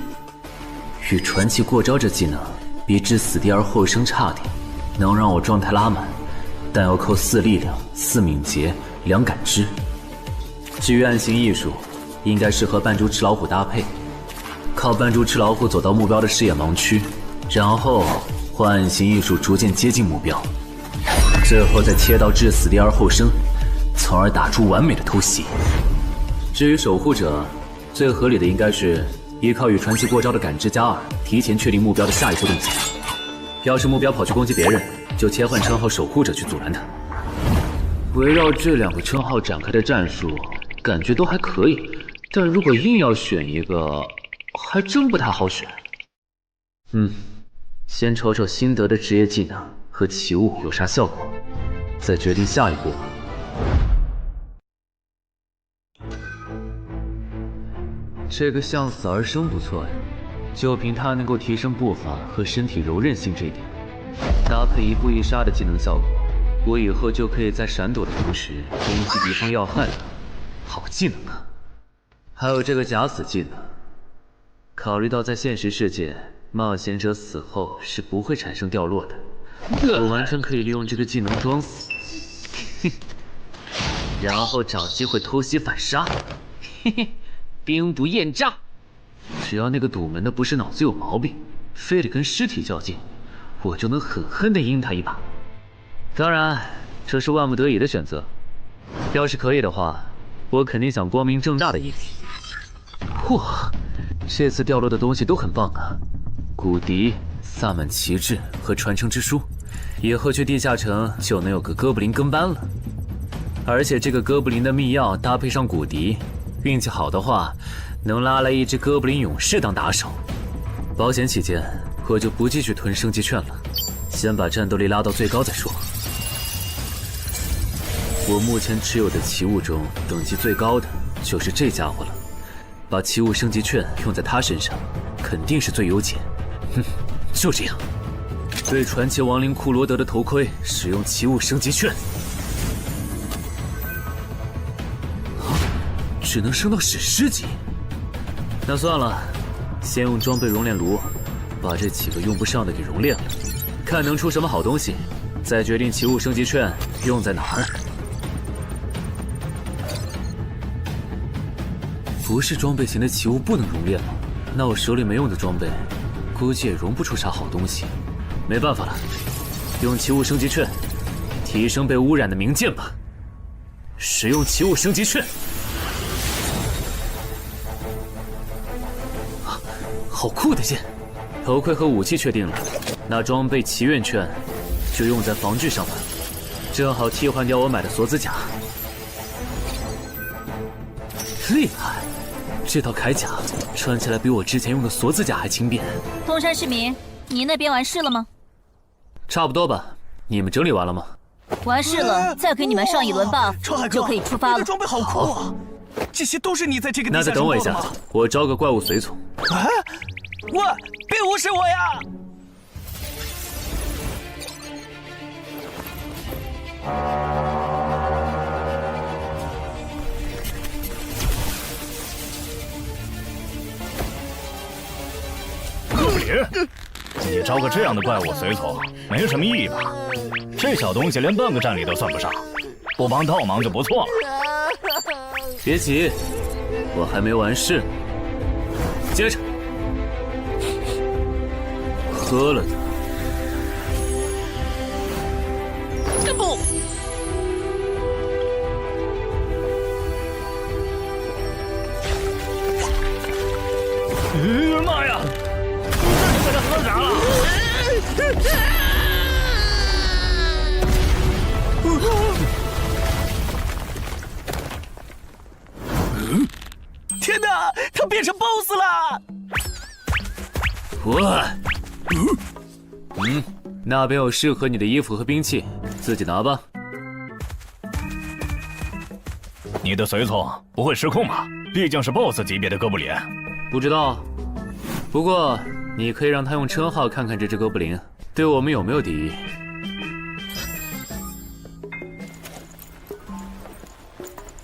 与传奇过招这技能比置死地而后生差点，能让我状态拉满，但要扣4力量、4敏捷、2感知。至于暗行艺术，应该是和扮猪吃老虎搭配，靠扮猪吃老虎走到目标的视野盲区，然后换暗行艺术逐渐接近目标，最后再切到置死地而后生，从而打出完美的偷袭。至于守护者，最合理的应该是依靠与传奇过招的感知加2，提前确定目标的下一步动作。要是目标跑去攻击别人，就切换称号守护者去阻拦他。围绕这2个称号展开的战术，感觉都还可以，但如果硬要选一个，还真不太好选。先瞅瞅新得的职业技能和奇物有啥效果，再决定下一步。这个向死而生不错呀，就凭它能够提升步伐和身体柔韧性这一点，搭配一步一杀的技能效果，我以后就可以在闪躲的同时攻击敌方要害了。好技能啊！还有这个假死技能，考虑到在现实世界，冒险者死后是不会产生掉落的，我完全可以利用这个技能装死，然后找机会偷袭反杀，兵不厌诈。只要那个堵门的不是脑子有毛病，非得跟尸体较劲，我就能狠狠地阴他一把。当然，这是万不得已的选择。要是可以的话，我肯定想光明正大的赢。哇，这次掉落的东西都很棒啊！骨笛、萨满旗帜和传承之书，以后去地下城就能有个哥布林跟班了。而且这个哥布林的密钥搭配上骨笛，运气好的话，能拉来一只哥布林勇士当打手。保险起见，我就不继续囤升级券了，先把战斗力拉到最高再说。我目前持有的奇物中，等级最高的就是这家伙了。把奇物升级券用在他身上，肯定是最优解。就这样，对传奇亡灵库罗德的头盔使用奇物升级券。只能升到史诗级。那算了，先用装备熔炼炉把这几个用不上的给熔炼了，看能出什么好东西，再决定奇物升级券用在哪儿。不是装备型的奇物不能熔炼吗？那我手里没用的装备，估计也熔不出啥好东西。没办法了，用奇物升级券提升被污染的名剑吧。使用奇物升级券。好酷的剑！头盔和武器确定了，那装备祈愿券就用在防具上吧，正好替换掉我买的锁子甲。厉害！这套铠甲穿起来比我之前用的锁子甲还轻便。东山市民，你那边完事了吗？差不多吧。你们整理完了吗？完事了，再给你们上一轮 buff，就可以出发了。你的装备好酷啊！这些都是你在这个地下那再等我一下，我招个怪物随从。啊！别无视我呀！哥布林，你招个这样的怪物随从，没什么意义吧？这小东西连半个战力都算不上，不帮倒忙就不错了。别急，我还没完事。接着，喝了它。不。他变成 BOSS 了！那边有适合你的衣服和兵器，自己拿吧。你的随从不会失控吧？毕竟是 BOSS 级别的哥布林。不知道，不过你可以让他用称号看看这只哥布林对我们有没有敌意。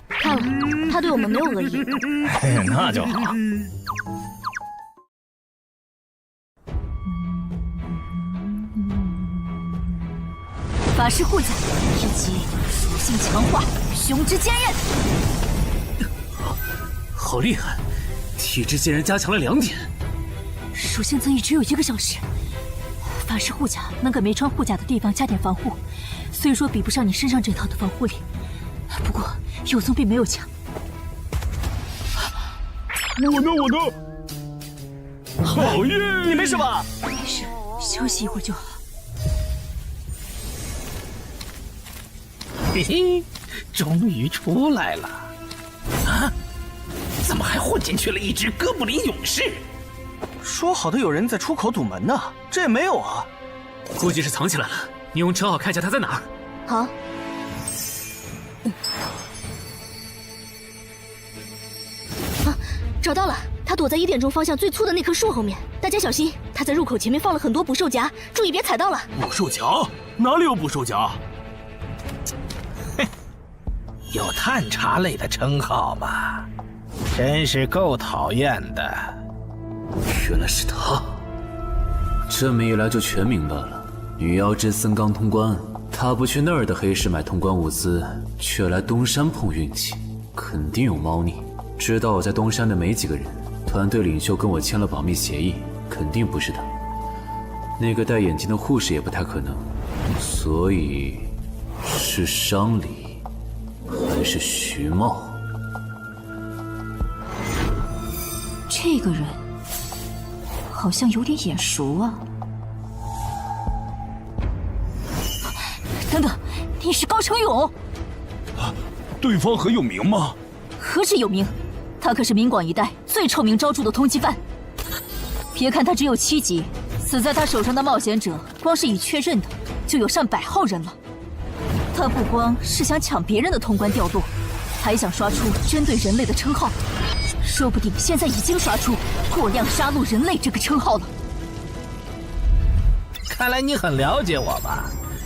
看了，他对我们没有恶意。那就好。法师护甲以及属性强化，雄之坚韧。好厉害！体质竟然加强了2点。属性增益只有1个小时。法师护甲能给没穿护甲的地方加点防护，虽说比不上你身上这套的防护力，不过有总比没有强。我呢？好耶！你没事吧？没事，休息一会儿就好。嘿嘿，终于出来了！啊，怎么还混进去了一只哥布林勇士？说好的有人在出口堵门呢，这也没有啊。估计是藏起来了，你用称号看一下他在哪儿。好。找到了，他躲在1点钟方向最粗的那棵树后面，大家小心，他在入口前面放了很多捕兽夹，注意别踩到了。捕兽夹？哪里有捕兽夹？有探查类的称号吗？真是够讨厌的。原来是他，这么一来就全明白了。女妖之森刚通关，他不去那儿的黑市买通关物资，却来东山碰运气，肯定有猫腻。知道我在东山的没几个人，团队领袖跟我签了保密协议，肯定不是他。那个戴眼镜的护士也不太可能，所以是商礼。还是徐茂？这个人好像有点眼熟啊！等等，你是高成勇？对方很有名吗？何止有名，他可是明广一带最臭名昭著的通缉犯。别看他只有7级，死在他手上的冒险者，光是已确认的就有上百号人了。他不光是想抢别人的通关调度，还想刷出针对人类的称号，说不定现在已经刷出过量杀戮人类这个称号了。看来你很了解我吧？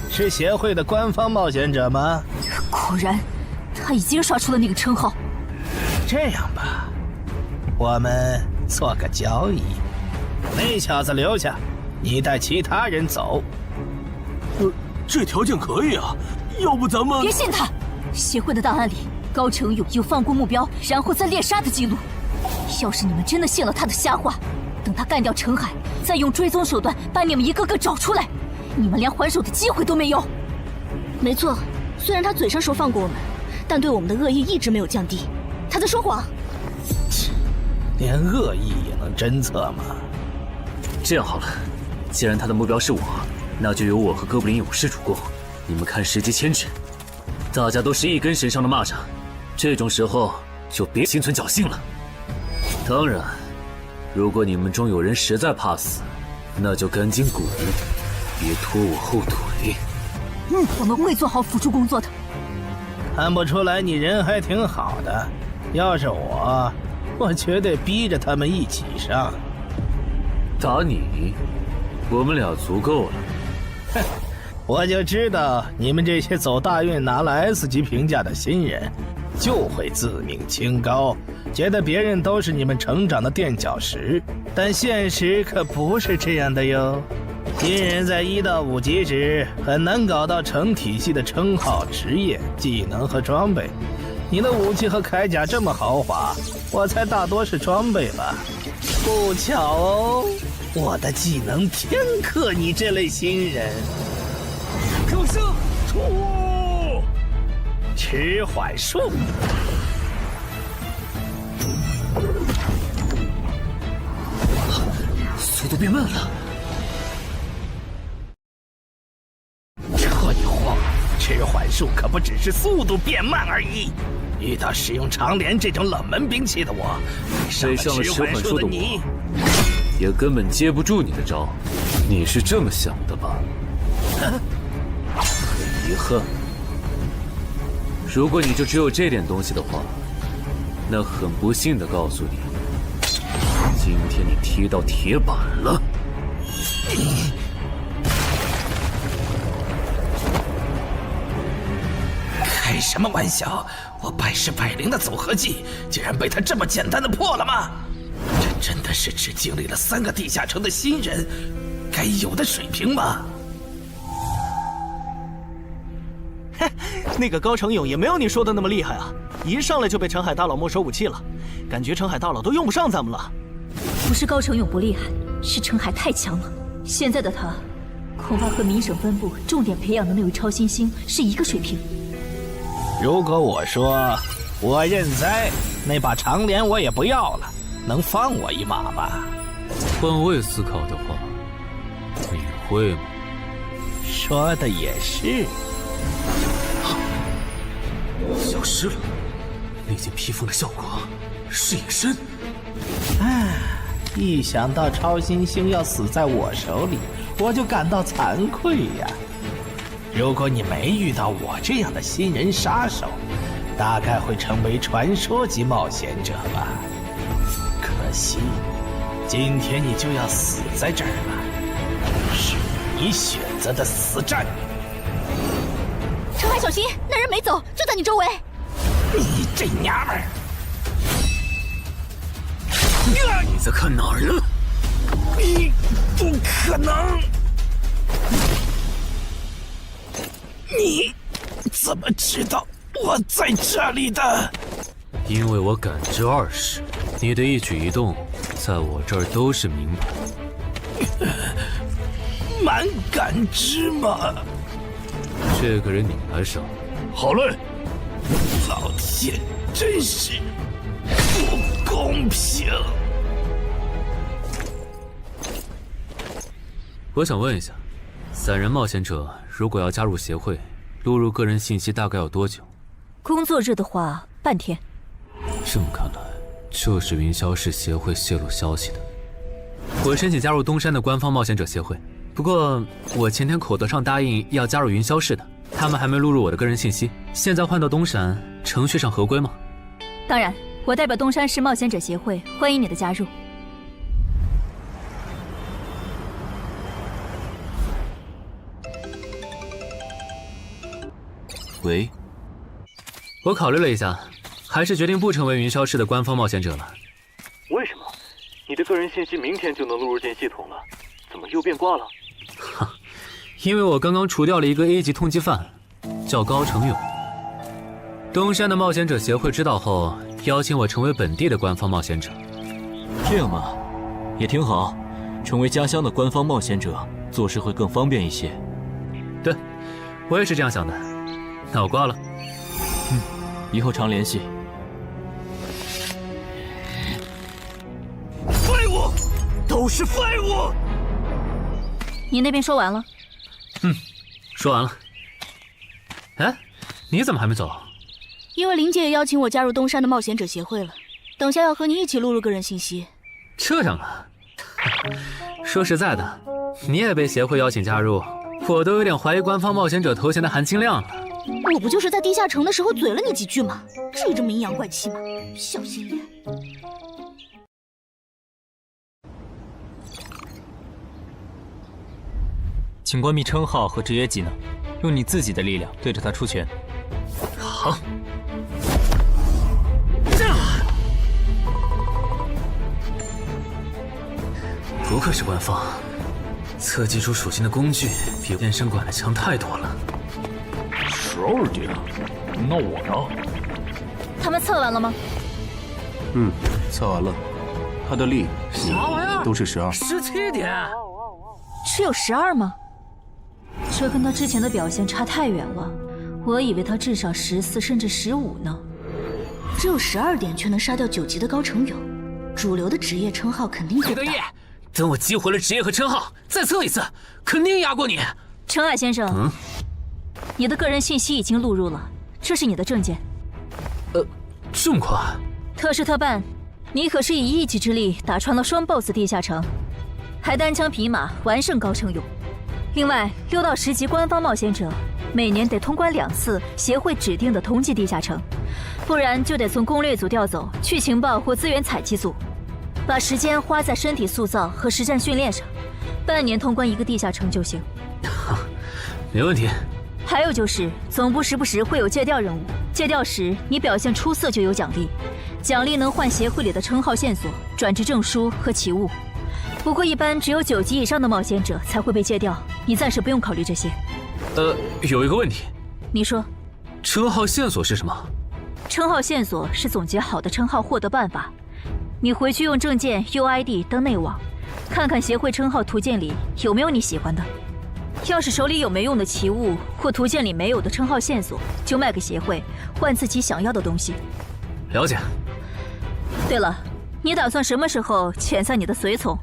是协会的官方冒险者吗？果然，他已经刷出了那个称号。这样吧，我们做个交易，那小子留下，你带其他人走。这条件可以啊。要不咱们别信他！协会的档案里，高成勇有放过目标然后再猎杀的记录。要是你们真的信了他的瞎话，等他干掉陈海，再用追踪手段把你们一个个找出来，你们连还手的机会都没有。没错，虽然他嘴上说放过我们，但对我们的恶意一直没有降低。他在说谎。连恶意也能侦测吗？这样好了，既然他的目标是我，那就由我和哥布林勇士主攻。你们看时机牵制，大家都是一根绳上的蚂蚱，这种时候就别心存侥幸了。当然，如果你们中有人实在怕死，那就赶紧滚，别拖我后腿。我们会做好辅助工作的。看不出来你人还挺好的，要是我绝对逼着他们一起上。打你，我们俩足够了。哼。我就知道你们这些走大运拿了 S 级评价的新人，就会自命清高，觉得别人都是你们成长的垫脚石。但现实可不是这样的哟。新人在1到5级时很难搞到成体系的称号、职业、技能和装备。你的武器和铠甲这么豪华，我猜大多是装备吧。不巧哦，我的技能偏克你这类新人。可是，迟缓术，速度变慢了。这一晃，迟缓术术可不只是速度变慢而已。遇到使用长镰这种冷门兵器的我，被上了迟缓术的我，也根本接不住你的招。你是这么想的吧？很遗憾，如果你就只有这点东西的话，那很不幸的告诉你，今天你踢到铁板了。开什么玩笑！我百试百灵的组合技，竟然被他这么简单的破了吗？这真的是只经历了3个地下城的新人该有的水平吗？那个高成勇也没有你说的那么厉害啊！一上来就被陈海大佬没收武器了，感觉陈海大佬都用不上咱们了。不是高成勇不厉害，是陈海太强了。现在的他，恐怕和明省分部重点培养的那位超新星是一个水平。如果我说我认栽，那把长镰我也不要了，能放我一马吧？换位思考的话，你会吗？说的也是。消失了，那件披风的效果是隐身。一想到超新星要死在我手里，我就感到惭愧呀。如果你没遇到我这样的新人杀手，大概会成为传说级冒险者吧。可惜，今天你就要死在这儿了，是你选择的死战。陈海，小心，那人没走，就在你周围。你这娘们儿！你在看哪儿呢？你不可能！你怎么知道我在这里的？因为我感知20，你的一举一动在我这儿都是明白。蛮感知吗？这个人你来上。好嘞。老天，真是不公平！我想问一下，3人冒险者如果要加入协会，录入个人信息大概要多久？工作日的话，半天。这么看来，就是云霄市协会泄露消息的。我申请加入东山的官方冒险者协会，不过我前天口头上答应要加入云霄市的，他们还没录入我的个人信息。现在换到东山，程序上合规吗？当然，我代表东山市冒险者协会欢迎你的加入。喂，我考虑了一下，还是决定不成为云霄市的官方冒险者了。为什么？你的个人信息明天就能录入进系统了，怎么又变卦了？因为我刚刚除掉了一个 A 级通缉犯，叫高成勇。东山的冒险者协会知道后，邀请我成为本地的官方冒险者。这样嘛，也挺好，成为家乡的官方冒险者，做事会更方便一些。对，我也是这样想的。那我挂了。以后常联系。废物，都是废物！你那边说完了？说完了。哎，你怎么还没走？因为林姐也邀请我加入东山的冒险者协会了，等下要和你一起录入个人信息。这样啊？说实在的，你也被协会邀请加入，我都有点怀疑官方冒险者头衔的含金量了。我不就是在地下城的时候嘴了你几句吗？至于这么阴阳怪气吗？小心眼！请关闭称号和职业技能，用你自己的力量对着他出拳。好。不愧是官方，测基础属性的工具比健身馆的强太多了。12点，那我呢？他们测完了吗？测完了，他的力、你都是12。17点，只有12吗？这跟他之前的表现差太远了，我以为他至少14甚至15呢。只有12点却能杀掉9级的高成勇，主流的职业称号肯定够大。等我激活了职业和称号，再测一次，肯定压过你。陈海先生，你的个人信息已经录入了，这是你的证件。这么快？特事特办，你可是以一己之力打穿了双 BOSS 地下城，还单枪匹马完胜高成勇。另外，6到10级官方冒险者每年得通关2次协会指定的同级地下城，不然就得从攻略组调走去情报或资源采集组，把时间花在身体塑造和实战训练上，半年通关1个地下城就行。没问题。还有就是，总部时不时会有借调任务，借调时你表现出色就有奖励，奖励能换协会里的称号线索、转职证书和奇物。不过一般只有9级以上的冒险者才会被借调，你暂时不用考虑这些。有一个问题。你说。称号线索是什么？称号线索是总结好的称号获得办法，你回去用证件 UID 登内网，看看协会称号图鉴里有没有你喜欢的。要是手里有没用的奇物或图鉴里没有的称号线索，就卖给协会，换自己想要的东西。了解。对了，你打算什么时候遣散你的随从？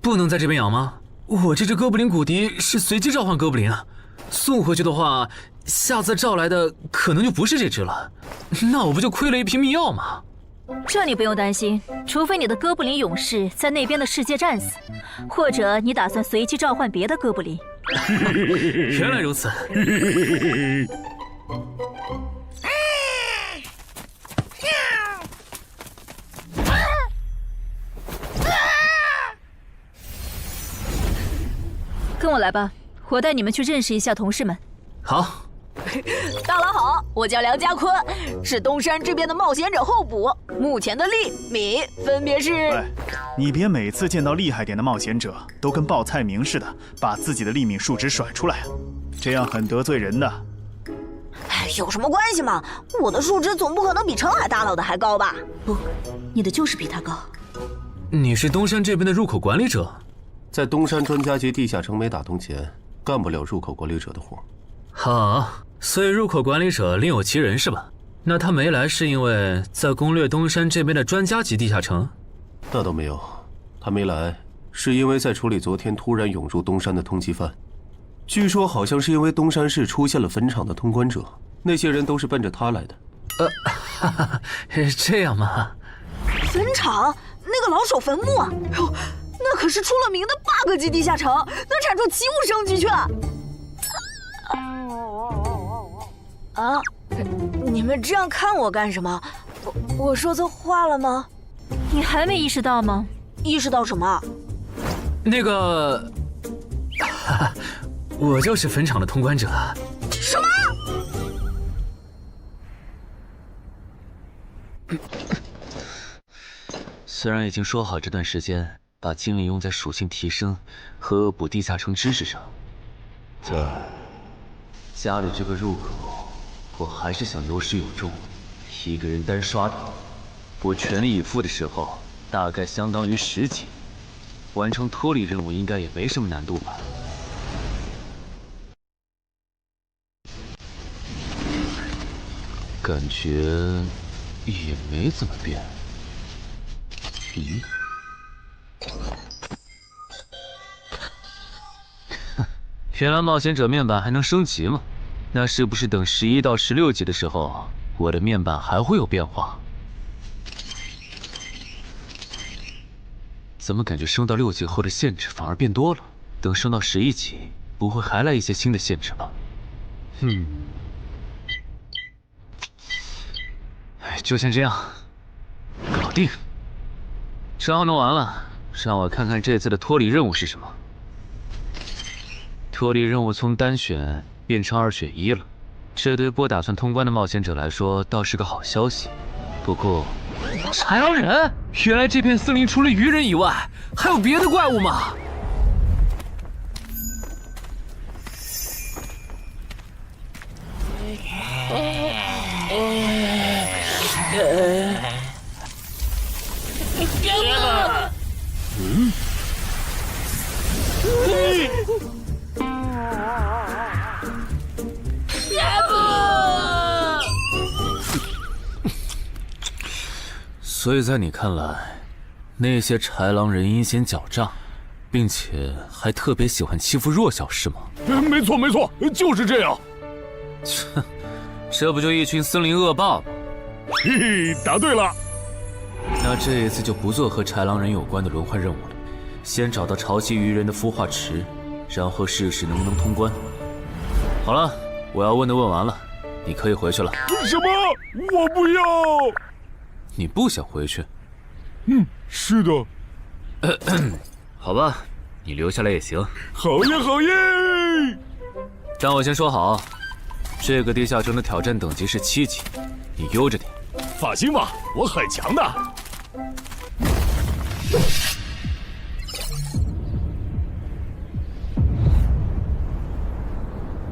不能在这边养吗？我这只哥布林骨笛是随机召唤哥布林啊，送回去的话，下次召来的可能就不是这只了，那我不就亏了一瓶秘药吗？这你不用担心，除非你的哥布林勇士在那边的世界战死，或者你打算随机召唤别的哥布林。原来如此。跟我来吧，我带你们去认识一下同事们。好。大佬好，我叫梁家坤，是东山这边的冒险者候补，目前的力、米分别是。喂，你别每次见到厉害点的冒险者都跟报菜名似的，把自己的力敏数值甩出来啊，这样很得罪人的。有什么关系嘛？我的数值总不可能比澄海大佬的还高吧？不，你的就是比他高。你是东山这边的入口管理者？在东山专家级地下城没打通前，干不了入口管理者的活。好，所以入口管理者另有其人是吧？那他没来是因为在攻略东山这边的专家级地下城？那倒没有，他没来是因为在处理昨天突然涌入东山的通缉犯。据说好像是因为东山市出现了坟场的通关者，那些人都是奔着他来的。这样吗？坟场那个老手坟墓啊，哟，那可是出了名的 bug 级地下城，能产出奇物升级券。啊！你们这样看我干什么？我说错话了吗？你还没意识到吗？意识到什么？那个，我就是坟场的通关者。什么？虽然已经说好这段时间把精力用在属性提升和恶补地下城知识上，但家里这个入口，我还是想有始有终。一个人单刷的，我全力以赴的时候，大概相当于10级，完成脱离任务应该也没什么难度吧。感觉也没怎么变。原来冒险者面板还能升级吗？那是不是等11到16级的时候，我的面板还会有变化？怎么感觉升到6级后的限制反而变多了？等升到11级，不会还来一些新的限制吧？就先这样，搞定。招弄完了，让我看看这次的脱离任务是什么。脱离任务从单选变成2选1了，这对不打算通关的冒险者来说倒是个好消息。不过，豺狼人，原来这片森林除了鱼人以外，还有别的怪物吗？所以在你看来，那些豺狼人阴险狡诈，并且还特别喜欢欺负弱小，是吗？没错没错，就是这样。这不就一群森林恶霸吗？嘿嘿，答对了。那这一次就不做和豺狼人有关的轮换任务了，先找到潮汐鱼人的孵化池，然后试试能不能通关。好了，我要问的问完了，你可以回去了。什么？我不要。你不想回去？是的。好吧，你留下来也行。好耶好耶！但我先说好，这个地下城的挑战等级是7级，你悠着点。放心吧，我很强的。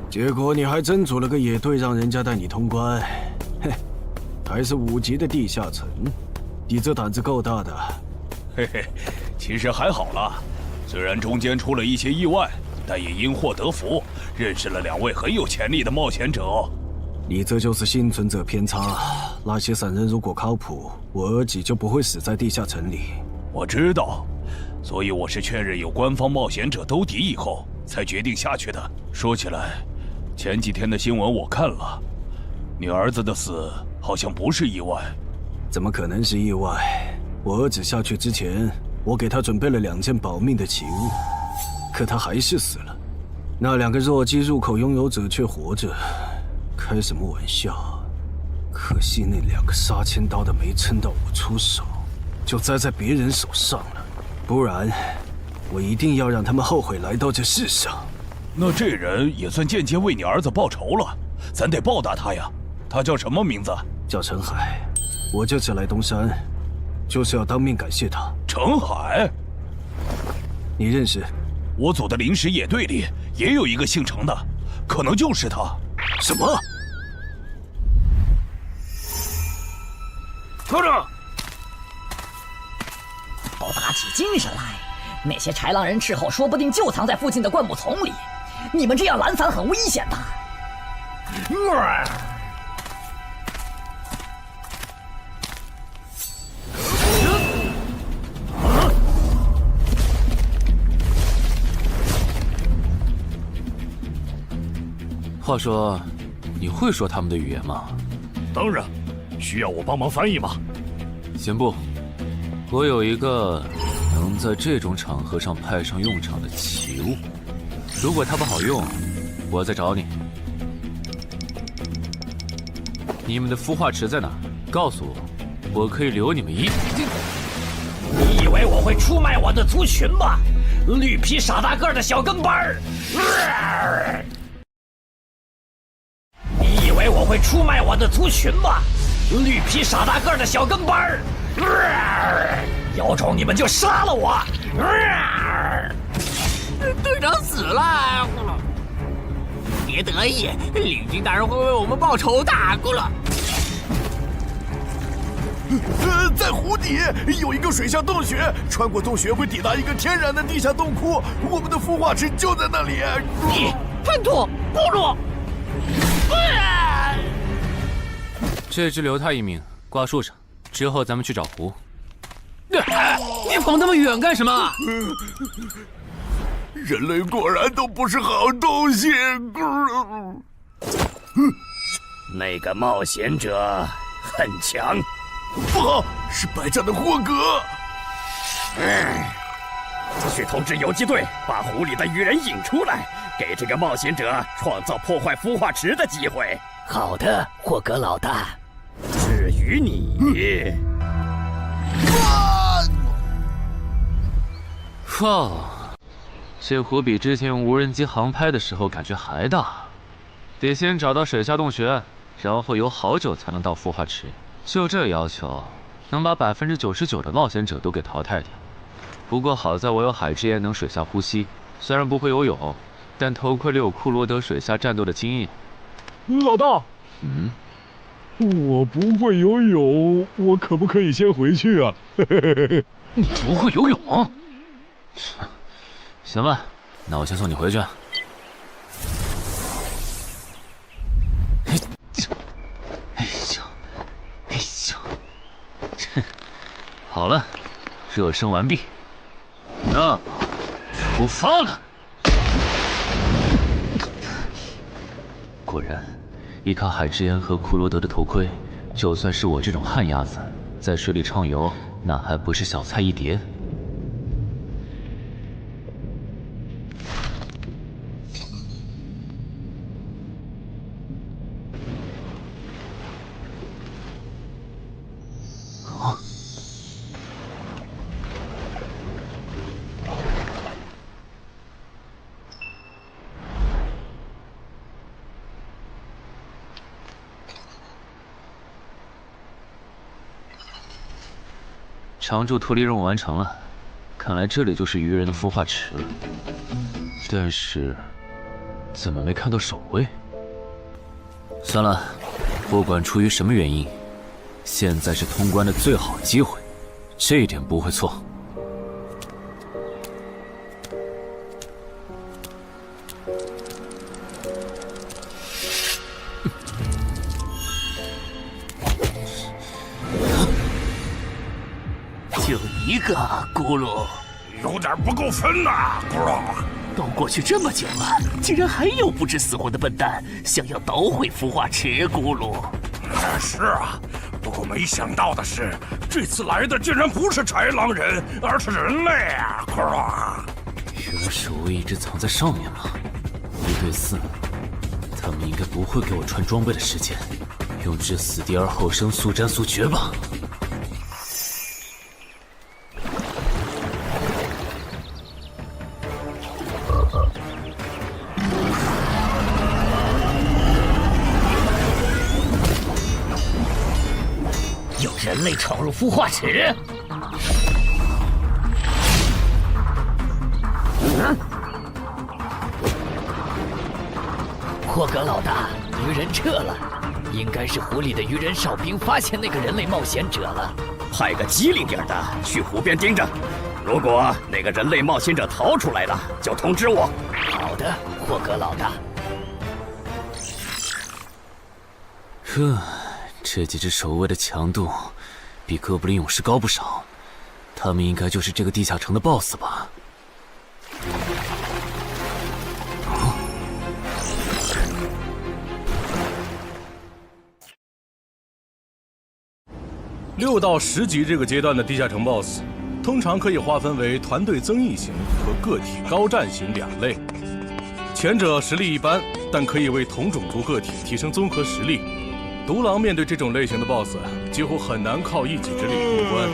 结果你还真组了个野队，让人家带你通关。嘿，还是5级的地下城，你这胆子够大的。嘿嘿，其实还好啦，虽然中间出了一些意外，但也因祸得福，认识了2位很有潜力的冒险者。你这就是幸存者偏差。那些散人如果靠谱，我儿几就不会死在地下城里。我知道，所以我是确认有官方冒险者兜底以后，才决定下去的。说起来，前几天的新闻我看了，你儿子的死好像不是意外。怎么可能是意外？我儿子下去之前，我给他准备了2件保命的奇物，可他还是死了。那2个弱鸡入口拥有者却活着，开什么玩笑？可惜那2个杀千刀的没撑到我出手，就栽在别人手上了。不然，我一定要让他们后悔来到这世上。那这人也算间接为你儿子报仇了，咱得报答他呀。他叫什么名字？叫陈海。我这次来东山，就是要当面感谢他。陈海，你认识？我组的临时野队里也有一个姓陈的，可能就是他。什么？拖住！都打起精神来！那些豺狼人斥候说不定就藏在附近的灌木丛里，你们这样懒散很危险的。话说，你会说他们的语言吗？当然，需要我帮忙翻译吗？先不，我有一个能在这种场合上派上用场的奇物，如果它不好用，我再找你。你们的孵化池在哪？告诉我，我可以留你们一。你以为我会出卖我的族群吗？绿皮傻大个的小跟班儿！你以为我会出卖我的族群吗？绿皮傻大个的小跟班儿！有种你们就杀了我！队长死了，别得意，领军大人会为我们报仇的，咕噜。在湖底有一个水下洞穴，穿过洞穴会抵达一个天然的地下洞窟，我们的孵化池就在那里。你叛徒，咕噜！这只留他一命，挂树上，之后咱们去找湖。你跑那么远干什么？人类果然都不是好东西。那个冒险者很强。不好，是白战的霍格。去通知游击队，把湖里的鱼人引出来，给这个冒险者创造破坏孵化池的机会。好的，霍格老大。至于你，哇，这湖比之前用无人机航拍的时候感觉还大。得先找到水下洞穴，然后游好久才能到孵化池。就这要求，能把99%的冒险者都给淘汰掉。不过好在我有海之炎能水下呼吸，虽然不会游泳，但头盔里有库罗德水下战斗的经验。老大，我不会游泳，我可不可以先回去啊？你不会游泳？行吧，那我先送你回去。好了，热身完毕，那出发了。然，依靠海之岩和库罗德的头盔，就算是我这种旱鸭子，在水里畅游，那还不是小菜一碟？常驻脱离任务完成了，看来这里就是鱼人的孵化池了。但是，怎么没看到守卫？算了，不管出于什么原因，现在是通关的最好机会，这一点不会错。就一个咕噜，有点不够分呐，咕噜。都过去这么久了，竟然还有不知死活的笨蛋想要捣毁孵化池，咕噜。是啊，不过没想到的是，这次来的竟然不是豺狼人，而是人类啊，咕噜。原来守卫一直藏在上面吗？1对4，他们应该不会给我穿装备的时间，用至死地而后生，速战速决吧。有人类闯入孵化池！霍格老大，鱼人撤了，应该是湖里的鱼人哨兵发现那个人类冒险者了。派个机灵点的去湖边盯着，如果那个人类冒险者逃出来了，就通知我。好的，霍格老大。这几只守卫的强度比哥布林勇士高不少，他们应该就是这个地下城的 BOSS 吧。6到10级这个阶段的地下城 BOSS， 通常可以划分为团队增益型和个体高战型2类。前者实力一般，但可以为同种族个体提升综合实力。独狼面对这种类型的 BOSS， 几乎很难靠一己之力通关。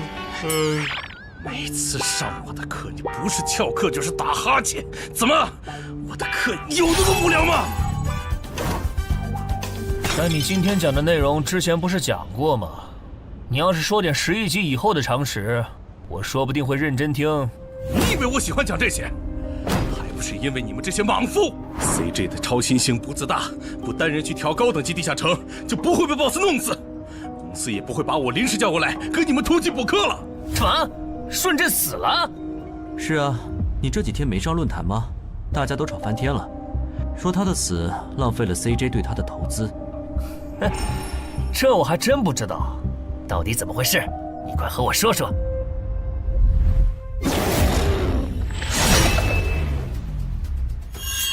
每次上我的课，你不是翘课就是打哈欠，怎么？我的课有那么无聊吗？但你今天讲的内容之前不是讲过吗？你要是说点11级以后的常识，我说不定会认真听。你以为我喜欢讲这些？还不是因为你们这些莽夫 ！CJ 的超新星不自大，不单人去调高等级地下城，就不会被 BOSS 弄死，公司也不会把我临时叫过来跟你们突击补课了。什么？顺治死了？是啊，你这几天没上论坛吗？大家都吵翻天了，说他的死浪费了 CJ 对他的投资。哼，这我还真不知道，到底怎么回事？你快和我说说。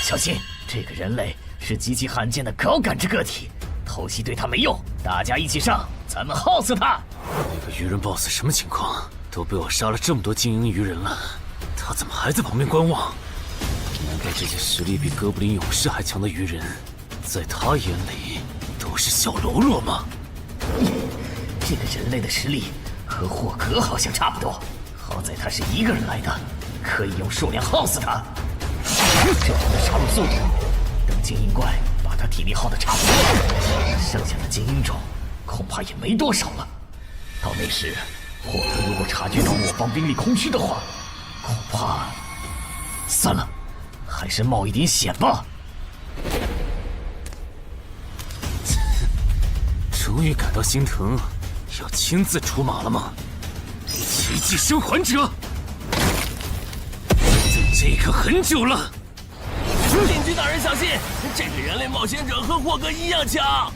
小心，这个人类是极其罕见的高感知个体，偷袭对他没用，大家一起上，咱们耗死他！那个鱼人 BOSS 什么情况？都被我杀了这么多精英鱼人了，他怎么还在旁边观望？难道这些实力比哥布林勇士还强的鱼人，在他眼里都是小喽啰吗？这个人类的实力和霍格好像差不多，好在他是一个人来的，可以用数量耗死他。这样的杀戮速度，等精英怪把他体力耗得差不多了，剩下的精英种恐怕也没多少了。到那时，霍格如果察觉到我方兵力空虚的话，恐怕……算了，还是冒一点险吧。终于感到心疼，要亲自出马了吗？奇迹生还者，等这一刻很久了。邻居大人小心，这个人类冒险者和霍格一样强。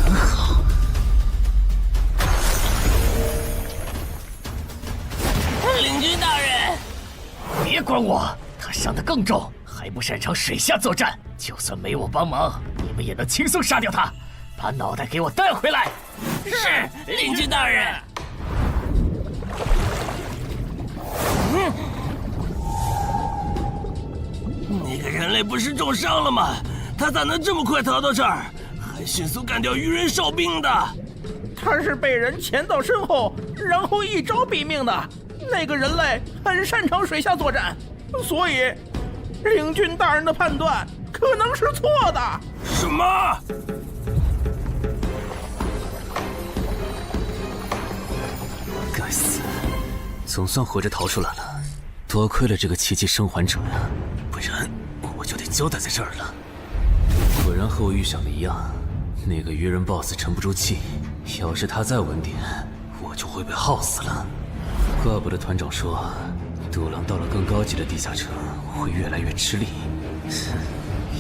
很好。邻居大人，别管我，他伤得更重，还不擅长水下作战。就算没我帮忙，你们也能轻松杀掉他。把脑袋给我带回来。是，领军大人。那个人类不是重伤了吗？他咋能这么快逃到这儿，还迅速干掉鱼人哨兵的？他是被人潜到身后，然后一招毙命的。那个人类很擅长水下作战，所以领军大人的判断可能是错的。什么？该死，总算活着逃出来了。多亏了这个奇迹生还者呀，不然我就得交代在这儿了。果然和我预想的一样，那个鱼人 BOSS 沉不住气，要是他再稳点，我就会被耗死了。怪不得团长说，独狼到了更高级的地下城会越来越吃力。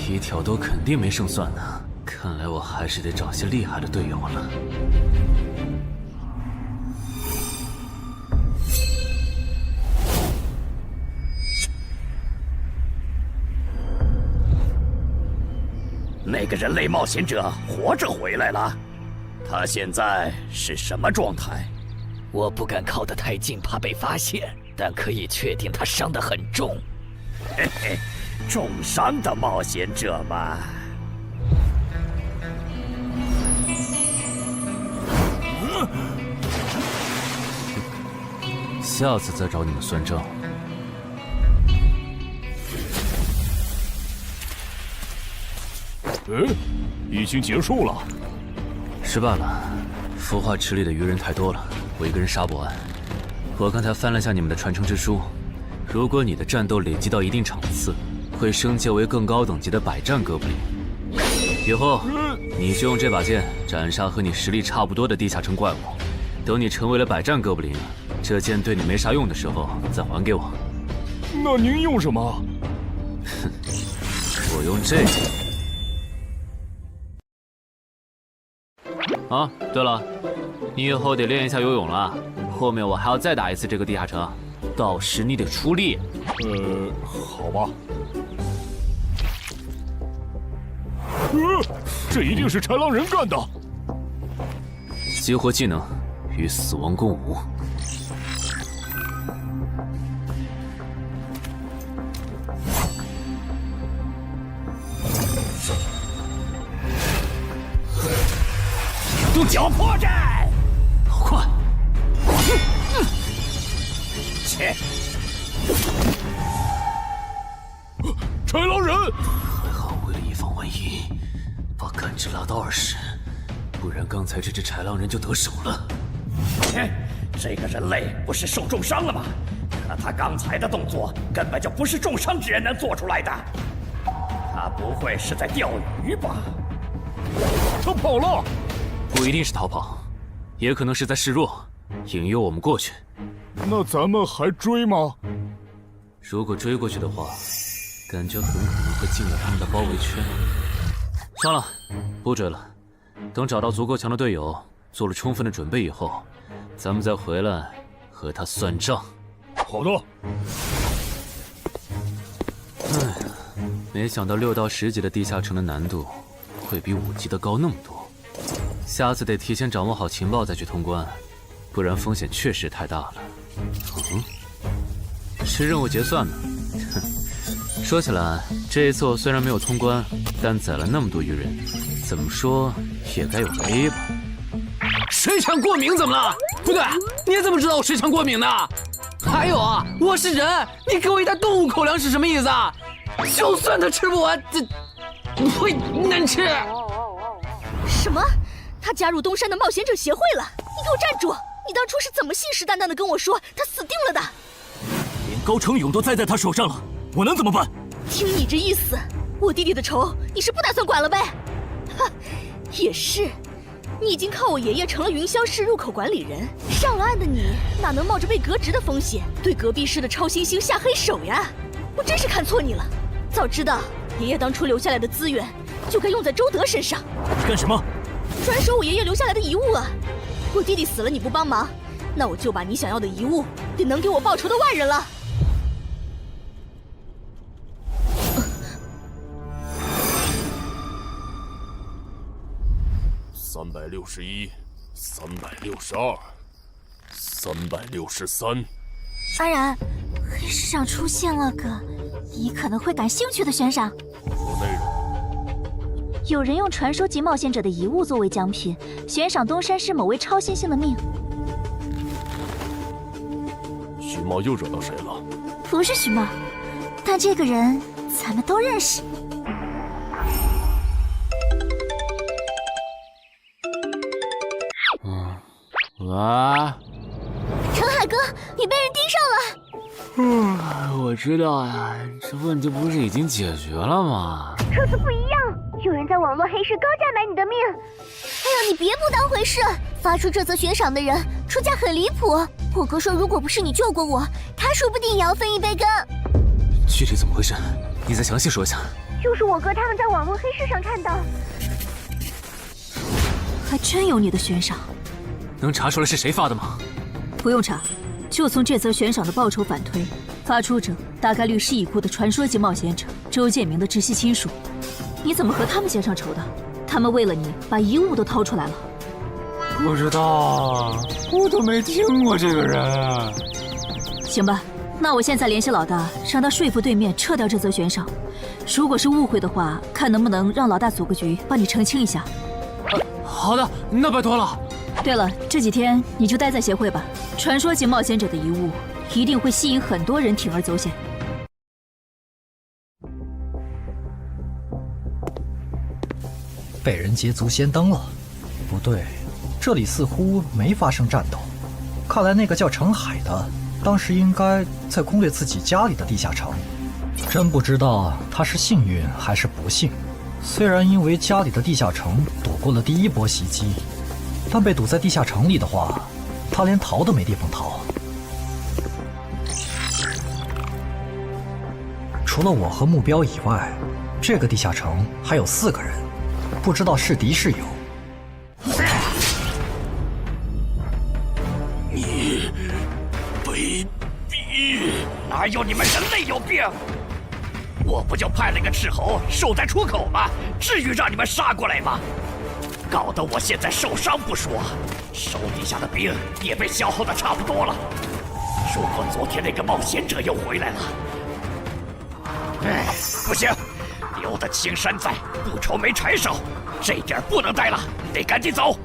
一条多肯定没胜算呢，看来我还是得找些厉害的队友了。那个人类冒险者活着回来了，他现在是什么状态？我不敢靠得太近，怕被发现，但可以确定他伤得很重。嘿嘿，重伤的冒险者嘛。下次再找你们算账。已经结束了。失败了，孵化池里的鱼人太多了，我一个人杀不完。我刚才翻了下你们的传承之书，如果你的战斗累积到一定场次，会升阶为更高等级的百战哥布林。以后你就用这把剑斩杀和你实力差不多的地下城怪物。等你成为了百战哥布林，这剑对你没啥用的时候再还给我。那您用什么？哼，我用这个。啊，对了，你以后得练一下游泳了。后面我还要再打一次这个地下城，到时你得出力。好吧。这一定是豺狼人干的。激活技能，与死亡共舞。用脚破绽，好快！切！豺狼人！还好，为了以防万一，把感知拉到20，不然刚才这只豺狼人就得手了。切！这个人类不是受重伤了吗？可他刚才的动作根本就不是重伤之人能做出来的。他不会是在钓鱼吧？他跑了！不一定是逃跑，也可能是在示弱，引诱我们过去。那咱们还追吗？如果追过去的话，感觉很可能会进了他们的包围圈。算了，不追了。等找到足够强的队友，做了充分的准备以后，咱们再回来和他算账。好的。哎呀，没想到6到10级的地下城的难度会比5级的高那么多。下次得提前掌握好情报再去通关，不然风险确实太大了。是任务结算呢。说起来，这一次我虽然没有通关，但宰了那么多鱼人，怎么说也该有个 A 吧。水产过敏怎么了？不对，你怎么知道我水产过敏的？还有啊，我是人，你给我一袋动物口粮是什么意思啊？就算他吃不完，这会难吃。什么？他加入东山的冒险者协会了？你给我站住！你当初是怎么信誓旦旦的跟我说他死定了的？连高成勇都栽在他手上了，我能怎么办？听你这意思，我弟弟的仇你是不打算管了呗？哼，也是，你已经靠我爷爷成了云霄市入口管理人，上了岸的你哪能冒着被革职的风险对隔壁市的超新星下黑手呀？我真是看错你了，早知道爷爷当初留下来的资源就该用在周德身上。你干什么？转手我爷爷留下来的遗物啊！我弟弟死了你不帮忙，那我就把你想要的遗物给能给我报仇的外人了。361、362、363。安然，黑市上出现了个你可能会感兴趣的悬赏。内容。有人用传说级冒险者的遗物作为奖品，悬赏东山市某位超新星的命。徐茂又惹到谁了？不是徐茂，但这个人咱们都认识。喂，陈海哥，你被人盯上了。我知道呀，这问题不是已经解决了吗？这次不一样，有人在网络黑市高价买你的命。哎呀，你别不当回事！发出这则悬赏的人出价很离谱。我哥说，如果不是你救过我，他说不定也要分一杯羹。具体怎么回事？你再详细说一下。就是我哥他们在网络黑市上看到。还真有你的悬赏。能查出来是谁发的吗？不用查，就从这则悬赏的报酬反推，发出者大概率是已故的传说级冒险者周建明的直系亲属。你怎么和他们结上仇的？他们为了你把遗物都掏出来了。不知道，我都没听过这个人啊。行吧，那我现在联系老大，让他说服对面撤掉这则悬赏。如果是误会的话，看能不能让老大组个局帮你澄清一下。好的，那拜托了。对了，这几天你就待在协会吧。传说级冒险者的遗物一定会吸引很多人铤而走险。被人捷足先登了？不对，这里似乎没发生战斗。看来那个叫程海的，当时应该在攻略自己家里的地下城。真不知道他是幸运还是不幸。虽然因为家里的地下城躲过了第一波袭击，但被堵在地下城里的话，他连逃都没地方逃。除了我和目标以外，这个地下城还有4个人，不知道是敌是友。你卑鄙！哪有你们人类有病？我不就派了个斥候守在出口吗？至于让你们杀过来吗？搞得我现在受伤不说，手底下的兵也被消耗的差不多了。如果昨天那个冒险者又回来了，不行，留得青山在，不愁没柴烧。这点不能待了，得赶紧走。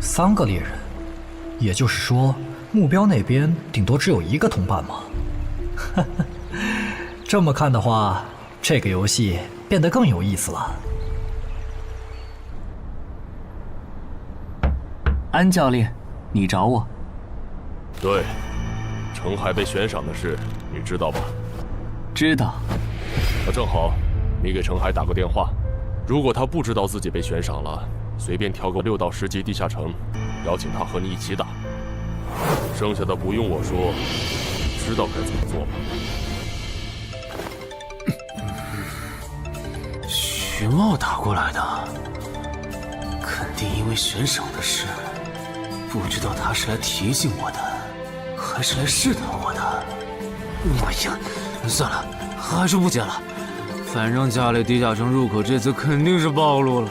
3个猎人，也就是说，目标那边顶多只有1个同伴吗？这么看的话，这个游戏变得更有意思了。安教练，你找我？对，程海被悬赏的事，你知道吧？知道。那正好，你给程海打个电话，如果他不知道自己被悬赏了，随便挑个6到10级地下城，邀请他和你一起打。剩下的不用我说，知道该怎么做吧。徐茂打过来的，肯定因为悬赏的事，不知道他是来提醒我的，还是来试探我的。哎呀，算了，还是不接了。反正家里地下城入口这次肯定是暴露了，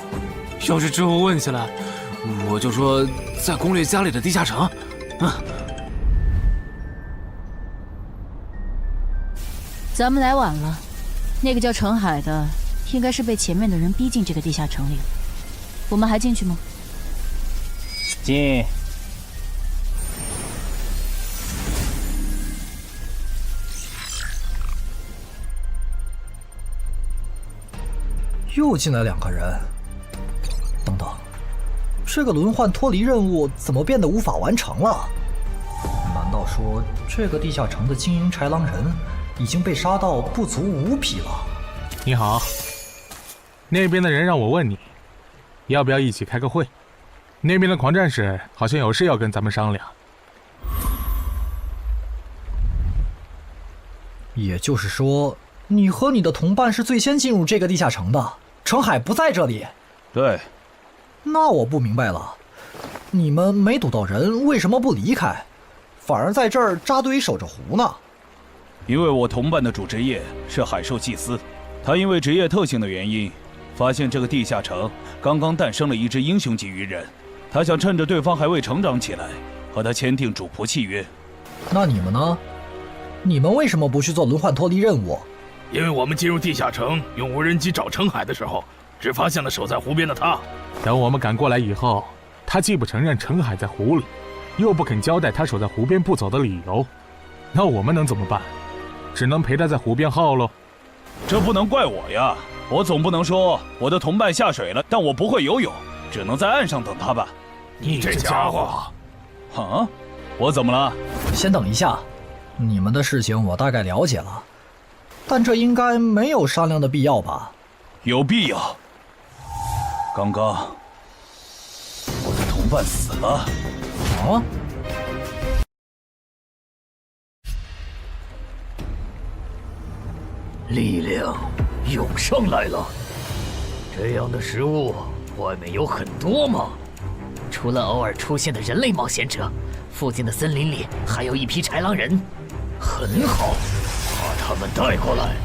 要是之后问起来，我就说在攻略家里的地下城。咱们来晚了，那个叫程海的，应该是被前面的人逼进这个地下城里了。我们还进去吗？进。又进来2个人。等等，这个轮换脱离任务怎么变得无法完成了？难道说这个地下城的精英豺狼人已经被杀到不足5匹了？你好，那边的人让我问你，要不要一起开个会？那边的狂战士好像有事要跟咱们商量。也就是说，你和你的同伴是最先进入这个地下城的，程海不在这里。对。那我不明白了，你们没堵到人，为什么不离开，反而在这儿扎堆守着湖呢？因为我同伴的主职业是海兽祭司，他因为职业特性的原因，发现这个地下城刚刚诞生了一只英雄级鱼人，他想趁着对方还未成长起来，和他签订主仆契约。那你们呢？你们为什么不去做轮换脱离任务？因为我们进入地下城用无人机找程海的时候，只发现了守在湖边的他。等我们赶过来以后，他既不承认程海在湖里，又不肯交代他守在湖边不走的理由，那我们能怎么办？只能陪他在湖边耗喽。这不能怪我呀，我总不能说我的同伴下水了，但我不会游泳，只能在岸上等他吧。你这家伙！啊，我怎么了？先等一下，你们的事情我大概了解了，但这应该没有商量的必要吧？有必要。刚刚我的同伴死了。啊？力量涌上来了。这样的食物外面有很多吗？除了偶尔出现的人类冒险者，附近的森林里还有一批豺狼人。很好，把他们带过来。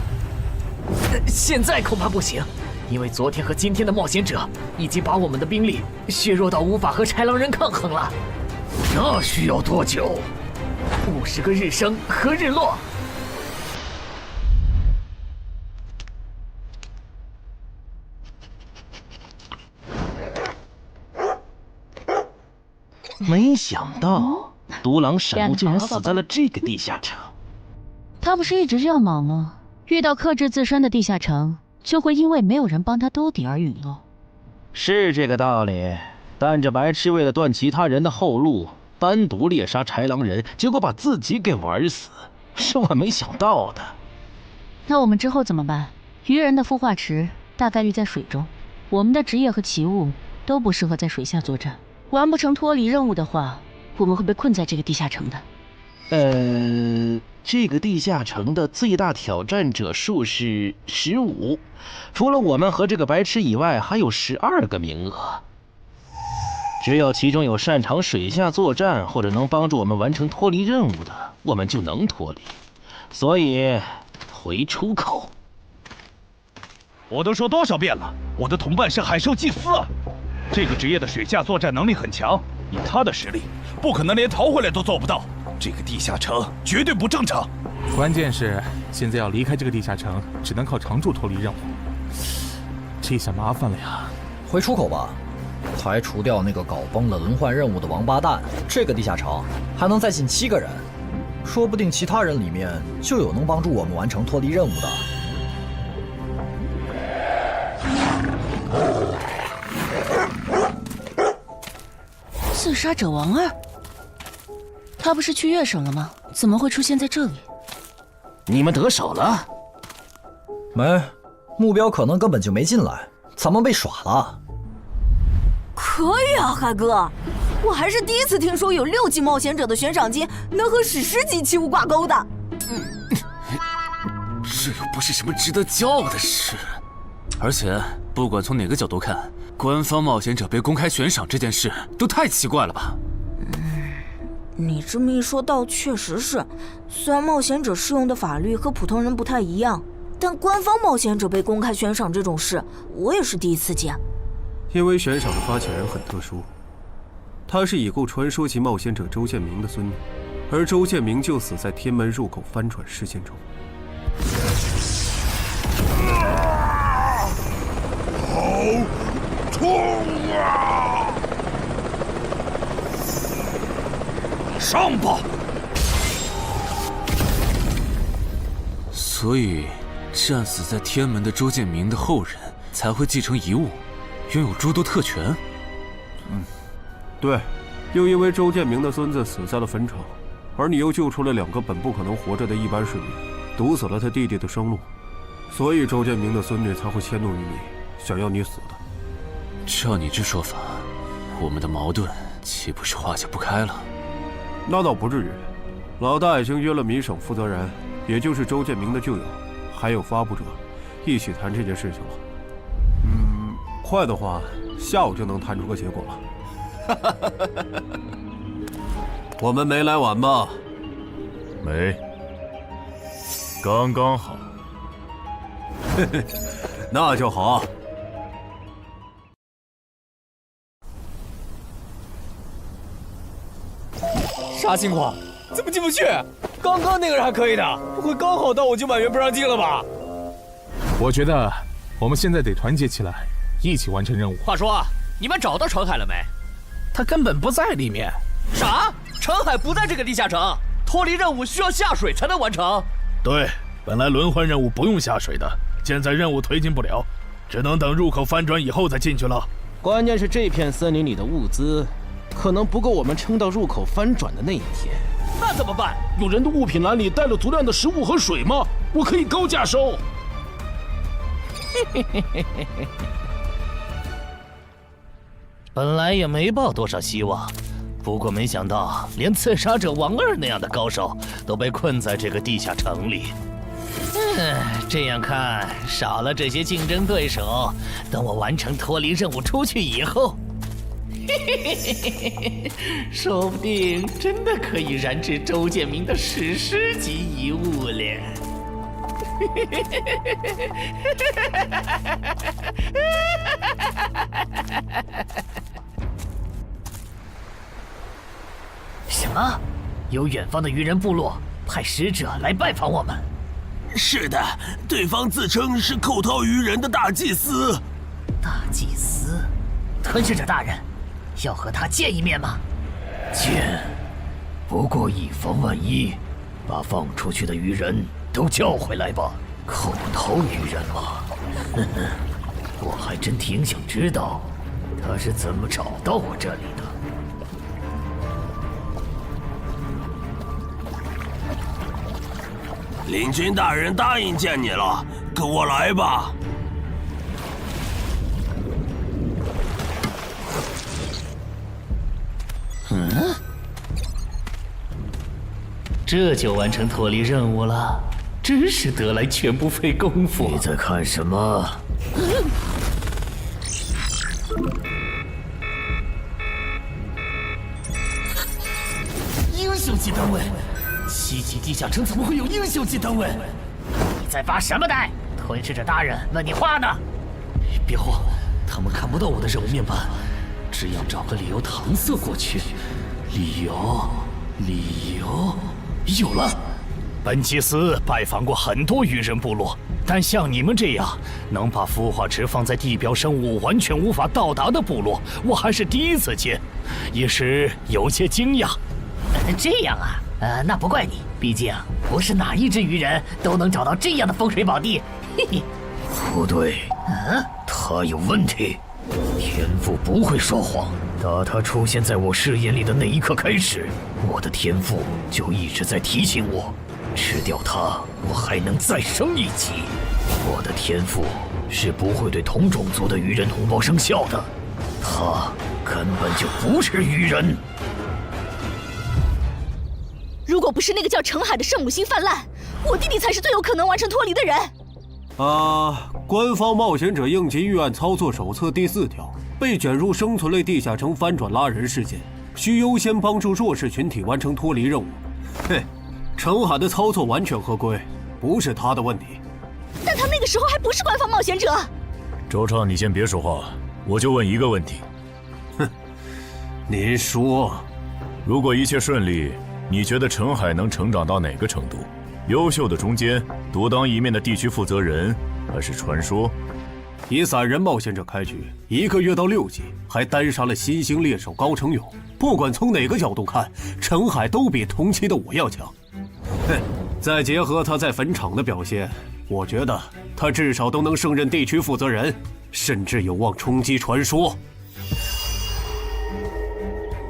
现在恐怕不行，因为昨天和今天的冒险者已经把我们的兵力削弱到无法和豺狼人抗衡了。那需要多久？50个日升和日落。没想到独狼闪怒竟然死在了这个地下城。他不是一直这样忙吗？遇到克制自身的地下城，就会因为没有人帮他兜底而陨落。是这个道理，但这白痴为了断其他人的后路，单独猎杀豺狼人，结果把自己给玩死，是我没想到的。那我们之后怎么办？鱼人的孵化池大概率在水中，我们的职业和奇物都不适合在水下作战。完不成脱离任务的话，我们会被困在这个地下城的。这个地下城的最大挑战者数是15，除了我们和这个白痴以外，还有12个名额。只有其中有擅长水下作战或者能帮助我们完成脱离任务的，我们就能脱离。所以，回出口。我都说多少遍了，我的同伴是海兽祭司啊！这个职业的水下作战能力很强，以他的实力，不可能连逃回来都做不到。这个地下城绝对不正常。关键是现在要离开这个地下城，只能靠常驻脱离任务，这下麻烦了呀。回出口吧，排除掉那个搞崩了轮换任务的王八蛋，这个地下城还能再进7个人，说不定其他人里面就有能帮助我们完成脱离任务的。刺杀者王二，他不是去月省了吗？怎么会出现在这里？你们得手了？没，目标可能根本就没进来，咱们被耍了。可以啊，海哥，我还是第一次听说有6级冒险者的悬赏金能和史诗级奇物挂钩的。这又不是什么值得骄傲的事，而且不管从哪个角度看，官方冒险者被公开悬赏这件事都太奇怪了吧？你这么一说，倒确实是。虽然冒险者适用的法律和普通人不太一样，但官方冒险者被公开悬赏这种事，我也是第一次见。因为悬赏的发起人很特殊，他是已故传说级冒险者周建明的孙女，而周建明就死在天门入口翻船事件中。好痛啊！上吧！所以，战死在天门的周建明的后人才会继承遗物，拥有诸多特权。对，又因为周建明的孙子死在了坟场，而你又救出了2个本不可能活着的一般市民，堵死了他弟弟的生路，所以周建明的孙女才会迁怒于你，想要你死的。照你这说法，我们的矛盾岂不是化解不开了？那倒不至于，老大已经约了米省负责人，也就是周建明的旧友，还有发布者，一起谈这件事情了。快的话，下午就能谈出个结果了。我们没来晚吧？没，刚刚好。那就好。啥情况？怎么进不去？刚刚那个人还可以的，不会刚好到我就满员不让进了吧？我觉得我们现在得团结起来，一起完成任务。话说，你们找到程海了没？他根本不在里面。啥？程海不在这个地下城？脱离任务需要下水才能完成？对，本来轮换任务不用下水的，现在任务推进不了，只能等入口翻转以后再进去了。关键是这片森林里的物资，可能不够我们撑到入口翻转的那一天。那怎么办？有人的物品栏里带了足量的食物和水吗？我可以高价收。本来也没抱多少希望，不过没想到连刺杀者王二那样的高手都被困在这个地下城里。这样看，少了这些竞争对手，等我完成脱离任务出去以后，说不定真的可以燃制周建明的史诗级遗物了。什么？有远方的鱼人部落派使者来拜访我们？是的，对方自称是寇涛鱼人的大祭司。大祭司？吞噬者大人，要和他见一面吗？见，不过以防万一，把放出去的鱼人都叫回来吧。寇涛鱼人吗？呵呵，我还真挺想知道他是怎么找到我这里的。领军大人答应见你了，跟我来吧。这就完成脱离任务了，真是得来全不费工夫。你在看什么？英雄级单位，7级地下城怎么会有英雄级单位？你在发什么呆？吞噬者大人问你话呢。别慌，他们看不到我的任务面板，只要找个理由搪塞过去。理由，有了。本祭司拜访过很多鱼人部落，但像你们这样能把孵化池放在地表生物完全无法到达的部落，我还是第一次见，一时有些惊讶。这样啊，那不怪你，毕竟不是哪一只鱼人都能找到这样的风水宝地。嘿嘿，不对，他有问题。天赋不会说谎，打他出现在我视野里的那一刻开始，我的天赋就一直在提醒我，吃掉他，我还能再升一级。我的天赋是不会对同种族的鱼人同胞生效的，他根本就不是鱼人。如果不是那个叫程海的圣母心泛滥，我弟弟才是最有可能完成脱离的人。官方冒险者应急预案操作手册第4条，被卷入生存类地下城翻转拉人事件，需优先帮助弱势群体完成脱离任务。程海的操作完全合规，不是他的问题。但他那个时候还不是官方冒险者。周畅，你先别说话，我就问一个问题。您说，如果一切顺利，你觉得程海能成长到哪个程度？优秀的中间，独当一面的地区负责人，还是传说？以散人冒险者开局，1个月到6级，还单杀了新兴猎手高成勇。不管从哪个角度看，程海都比同期的我要强。再结合他在坟场的表现，我觉得他至少都能胜任地区负责人，甚至有望冲击传说。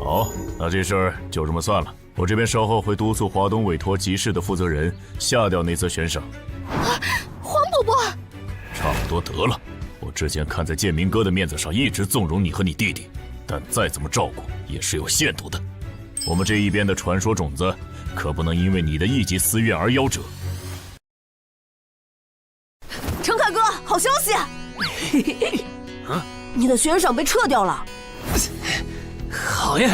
好，那这事儿就这么算了。我这边稍后会督促华东委托集市的负责人下掉那则悬赏。黄伯伯，差不多得了。我之前看在建明哥的面子上，一直纵容你和你弟弟，但再怎么照顾也是有限度的。我们这一边的传说种子，可不能因为你的一己私怨而夭折。程凯哥，好消息！你的悬赏被撤掉了。讨厌！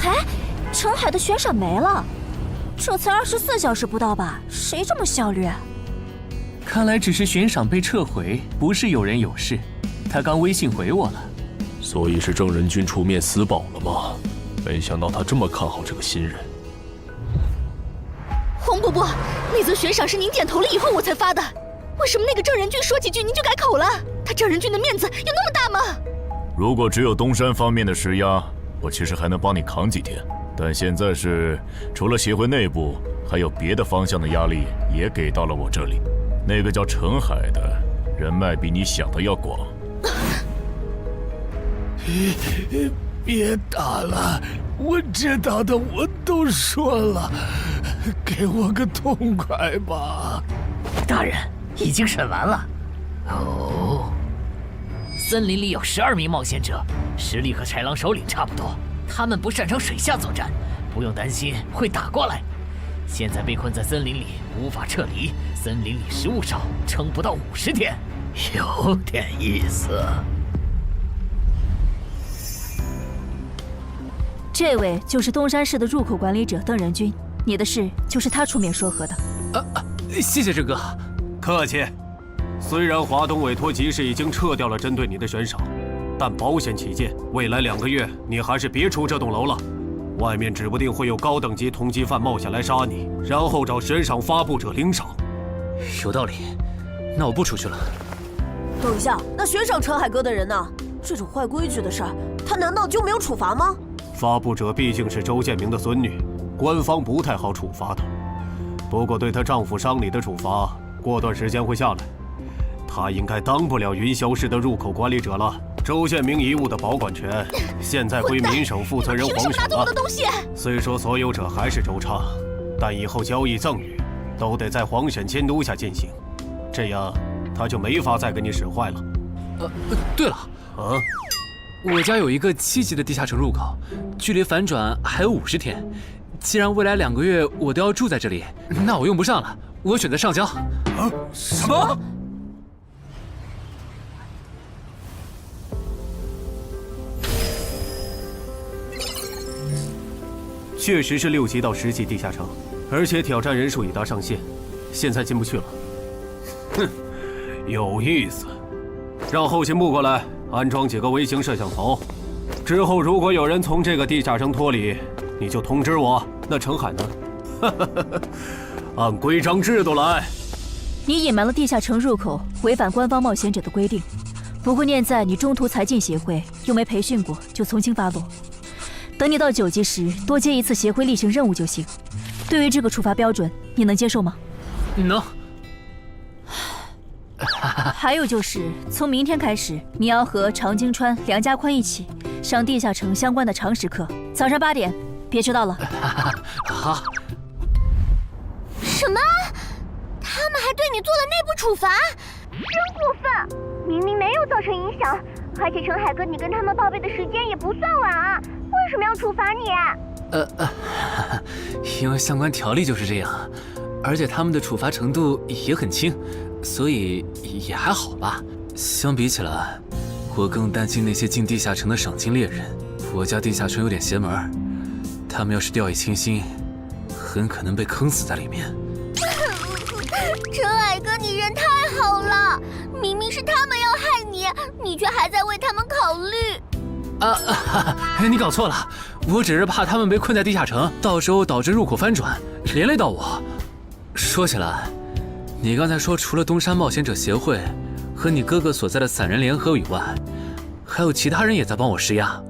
哎，澄海的悬赏没了，这才24小时不到吧？谁这么效率？看来只是悬赏被撤回，不是有人有事。他刚微信回我了。所以是郑仁君出面死保了吗？没想到他这么看好这个新人。洪伯伯，那则悬赏是您点头了以后我才发的，为什么那个郑仁君说几句您就改口了？他郑仁君的面子有那么大吗？如果只有东山方面的施压，我其实还能帮你扛几天。但现在是除了协会内部，还有别的方向的压力也给到了我这里。那个叫澄海的人脉比你想的要广。别打了，我知道的我都说了，给我个痛快吧。大人，已经审完了。哦，森林里有12名冒险者，实力和豺狼首领差不多。他们不擅长水下作战，不用担心会打过来。现在被困在森林里，无法撤离。森林里食物少，撑不到50天，有点意思。这位就是东山市的入口管理者邓仁君，你的事就是他出面说和的。谢谢郑哥。客气。虽然华东委托集市已经撤掉了针对你的悬赏，但保险起见，未来2个月你还是别出这栋楼了。外面指不定会有高等级通缉犯冒险来杀你，然后找悬赏发布者领赏。有道理，那我不出去了。等一下，那悬赏澄海哥的人呢？这种坏规矩的事儿，他难道就没有处罚吗？发布者毕竟是周建明的孙女，官方不太好处罚她。不过对她丈夫伤礼的处罚，过段时间会下来。她应该当不了云霄市的入口管理者了。周建明遗物的保管权现在归民省负责人黄省了。虽说所有者还是周畅，但以后交易赠与都得在黄省监督下进行，这样他就没法再给你使坏了。对了，我家有一个7级的地下城入口，距离反转还有50天。既然未来2个月我都要住在这里，那我用不上了，我选择上交。什么？确实是6级到10级地下城，而且挑战人数已达上限，现在进不去了。哼，有意思。让后勤部过来安装几个微型摄像头，之后如果有人从这个地下城脱离，你就通知我。那澄海呢？按规章制度来。你隐瞒了地下城入口，违反官方冒险者的规定。不过念在你中途才进协会，又没培训过，就从轻发落。等你到9级时，多接一次协会例行任务就行。对于这个处罚标准，你能接受吗？能。还有就是，从明天开始，你要和常金川、梁家宽一起上地下城相关的常识课，早上8点，别迟到了。好。什么？他们还对你做了内部处罚？真过分！明明没有造成影响，而且澄海哥，你跟他们报备的时间也不算晚啊，为什么要处罚你？因为相关条例就是这样，而且他们的处罚程度也很轻，所以也还好吧。相比起来，我更担心那些进地下城的赏金猎人。我家地下城有点邪门，他们要是掉以轻心，很可能被坑死在里面。澄海哥，你人太好了，明明是他们要害你，你却还在为他们考虑。你搞错了，我只是怕他们被困在地下城，到时候导致入口翻转，连累到我。说起来，你刚才说除了东山冒险者协会和你哥哥所在的散人联合以外，还有其他人也在帮我施压。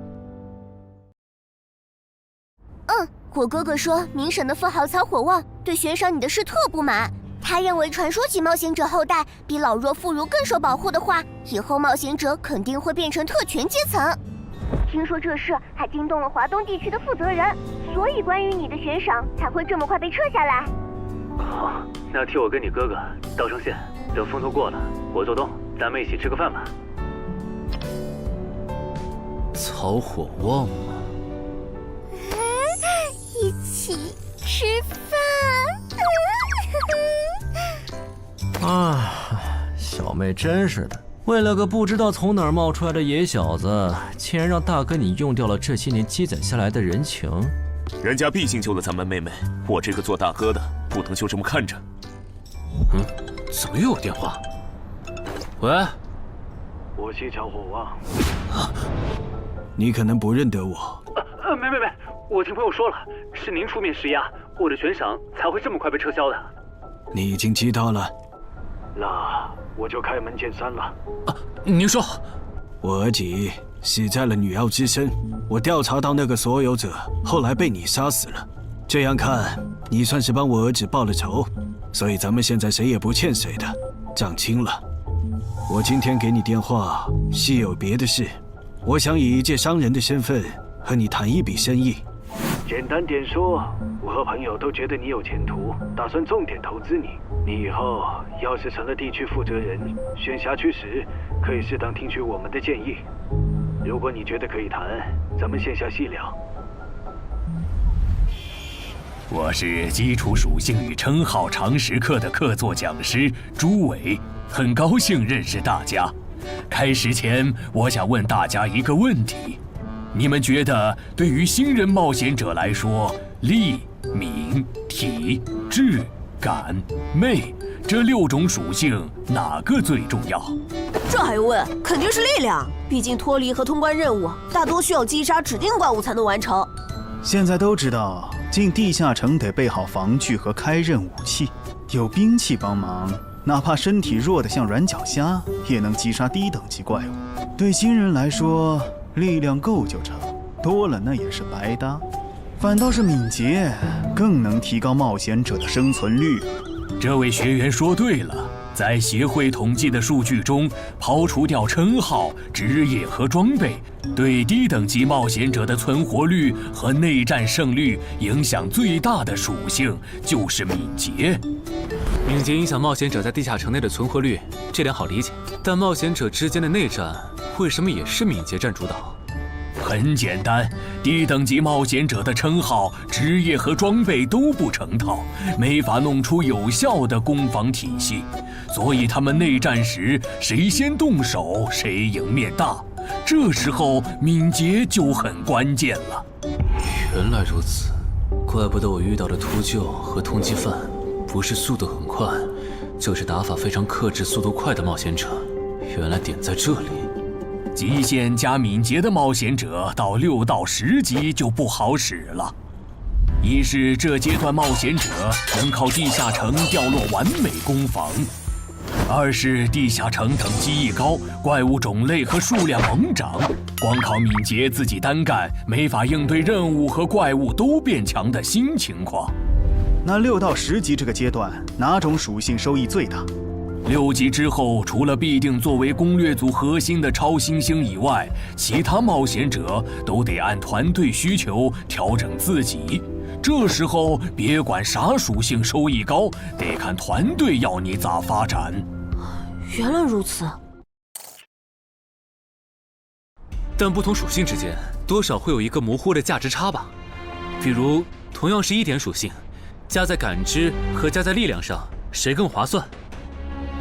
我哥哥说明省的富豪曹火旺对悬赏你的事特不满，他认为传说级冒险者后代比老弱妇孺更受保护的话，以后冒险者肯定会变成特权阶层。听说这事还惊动了华东地区的负责人，所以关于你的悬赏才会这么快被撤下来。好，那替我跟你哥哥道声歉，等风头过了，我做东，咱们一起吃个饭吧。曹火旺吗？一起吃饭。啊，小妹真是的，为了个不知道从哪儿冒出来的野小子，竟然让大哥你用掉了这些年积攒下来的人情。人家毕竟救了咱们妹妹，我这个做大哥的不能就这么看着。怎么又有电话？喂，我西桥火旺。你可能不认得我。没，我听朋友说了，是您出面施压，我的悬赏才会这么快被撤销的。你已经知道了，那我就开门见山了。您说，我儿子死在了女妖之身，我调查到那个所有者后来被你杀死了。这样看，你算是帮我儿子报了仇，所以咱们现在谁也不欠谁的，账清了。我今天给你电话是有别的事，我想以一介商人的身份和你谈一笔生意。简单点说，我和朋友都觉得你有前途，打算重点投资你。你以后要是成了地区负责人，选辖区时可以适当听取我们的建议。如果你觉得可以谈，咱们线下细聊。我是基础属性与称号常识课的客座讲师朱伟，很高兴认识大家。开始前，我想问大家一个问题：你们觉得对于新人冒险者来说，力、敏、体、智、感、魅这6种属性哪个最重要？这还用问？肯定是力量，毕竟脱离和通关任务大多需要击杀指定怪物才能完成。现在都知道，进地下城得备好防具和开刃武器，有兵器帮忙，哪怕身体弱得像软脚虾，也能击杀低等级怪物。对新人来说，力量够就成，多了那也是白搭。反倒是敏捷更能提高冒险者的生存率。这位学员说对了，在协会统计的数据中，刨除掉称号、职业和装备，对低等级冒险者的存活率和内战胜率影响最大的属性就是敏捷。敏捷影响冒险者在地下城内的存活率，这点好理解。但冒险者之间的内战为什么也是敏捷占主导？很简单，低等级冒险者的称号、职业和装备都不成套，没法弄出有效的攻防体系，所以他们内战时谁先动手谁赢面大。这时候敏捷就很关键了。原来如此，怪不得我遇到的秃鹫和通缉犯不是速度很快，就是打法非常克制、速度快的冒险者。原来点在这里。极限加敏捷的冒险者到6到10级就不好使了。一是这阶段冒险者能靠地下城掉落完美攻防，二是地下城等级一高，怪物种类和数量猛涨，光靠敏捷自己单干没法应对任务和怪物都变强的新情况。那6到10级这个阶段，哪种属性收益最大？6级之后，除了必定作为攻略组核心的超新星以外，其他冒险者都得按团队需求调整自己。这时候别管啥属性收益高，得看团队要你咋发展。原来如此。但不同属性之间多少会有一个模糊的价值差吧？比如同样是1点属性，加在感知和加在力量上，谁更划算？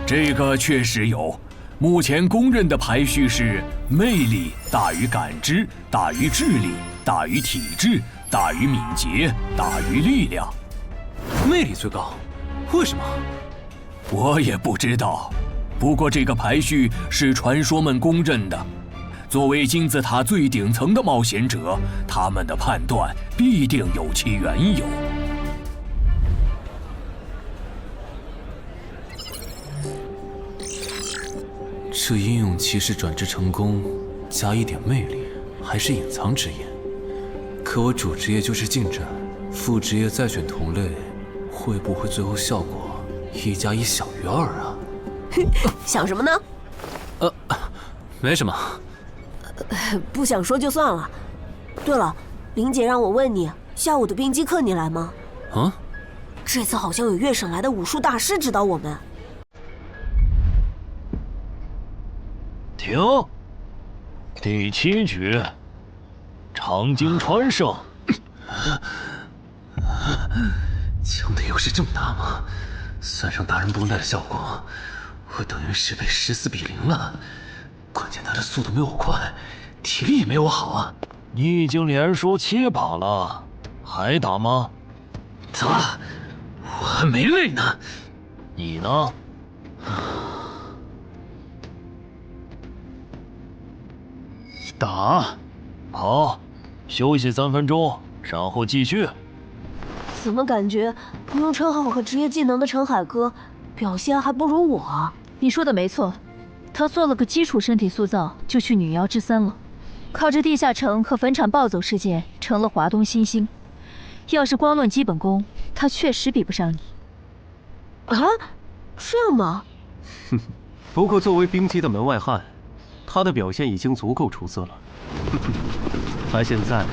这个确实有，目前公认的排序是魅力大于感知，大于智力，大于体质，大于敏捷，大于力量。魅力最高，为什么？我也不知道，不过这个排序是传说们公认的。作为金字塔最顶层的冒险者，他们的判断必定有其缘由。这英勇骑士转职成功，加1点魅力，还是隐藏职业。可我主职业就是近战，副职业再选同类，会不会最后效果1+1小于2啊？想什么呢？没什么。不想说就算了。对了，林姐让我问你，下午的冰击课你来吗？啊？这次好像有粤省来的武术大师指导我们。停！第7局，长经川胜。枪的优势这么大吗？算上大人绷带的效果，我等于是被14比0了，关键他的速度没我快，体力也没我好啊。你已经连输7把了，还打吗？打，我还没累呢。你呢？打。好，休息3分钟，然后继续。怎么感觉不用称号和职业技能的陈海哥表现还不如我啊？你说的没错，他做了个基础身体塑造，就去女妖之3了。靠着地下城和坟场暴走事件，成了华东新星。要是光论基本功，他确实比不上你。啊，这样吗？哼，不过作为冰姬的门外汉，他的表现已经足够出色了。他现在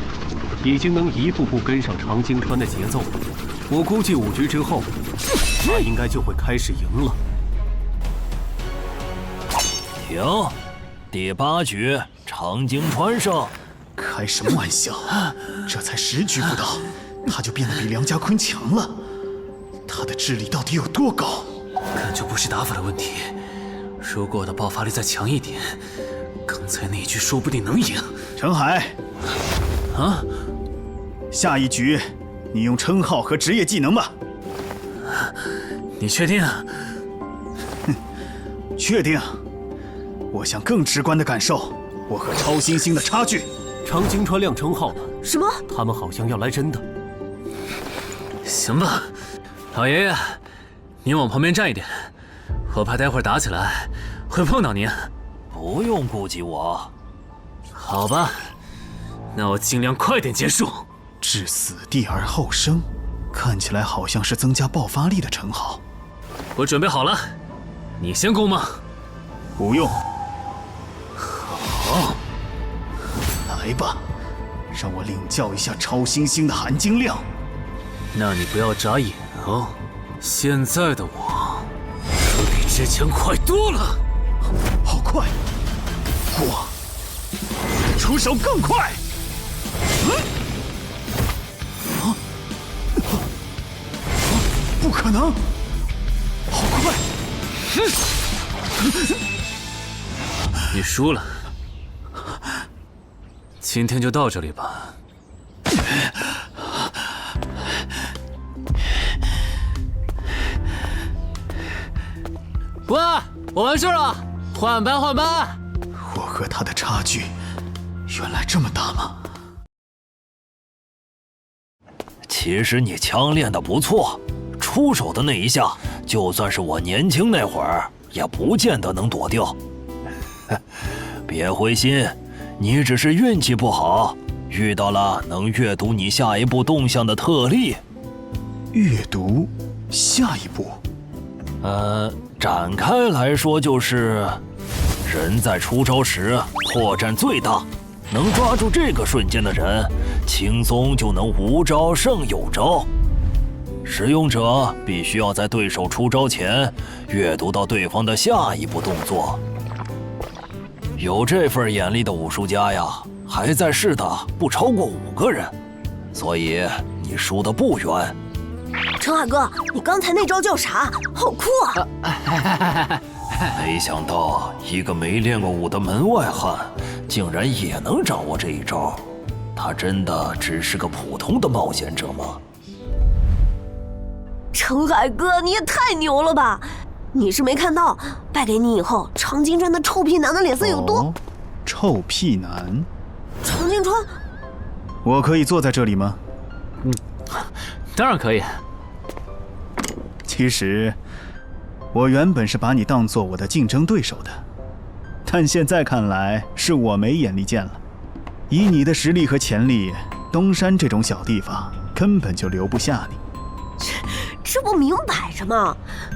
已经能一步步跟上常经川的节奏了。我估计5局之后，他应该就会开始赢了。停，第8局，常经川胜。开什么玩笑？这才10局不到，他就变得比梁家坤强了。他的智力到底有多高？根本就不是打法的问题。如果我的爆发力再强一点，刚才那一局说不定能赢。陈海，啊，下一局你用称号和职业技能吧。你确定？哼，确定。我想更直观的感受我和超新星的差距。常经川亮称号了。什么？他们好像要来真的。行吧，老爷爷，您往旁边站一点，我怕待会儿打起来会碰到您。不用顾及我。好吧，那我尽量快点结束。置死地而后生，看起来好像是增加爆发力的称号。我准备好了，你先攻吗？不用。好，来吧，让我领教一下超新星的含金量。那你不要眨眼哦，现在的我可比之前快多了。好快，我出手更快。不可能，好快！你输了，今天就到这里吧。喂，我完事了，换班换班。我和他的差距原来这么大吗？其实你枪练得不错，出手的那一下，就算是我年轻那会儿，也不见得能躲掉。别灰心，你只是运气不好，遇到了能阅读你下一步动向的特例。阅读下一步？展开来说就是，人在出招时破绽最大，能抓住这个瞬间的人，轻松就能无招胜有招。使用者必须要在对手出招前阅读到对方的下一步动作。有这份眼力的武术家呀，还在世的不超过5个人，所以你输得不远。陈海哥，你刚才那招叫啥？好酷啊！没想到一个没练过武的门外汉，竟然也能掌握这一招。他真的只是个普通的冒险者吗？陈海哥，你也太牛了吧！你是没看到败给你以后，常经川的臭屁男的脸色有多……臭屁男？常经川，我可以坐在这里吗？当然可以。其实，我原本是把你当做我的竞争对手的，但现在看来是我没眼力见了。以你的实力和潜力，东山这种小地方根本就留不下你。这不明摆着吗？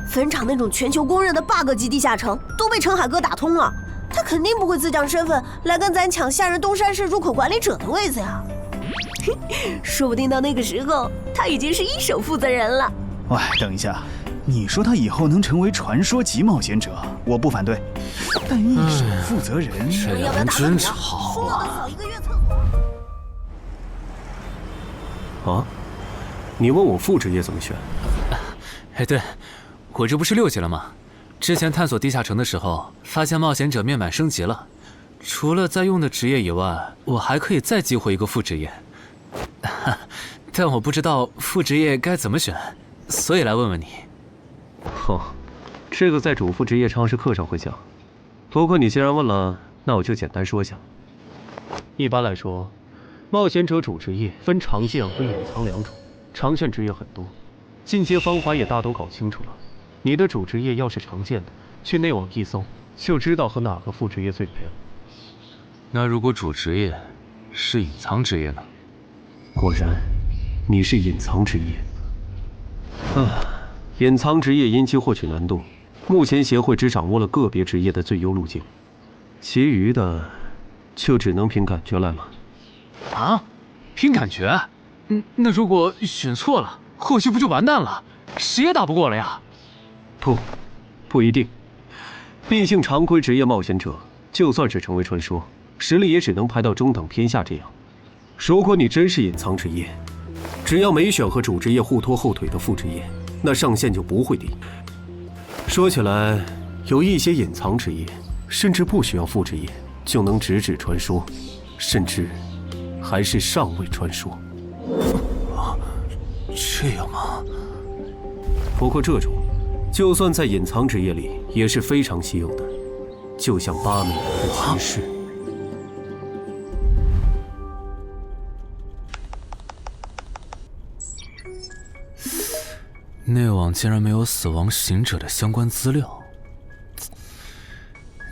坟场那种全球公认的 bug 级地下城都被陈海哥打通了，他肯定不会自降身份来跟咱抢下任东山市入口管理者的位子呀。说不定到那个时候，他已经是一手负责人了。喂，等一下，你说他以后能成为传说级冒险者，我不反对，但一手负责人，这两人真吵啊！啊，你问我副职业怎么选？哎，对，我这不是6级了吗？之前探索地下城的时候，发现冒险者面板升级了，除了在用的职业以外，我还可以再激活一个副职业。但我不知道副职业该怎么选，所以来问问你。这个在主副职业常识课上会讲。不过你既然问了，那我就简单说下。一般来说，冒险者主职业分常见和隐藏两种，常见职业很多，进阶方法也大都搞清楚了。你的主职业要是常见的，去内网一搜就知道和哪个副职业最配了。那如果主职业是隐藏职业呢？果然，你是隐藏职业。隐藏职业因其获取难度，目前协会只掌握了个别职业的最优路径，其余的就只能凭感觉来了。啊？凭感觉？那如果选错了，后续不就完蛋了？谁也打不过了呀？不一定。毕竟常规职业冒险者，就算是成为传说，实力也只能排到中等偏下这样。如果你真是隐藏职业，只要没选和主职业互拖后腿的副职业，那上限就不会低。说起来，有一些隐藏职业，甚至不需要副职业就能直指传说，甚至还是上位传说。这样吗？不过这种，就算在隐藏职业里也是非常稀有的，就像8美人的骑士。内网竟然没有死亡行者的相关资料，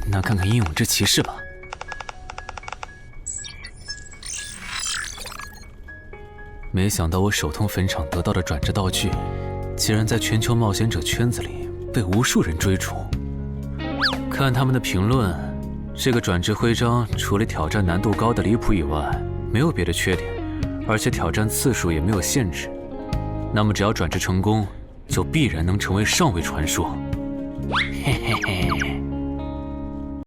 那看看英勇之骑士吧。没想到我手通坟场得到的转职道具，竟然在全球冒险者圈子里被无数人追逐。看他们的评论，这个转职徽章除了挑战难度高的离谱以外，没有别的缺点，而且挑战次数也没有限制。那么只要转职成功，就必然能成为上位传说。嘿